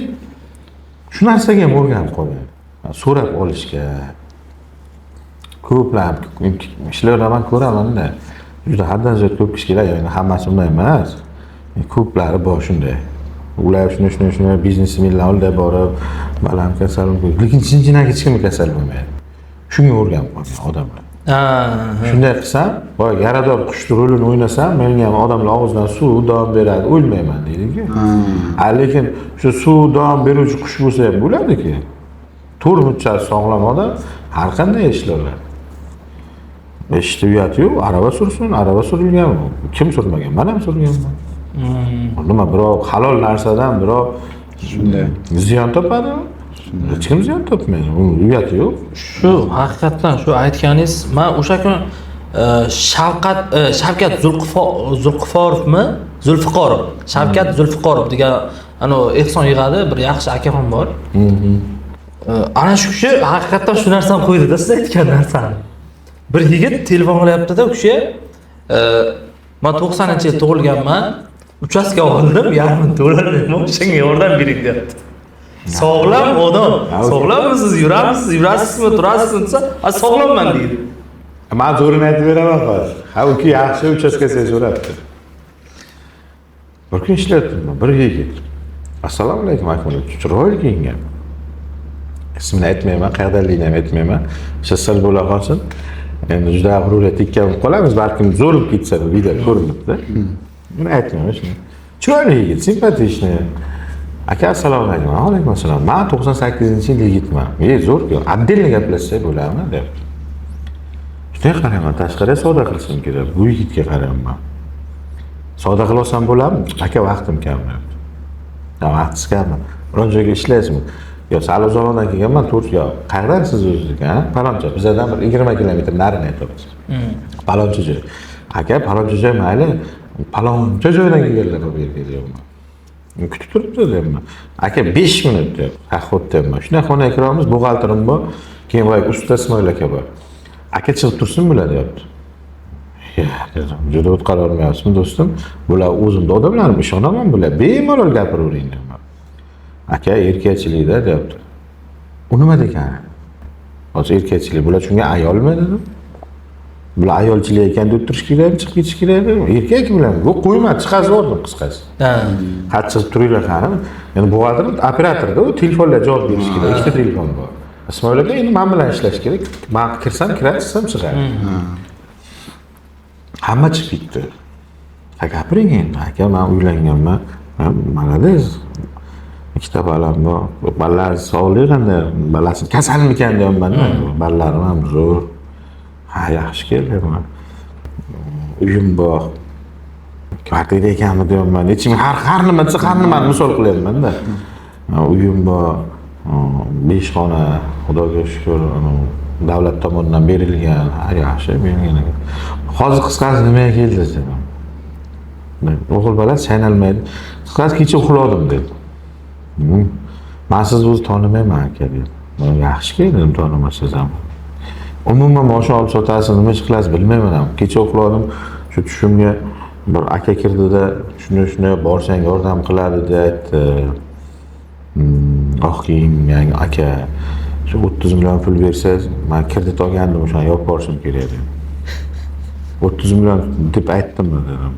Speaker 1: shu narsaga ham o'rganib qolgan. So'rab olishga. Ko'plab ishlarni men ko'raman-da. Juda haddan ziyod ko'p kishilar, ya'ni hammasi bunday emas. Ko'plari bor shunday. Ular shunday biznesmenlar oldiga borib, balam kasal bo'lib, lekin chinchinaga hech kim kasal bo'lmaydi. Shunga o'rganib qolgan odamlar. Shunday qilsam, boy yarador qush rolini o'ynasam, menga ham odamlar og'zidan suv, don beradi, o'lmayman deydi-ku. Lekin shu suv, don beruvchi qush bo'lsa ham bo'ladi-ku. Turmuchcha sog'lom odam har qanday ishlarlar. Eshitib uyat yo'q, arava sursin, arava surilgan. Kim surmagan? Men ham surganman. Nima birov halol narsadan birov shunday ziyon topadi? Hech kim ziyon topmaydi. Uyat yo'q.
Speaker 2: Shu haqiqatdan shu aytganingiz, men o'sha kun Shavkat Zulfiqorovmi? Shavkat Zulfiqorov degan ana ehson yig'adi, bir yaxshi akaxon bor. Ana shu kishi haqiqatdan shu narsani qo'ydi-da, siz aytgan narsani. Bir yigit telefon qilyapti-da, u kishi men 90-yil tug'ilganman, uchastka oldim, $5,000 o'shanga yordam bering deyapti. Sog'lom odam, sog'lomsiz, yurasizmi, turasizmi desa, sog'lomman deydi.
Speaker 1: Men zo'rini aytib beraman hozir. Ha, u ki yaxshi uchastkasiga so'rabdi. Bir kun ishlatdim, bir yigit. Assalomu alaykum, akam, chiroyli kiyingan. Ismini aytmayman, qayerdaligini ham aytmayman. Sir bo'la qolsin. Endi juda g'ururga tekkan qolamiz, balkim zo'r bo'lib ketsa bu video ko'rinibdi. Buni aytmayman shuni. Chiroyli yigit, simpatичный. Aka, assalomu alaykum. Va alaykum assalom. Men 98-yil yigitman. Zo'r-ku. Отдельно gaplashsak bo'ladimi debdi. Shunday qarayman, tashqariga savdo qilsam kerak. Bu yigitga qarayman. savdo qilaolsam bo'ladimi? Aka vaqtim kam. Vaqtingiz kammi? Biron joyga ishlaysizmi? Yo, sal uzoqdan kelganman, yo, qayerdansiz o'zingiz, ha? Paloncha, bizdan bir 20 kilometr narida aytyapsiz. Paloncha joy. Aka, paloncha joy mayli, paloncha joydan kelganlar bu yerga deyapman. Kutib turibdi deyapman. Aka 5 minut deb, xot deyapman. Shunday xonaga kiramiz, buxgalterim bor, keyin voy usta Ismoil aka bor. Aka chiqib tursin bular deyapti. Ya, dedim, juda o'tkara olmayapsizmi do'stim? Bular o'zimda odamlarim, ishonaman bular, bemalol gapiravering deyapman. Aka erkakchilikda deyapti. U nima degani? Hozir erkakchilik, bular shunga ayolmi dedim. Bular ayolchilik ekan deb turish kerakmi, chiqib ketish kerakmi? Erkak bilan, yo'q qo'yma, chiqazib qisqasi. Qat chiqib turinglar qani. Endi buxgalter operatorda u telefonlar javob berish kerak, ikkita telefon bor. Ismoil aka endi men bilan ishlash kerak. Men kirsam kiradi, chiqsam chiqadi. Hamma chiqib ketdi. Gapiring endi, aka men uylanganman. Malades. Ikkita balam bor. Ballar sog'lik qanday? Balasi kasalmikan deyapman-da. Ballarim ham zo'r. Ha, yaxshi kelibman. Uyim bor. Kvartira ekanmi deyapman. Nechim har nima desa har nimani misol qilyapman-da. Uyim bor. 5 xona, Xudoga shukr, davlat tomonidan berilgan. Ha, yaxshi berilgan. Hozir qisqasi nimaga keldi dedim. O'g'il bola chaynalmaydi. Qisqasi kecha uxladim dedi. Men sizni o'zi tonimayman aka dedi. Men yaxshi keldim tonimasangiz ham. Umuman maosh olib sotasiz, nima ish qilasiz bilmayman ham. Kecha uxladim, shu tushimga bir aka kirdida, shuni borsang yordam qiladi deb aytdi. Oq kiyim yangi aka, shu 30 million pul bersangiz, men kredit olgandim, o'shani yopib borishim kerak dedim. 30 million deb aytdimmi dedim.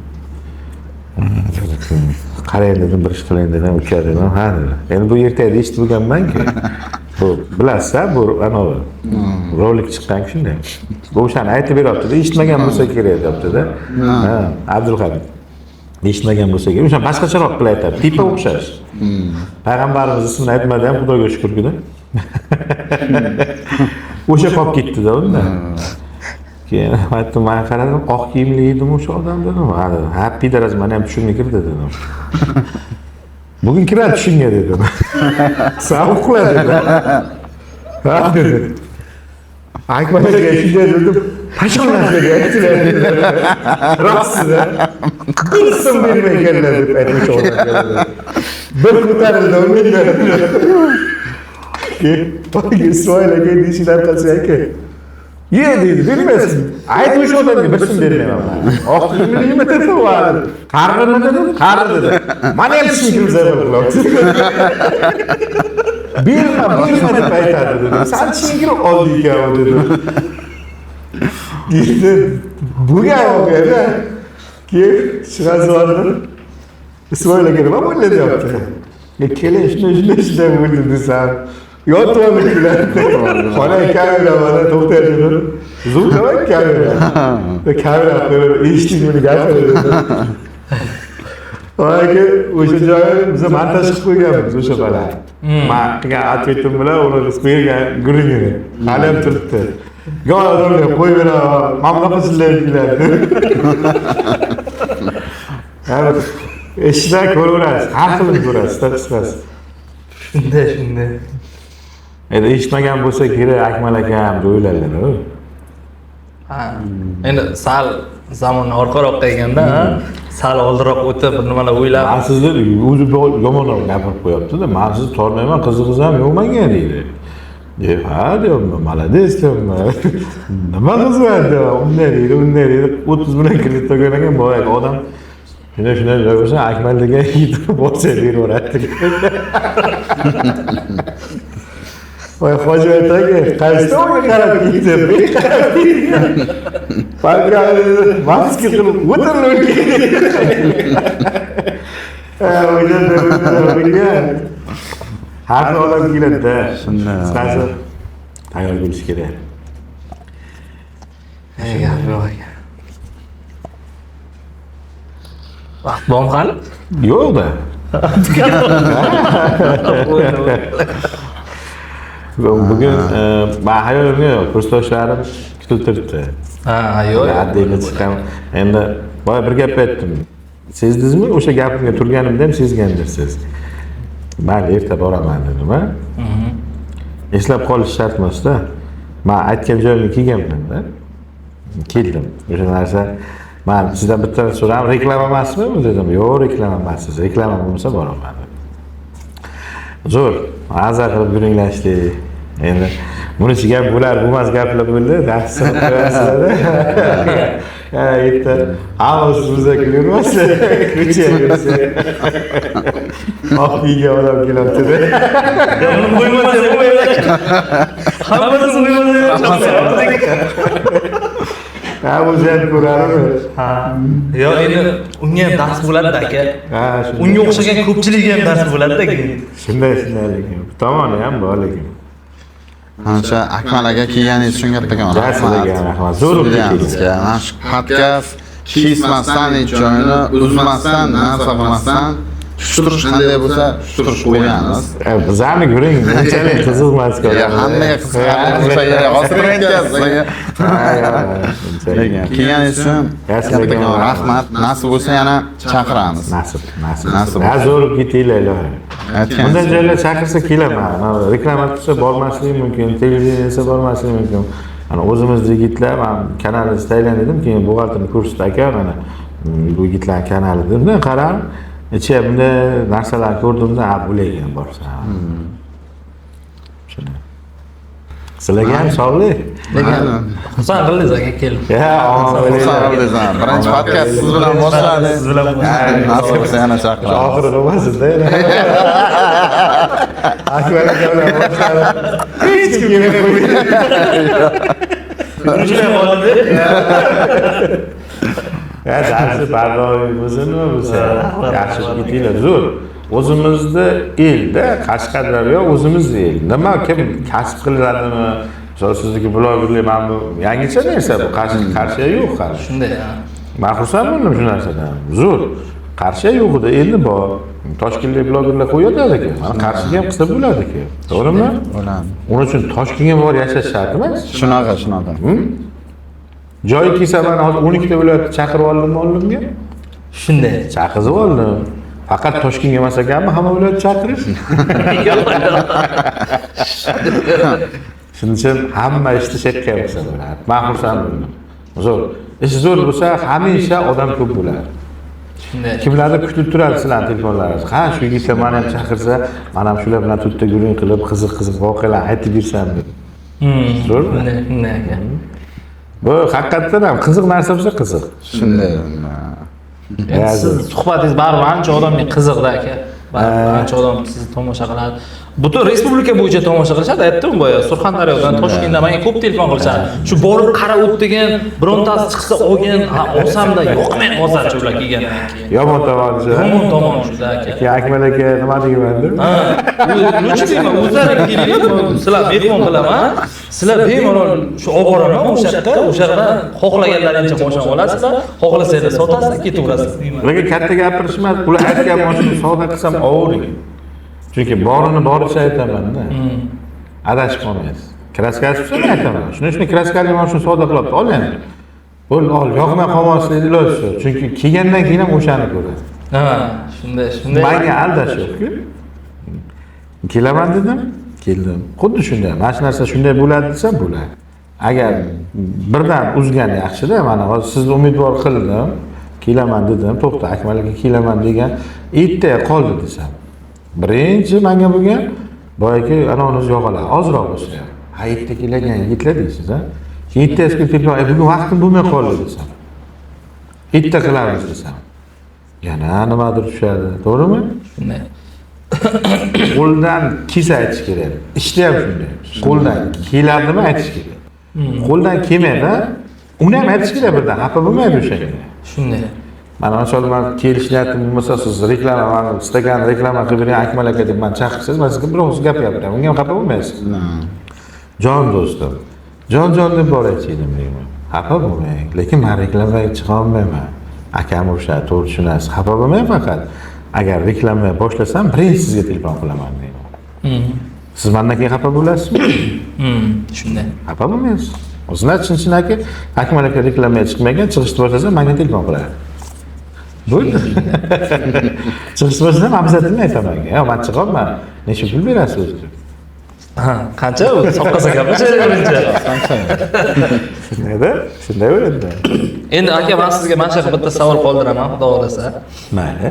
Speaker 1: Qarang dedim, bir ish qiling dedim, uka dedim, ha dedi. Endi bu ertagida eshitib bo'lganman-ku. Bu bilasiz, bu anavi rolik chiqqan-ku shunday. Bu o'shani aytib beryapti-da, eshitmagan bo'lsa kerak deyapti-da. Ha, Abdulhamid. Eshitmagan bo'lsa kerak. O'sha boshqacharoq qilib aytadi. Tipa o'xshash. Payg'ambarimiz ismini aytmadi ham, Xudoga shukrku-da. O'sha qolib ketdi-da unda. Keyin aytdim, men qaradim, oq kiyimli edim o'sha odam dedim. Ha, pidaraz, men ham tushimga kirdi dedim. Bugun kiradi tushimga dedim. Sen uxla dedim. Ha dedi. Akmalga shunday dedim. Pashonlarga aytdilar dedi. Rostida. Qilsin bermay keldi deb aytmoq o'rnatildi. Bir ko'tarildi mendan. Keyin Ismoil aka deyishlar qilsa aka. Ye deydi, bilmaysiz. Aytib o'sha odamga bir so'm bermayman. Oq kiyimli nima dedi u? Qarg'imi dedim, qarg'i dedi. Mana ham tushim kirib qilibdi. Berma deb aytadi dedi. Sen tushim kirib olding-ku dedi. Dedi, bu gapga keyin chiqazib Ismoil aka nima bo'ldi deyapti. Keling, shunday bo'ldi desam. Yotib kuladi. Xona kamera bor, to'xtab turib. Zoom qilib kamera. Kamera qo'yib eshitishni gapiradi. Aka o'sha joyi biz montaj qilib qo'yganmiz o'sha bola. Men qilgan atvetim bilan ularni qo'ygan guringini. Hali ham turibdi. Yo odamga qo'yib beraman. Mana bunaqa sizlar keladi. Har eshitib ko'raverasiz, har xil ko'rasiz, qisqasi. Shunday. Endi eshitmagan bo'lsa kerak, Akmal akam deb o'ylaydilar.
Speaker 2: Ha. Endi sal zamon orqaroq qilganda, sal oldinroq o'tib bir nimalar o'ylab.
Speaker 1: Men sizni o'zi yomonroq gapirib qo'yapti-da. Men sizni tormayman, qizigingiz ham yo'q menga deydi. Ha, deyapman, malades deyapman. Nima xizmat deyapman, unday deydi. 30 million kredit olgan ekan, boy odam. Shunday bo'lsa, Akmal degan yigit bo'lsa beraveradi. Voy hoji aytadi, qaysi tomonga qarab ketdi? Farqi maske qilib o'tirilgan. O'ylandim. Har bir odam keladi-da. Shunday. Qisqasi tayyor bo'lish kerak.
Speaker 2: Vaqt bormi hali?
Speaker 1: Yo'q-da. Bugun men hayolimga kursdoshlarim kutiltiribdi.
Speaker 2: Ha, yo'q.
Speaker 1: Adliga chiqqan. Endi boya bir gap aytdim. Sezdingizmi? O'sha gapimga turganimda ham sezgandirsiz. Mayli, erta boraman dedim, ha? Eslab qolish shart emas-da. Men aytgan joyimga kelganman-da. Keldim. O'sha narsa men sizdan bitta so'ram, reklama emasmi bu dedim. Yo'q, reklama emas. Reklama bo'lsa boraman. Zo'r, azar qilib yuringlar. Endi bunisi gap bo'lar, bo'lmas gaplar bo'ldi. Darsni qo'yasizlar-da. Ha, yetti. Hammasi bizga kulmayapti. Kuchayapti. Oq kiygan odam kelyapti-da.
Speaker 2: Qo'ymasa bo'lmaydi. Hammasi qo'ymasa.
Speaker 1: Ha, o'zi ham ko'rarmi?
Speaker 2: Ha. Yo, endi unga ham dars bo'ladi-da aka.
Speaker 1: Ha,
Speaker 2: Unga o'xshagan ko'pchiligi ham dars bo'ladi-da keyin.
Speaker 1: Shunday lekin. Bu tomoni ham bor lekin.
Speaker 4: O'sha Akmal aka kelganingiz uchun kattakon
Speaker 1: rahmat. Zo'r
Speaker 4: keldingiz. Mana shu podkast kesmasdan, hech joyini uzmasdan, narsa qilmasdan tushirish qanday bo'lsa, tushirish qo'yamiz.
Speaker 1: Bizlarni ko'ring, bunchalik qiziq emas-ku.
Speaker 4: Hammaga qiziqarli hozir aytyapsiz. Lekin kelganingiz uchun kattakon rahmat. Nasib bo'lsa yana chaqiramiz.
Speaker 1: Nasib. Zo'r ketinglar. Bunday joylar chaqirsa kelaman. Reklama qilsa bormaslik mumkin, televideniyasi bormaslik mumkin. Ana o'zimiz yigitlar, men kanalingizni tayyorlan dedim, keyin buxgalterni ko'rsatdi aka, mana bu yigitlar kanali dedim, qarang. Ichiga bunday narsalar ko'rdimda, ha bo'lagan borsa. Shuni. Sizlarga ham sog'lik.
Speaker 2: Xursand qildingiz aka kelib.
Speaker 1: Ya,
Speaker 4: xursand qildingiz. Birinchi podkast siz bilan boshladi.
Speaker 2: Siz bilan
Speaker 4: nasib bo'lsa yana chaqiramiz.
Speaker 1: Oxiri bo'lmasin-da. Akbar aka bilan boshladi. Hech kim kelmaydi. Ya, darsi bardovi bo'lsin-mi bo'lsa, yaxshi ketinglar, zo'r. O'zimizni elda, Qashqadaryo o'zimizni el. Nima kim kasb qiladimi? Misol sizniki blogerlik, men bu yangicha narsa, bu qarshiya yo'q qarshi.
Speaker 2: Shunday.
Speaker 1: Men xursand bo'ldim shu narsadan. Zo'r. Qarshiya yo'q edi, endi bor. Toshkentlik blogerlar qo'yadi ekan. Mana Qarshiga ham qilsa bo'ladi ekan. To'g'rimi?
Speaker 4: Bo'ladi.
Speaker 1: Uning uchun Toshkentga borib yashash shart emas.
Speaker 4: Shunaqa.
Speaker 1: Joy kelsa men hozir 12 ta viloyatni chaqirib oldimmi oldimga?
Speaker 2: Shunday.
Speaker 1: Chaqirib oldim. Faqat Toshkentga emas ekanmi, hamma viloyat chaqirish? Shuning uchun hamma ishni shakka bo'lsa bo'ladi. Men xursand bo'ldim. Zo'r. Ish zo'r bo'lsa, hamisha odam ko'p bo'ladi.
Speaker 2: Shunday.
Speaker 1: Kimlardir kutib turadi sizlarning telefonlaringiz. Ha, shu yigitlar meni ham chaqirsa, men ham shular bilan to'rtta guring qilib, qiziq voqealar aytib bersam deb. Zo'rmi?
Speaker 2: Shunday aka.
Speaker 1: Bu haqiqatdan ham qiziq narsa bo'lsa qiziq.
Speaker 4: Shunday.
Speaker 2: Siz suhbatingiz baribir ancha odamga qiziqda aka. Ancha odam sizni tomosha qiladi. Butun respublika bo'yicha tomosha qilishadi, aytdim boya. Surxondaryodan, Toshkentdan menga ko'p telefon qilishadi. Shu borib qarab o'tdigan, birontasi chiqsa olgin, olsamda yo'qmen hozircha ular kelgandan keyin.
Speaker 1: Yomon tomoni shu.
Speaker 2: Yomon tomoni shuda aka.
Speaker 1: Akmal aka nima degandim?
Speaker 2: Ha, o'zlaring kelinglar, sizlar mehmon qilaman. Sizlar bemalol shu olib boraman o'sha yerda, o'sha yerdan xohlaganlarincha mashina olasizlar, xohlasanglar sotasizlar, ketaverasiz deyman.
Speaker 1: Lekin katta gapirish emas, ular aytgan mashina savdo qilsam overing. Chunki borini boricha aytaman-da. Adashib qolmaysiz. Kraskasi bo'lsa men aytaman. Shuning uchun kraskali mashina savdo qilyapti. Ol endi. Bo'l, ol, yoqmay qolmasin iloji shu. Chunki kelgandan keyin ham o'shani ko'radi.
Speaker 2: Ha, shunday.
Speaker 1: Menga aldash yo'q-ku. Kelaman dedim, keldim. Xuddi shunday. Mana shu narsa shunday bo'ladi desam bo'ladi. Agar birdan uzgan yaxshi-da, mana hozir sizni umidvor qildim. Kelaman dedim, to'xta, Akmal aka kelaman degan, ertaga qoldi desam. Birinchi menga bo'lgan boyagi anoniz yog'alar, ozroq bo'lsa. Ha, erta kelagan yigitlar deysiz, ha? Ertasiga telefon, bugun vaqtim bo'lmay qoldi desam. Erta qilamiz desam. Yana nimadir tushadi, to'g'rimi?
Speaker 2: Shunday.
Speaker 1: Qo'ldan kelsa aytish kerak. Ishda ham shunday. Qo'ldan keladimi aytish kerak. Qo'ldan kelmaydi, uni ham aytish kerak birdan. Xafa bo'lmaydi o'shanga.
Speaker 2: Shunday.
Speaker 1: Mana masalan, men kelish niyatim bo'lmasa, siz reklama, men Instagram reklama qilib bering, Akmal aka deb men chaqirsangiz, men sizga bir og'iz gap gapiraman. Unga ham xafa bo'lmaysiz. Jon do'stim. Jon deb boraychi dedim deyman. Xafa bo'lmang, lekin men reklamaga chiqa olmayman. Akam o'sha to'g'ri tushunasiz. Xafa bo'lmang faqat. Agar reklama boshlasam, birinchi sizga telefon qilaman deyman. Siz mendan keyin xafa bo'lasizmi?
Speaker 2: Shunday.
Speaker 1: Xafa bo'lmaysiz. O'zingizlar chin aka, Akmal aka reklamaga chiqmagan, chiqishni boshlasa menga telefon qiladi. Bo'ldi. Chiqishmasdan obязательно aytaman. Men chiqolman. Necha pul berasiz o'zi?
Speaker 2: Ha, qancha u? Soqqasa gapirishadi birinchi.
Speaker 1: Shunday bo'ladi.
Speaker 2: Endi aka, men sizga mana shu bitta savol qoldiraman, xudo xolasa.
Speaker 1: Mayli.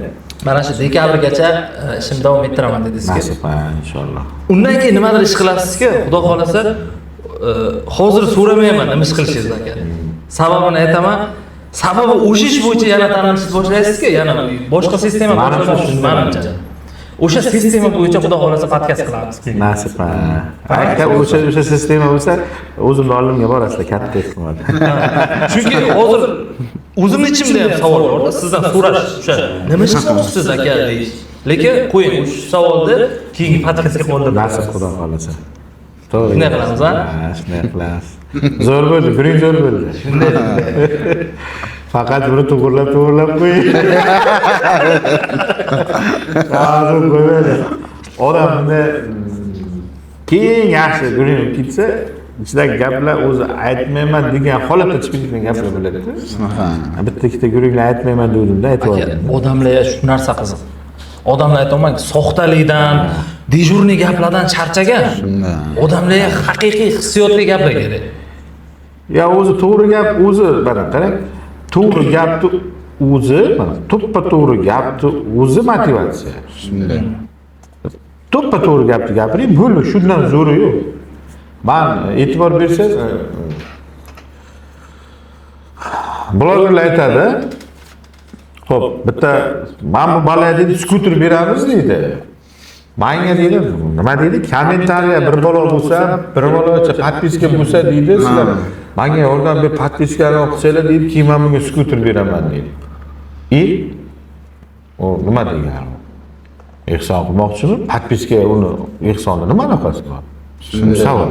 Speaker 2: Mana shu dekabrgacha ishimni davom ettiraman dedingiz-ku.
Speaker 1: Nasib inshaalloh.
Speaker 2: Undan keyin nimadir ish qilasizki, xudo xolasa, hozir so'ramayman nima ish qilishingizni aka. Sababini aytaman. Sababi o'sha ish bo'yicha yana tanishni boshlaysizki, yana boshqa sistema boshlanishi menimcha. O'sha sistema bo'yicha xudo xolasa podkast qilamiz.
Speaker 1: Nasib. Aka o'sha sistema bo'lsa, o'zimni oldimga borasizlar katta ehtimol.
Speaker 2: Chunki hozir o'zimni ichimda ham savol bor-da, sizdan so'rash o'sha nima ish qilmoqchisiz aka deyish. Lekin qo'ying, o'sha savolni keyingi podkastga qoldirib.
Speaker 1: Nasib xudo xolasa. To'g'ri.
Speaker 2: Shunday qilamiz, ha?
Speaker 1: Shunday qilamiz. Zo'r bo'ldi, birinchi zo'r bo'ldi.
Speaker 2: Shunday.
Speaker 1: Faqat buni to'g'rilab qo'ying. Hozir qo'ymaydi. Odam bunda keyin yaxshi gurinib ketsa, ichidagi gaplar o'zi aytmayman degan holatda chiqib ketgan gaplar bo'ladi. Bitta ikkita guringlar aytmayman deganda aytib oldim.
Speaker 2: Odamlarga shu narsa qiziq. Odamlar aytmoqki, soxtalikdan, dejurniy gaplardan charchagan. Odamlarga haqiqiy hissiyotli gaplar kerak.
Speaker 1: Ya o'zi to'g'ri gap o'zi, mana qarang. To'g'ri gapni o'zi, mana to'ppa-to'g'ri gapni o'zi motivatsiya.
Speaker 4: Shunday.
Speaker 1: To'ppa-to'g'ri gapni gapiring, bo'ldi, shundan zo'ri yo'q. Men e'tibor bersangiz, blogerlar aytadi, xo'p, bitta men bu bolaga deydi, skuter beramiz deydi. Menga deydi, nima deydi? Kommentariya bir bola bo'lsa, bir bolacha podpiska bo'lsa deydi, sizlar menga yordam ber, podpiskani qilsanglar deydi, keyin men bunga skuter beraman deydi. O nima degani? Ehson qilmoqchimi? Podpiska uni ehsonni nima aloqasi bor? Shunday savol.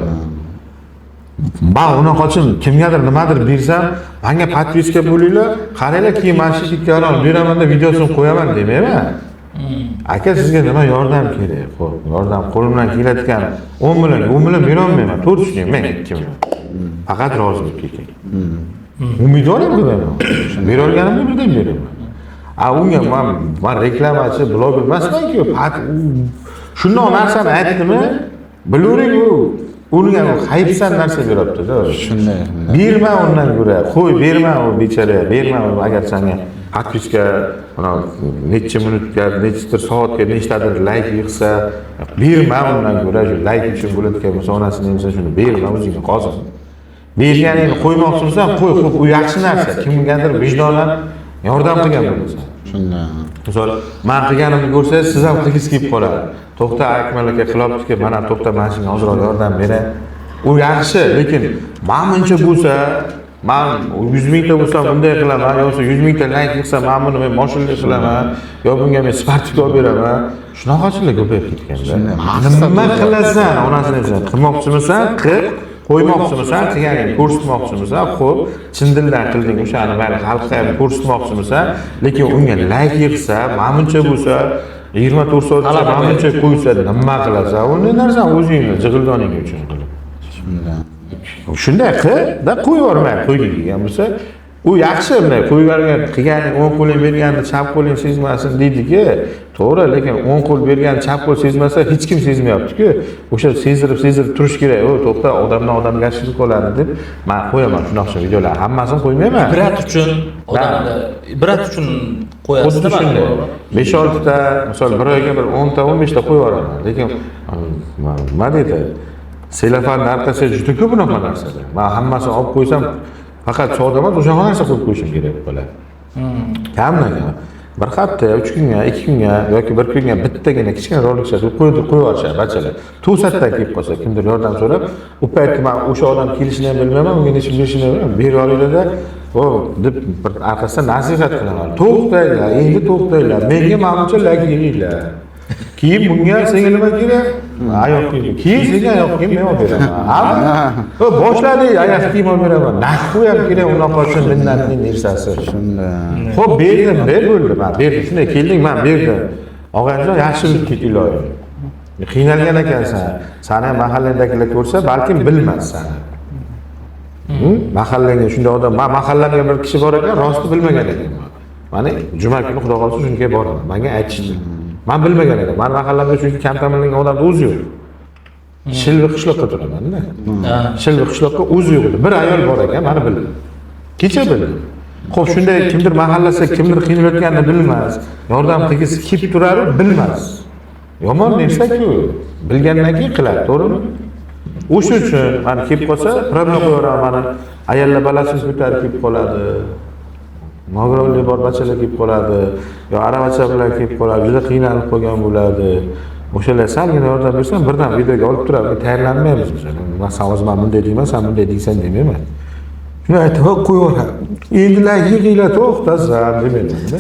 Speaker 1: Men unaqa uchun kimgadir nimadir bersam, menga podpiska bo'linglar, qaranglar, keyin men shu ikkalani beraman deb videosini qo'yaman demayman. Aka, sizga nima yordam kerak? Xo'p, yordam qo'limdan kelayotgan 10 million bera olmayman. To'g'ri tushuning, men 2 million. Faqat rozi bo'lib keting. Umidvorim qilaman. Bera olganimda birdan beraman. Unga men reklamachi, bloger emasman-ku. Shundoq narsani aytdimi, bilavering u unga hayfsan narsa beribdi-da. Shunday. Berma undan ko'ra, qo'y, berma u bechara, berma u agar senga podpiska mana necha minutga, necha soatga, nechtadir layk yig'sa, berma undan ko'ra, shu layk uchun bo'ladigan bo'lsa, onasini emsa shuni berma o'zingga qolsin. Berganingni qo'ymoqchimisan, qo'y, xo'p, u yaxshi narsa. Kimgadir vijdonan yordam qilgan bo'lsa. Shunday. Misol, men qilganimni ko'rsangiz, siz ham qilgis kelib qoladi. To'xta, Akmal aka qilibdi-ki, mana to'xta, men senga hozirroq yordam beray. U yaxshi, lekin menimcha bo'lsa, men 100 mingta bo'lsa bunday qilaman, yo'qsa 100 mingta layk qilsa, men buni mashinali qilaman, yo bunga men Spartik olib beraman. Shunaqachilik ko'payib ketganda. Nima qilasan? Onasini aytsan, qilmoqchimisan? Qil. Qo'ymoqchimisan, qilganing ko'rsatmoqchimisan, xo'p, chin dildan qilding, o'shani bari xalqqa ham ko'rsatmoqchimisan, lekin unga layk yig'sa, menimcha bo'lsa, 24 soatcha menimcha qo'ysa, nima qilasan? Unday narsani o'zingni jig'ildoning uchun qilib. Shunday qil-da, qo'yvormay, qo'ygan degan bo'lsa, u yaxshi bunday qo'yganga qilganing o'ng qo'ling berganini chap qo'ling sezmasin deydi-ki, to'g'ri, lekin o'ng qo'l bergan chap qo'l sezmasa hech kim sezmayapti-ku. O'sha sezdirib turish kerak. O, to'xta, odamdan odamga shirin qoladi deb men qo'yaman shunaqa videolar. Hammasini qo'ymayman.
Speaker 2: Ibrat uchun odamlar ibrat uchun qo'yasizmi?
Speaker 1: 5-6 ta, misol bir oyga bir 10 ta, 15 ta qo'yib yuboraman. Lekin nima deydi? Selafonni arkasiga juda ko'p bunaqa narsalar. Men hammasini olib qo'ysam, faqat savdo emas, o'sha narsa qo'yib qo'yishim kerak bo'ladi. Kamdan bir hafta, 3 kunga, 2 kunga yoki 1 kunga bittagina kichkina rolikcha qo'yib yuborishadi bachalar. To'satdan kelib qolsa, kimdir yordam so'rab, u paytda men o'sha odam kelishini ham bilmayman, unga nechun berishini bilmayman. Berib olinglar-da, o deb bir arkasidan nasihat qilaman. To'xtanglar, endi to'xtanglar. Menga menimcha layk yig'inglar. Keyin bunga senga nima kerak? Oyoq kiyim. Keyin senga oyoq kiyim men olib beraman. O boshladik, oyoq kiyim olib beraman. Nahvoy ham kerak unaqa uchun minnatning narsasi. Shunday. Xo'p, berdim, bo'ldi. Men berdim. Shunday kelding, men berdim. Og'ayjon yaxshi bilib ket iloyim. Qiynalgan ekansan. Seni mahallandagilar ko'rsa, balkim bilmas seni. Mahallanga shunday odam, men mahallamga bir kishi bor ekan, rosti bilmagan ekan. Mana juma kuni xudo xolisa shunga boraman. Menga aytishdi. Men bilmagan edim. Meni mahallamda chunki kam ta'minlangan odam o'zi yo'q. Shilvi qishloqda turaman-da. Shilvi qishloqqa o'zi yo'q edi. Bir ayol bor ekan, meni bildi. Kecha bildi. Xo'p, shunday kimdir mahallasi kimdir qiynalayotganini bilmas, yordam qilgisi kelib turar, bilmas. Yomon narsa-ku. Bilgandan keyin qiladi, to'g'rimi? O'sha uchun meni kelib qolsa, problem qo'yaman, meni ayollar balasini ko'tarib kelib qoladi. Nogironli bor bachalar kelib qoladi, yo aravacha bilan kelib qoladi, juda qiynalib qolgan bo'ladi. O'shalar salgina yordam bersam, birdan videoga olib turib, tayyorlanmaymiz biz. Men sen bunday deyman, sen bunday deysan demayman. Shuni aytib qo'yaman. Endi yig'inglar to'xtasan demayman-da.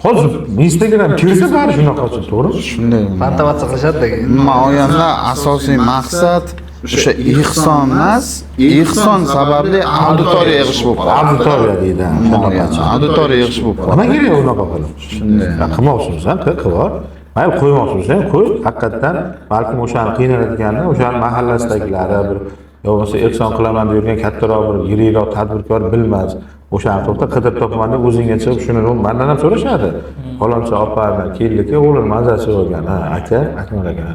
Speaker 1: Hozir Instagram kirsa bari shunaqa bo'lsin, to'g'rimi?
Speaker 4: Shunday.
Speaker 2: Motivatsiya qilishadi.
Speaker 4: Nima o'yanda asosiy maqsad o'sha ehson emas, ehson sababli auditoriya yig'ish bo'lib qoldi.
Speaker 1: Auditoriya deydi.
Speaker 4: Auditoriya yig'ish bo'lib qoldi.
Speaker 1: Nima kerak unaqa qilib?
Speaker 4: Shunday.
Speaker 1: Qilmoqchimisan, qilib. Mayli qo'ymoqchimisan, qo'y. Haqiqatan balkim o'shani qiynalayotganini, o'shani mahallasidagilari bir yo bo'lmasa ehson qilaman deb yurgan kattaroq bir yirikroq tadbirkor bilmas. O'shani to'xta qidirib topaman deb o'zingga chiqib shuni mendan ham so'rashadi. Falonchi opadan keldi-ku, o'g'lim mazasi bo'lgan. Ha, aka, akmal aka.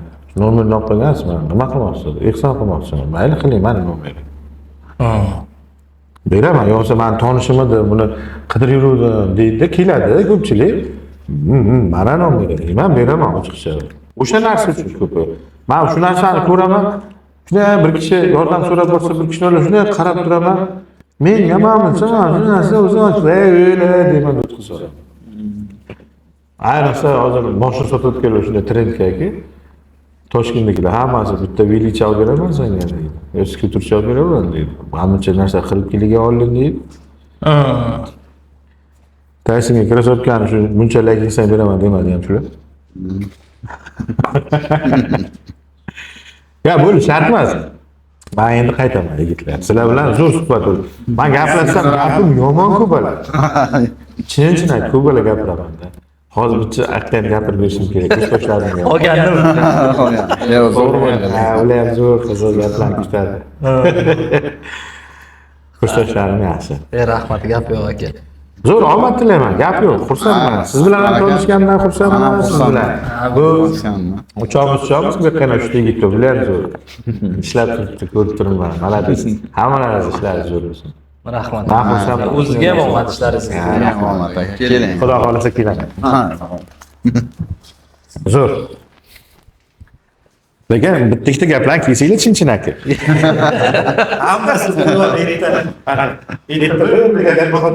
Speaker 1: Nomerni olib qo'ygansizmi? Nima qilmoqchisiz? Ehson qilmoqchiman. Mayli qiling, meni nomeri. Beraman, yo'qsa men tanishim edi, buni qidirib yurdim deydi, keladi ko'pchilik. Mana nomeri deyman, beraman ochiqcha. O'sha narsa uchun ko'p. Men shu narsani ko'raman. Shunday bir kishi yordam so'rab borsa, bir kishi shunday qarab turaman. Men yomonmisan, shu narsa o'zim o'yla deyman o'tib so'rab. Ayniqsa hozir boshqa sotayotganlar shunday trendkaki. Toshkentdagilar hammasi bitta vilicha olib beraman senga deydi. Skutercha olib beraman deydi. Hammacha narsa qilib kelgan oldin deydi. Taysinga krasovkani shu bunchalik yesang beraman demadi ham shular. Ya bo'l shart emas. Men endi qaytaman yigitlar. Sizlar bilan zo'r suhbat bo'ldi. Men gaplashsam gapim yomon-ku bo'ladi. Chin-chin ayt, ko'p bo'la gapiraman-da. Hozir bitta aktan gapirib berishim kerak. Ko'z toshlarim yo'q.
Speaker 2: Olgandim.
Speaker 4: Yo'q, zo'r bo'ldi.
Speaker 1: Ha, ular ham zo'r qiziq gaplar kutadi. Ko'z toshlarim yaxshi.
Speaker 2: Rahmat, gap yo'q aka.
Speaker 1: Zo'r omad tilayman, gap yo'k, xursandman. Siz bilan ham tanishgandan xursandman, siz bilan. Bu uchamiz bir qana uchta yigit bilan zo'r. Ishlab turibdi, ko'rib turibman. Malades. Hammalaringiz ishlaringiz zo'r bo'lsin.
Speaker 2: Rahmat.
Speaker 1: Men xursandman.
Speaker 2: O'zingizga ham omad ishlaringiz.
Speaker 4: Rahmat aka. Keling.
Speaker 1: Xudo xolasa kelaman. Zo'r. Lekin bitta ikkita gaplarni kelsanglar chin-chin aka. Hammasi bo'lib editor. Editor degan gap bor.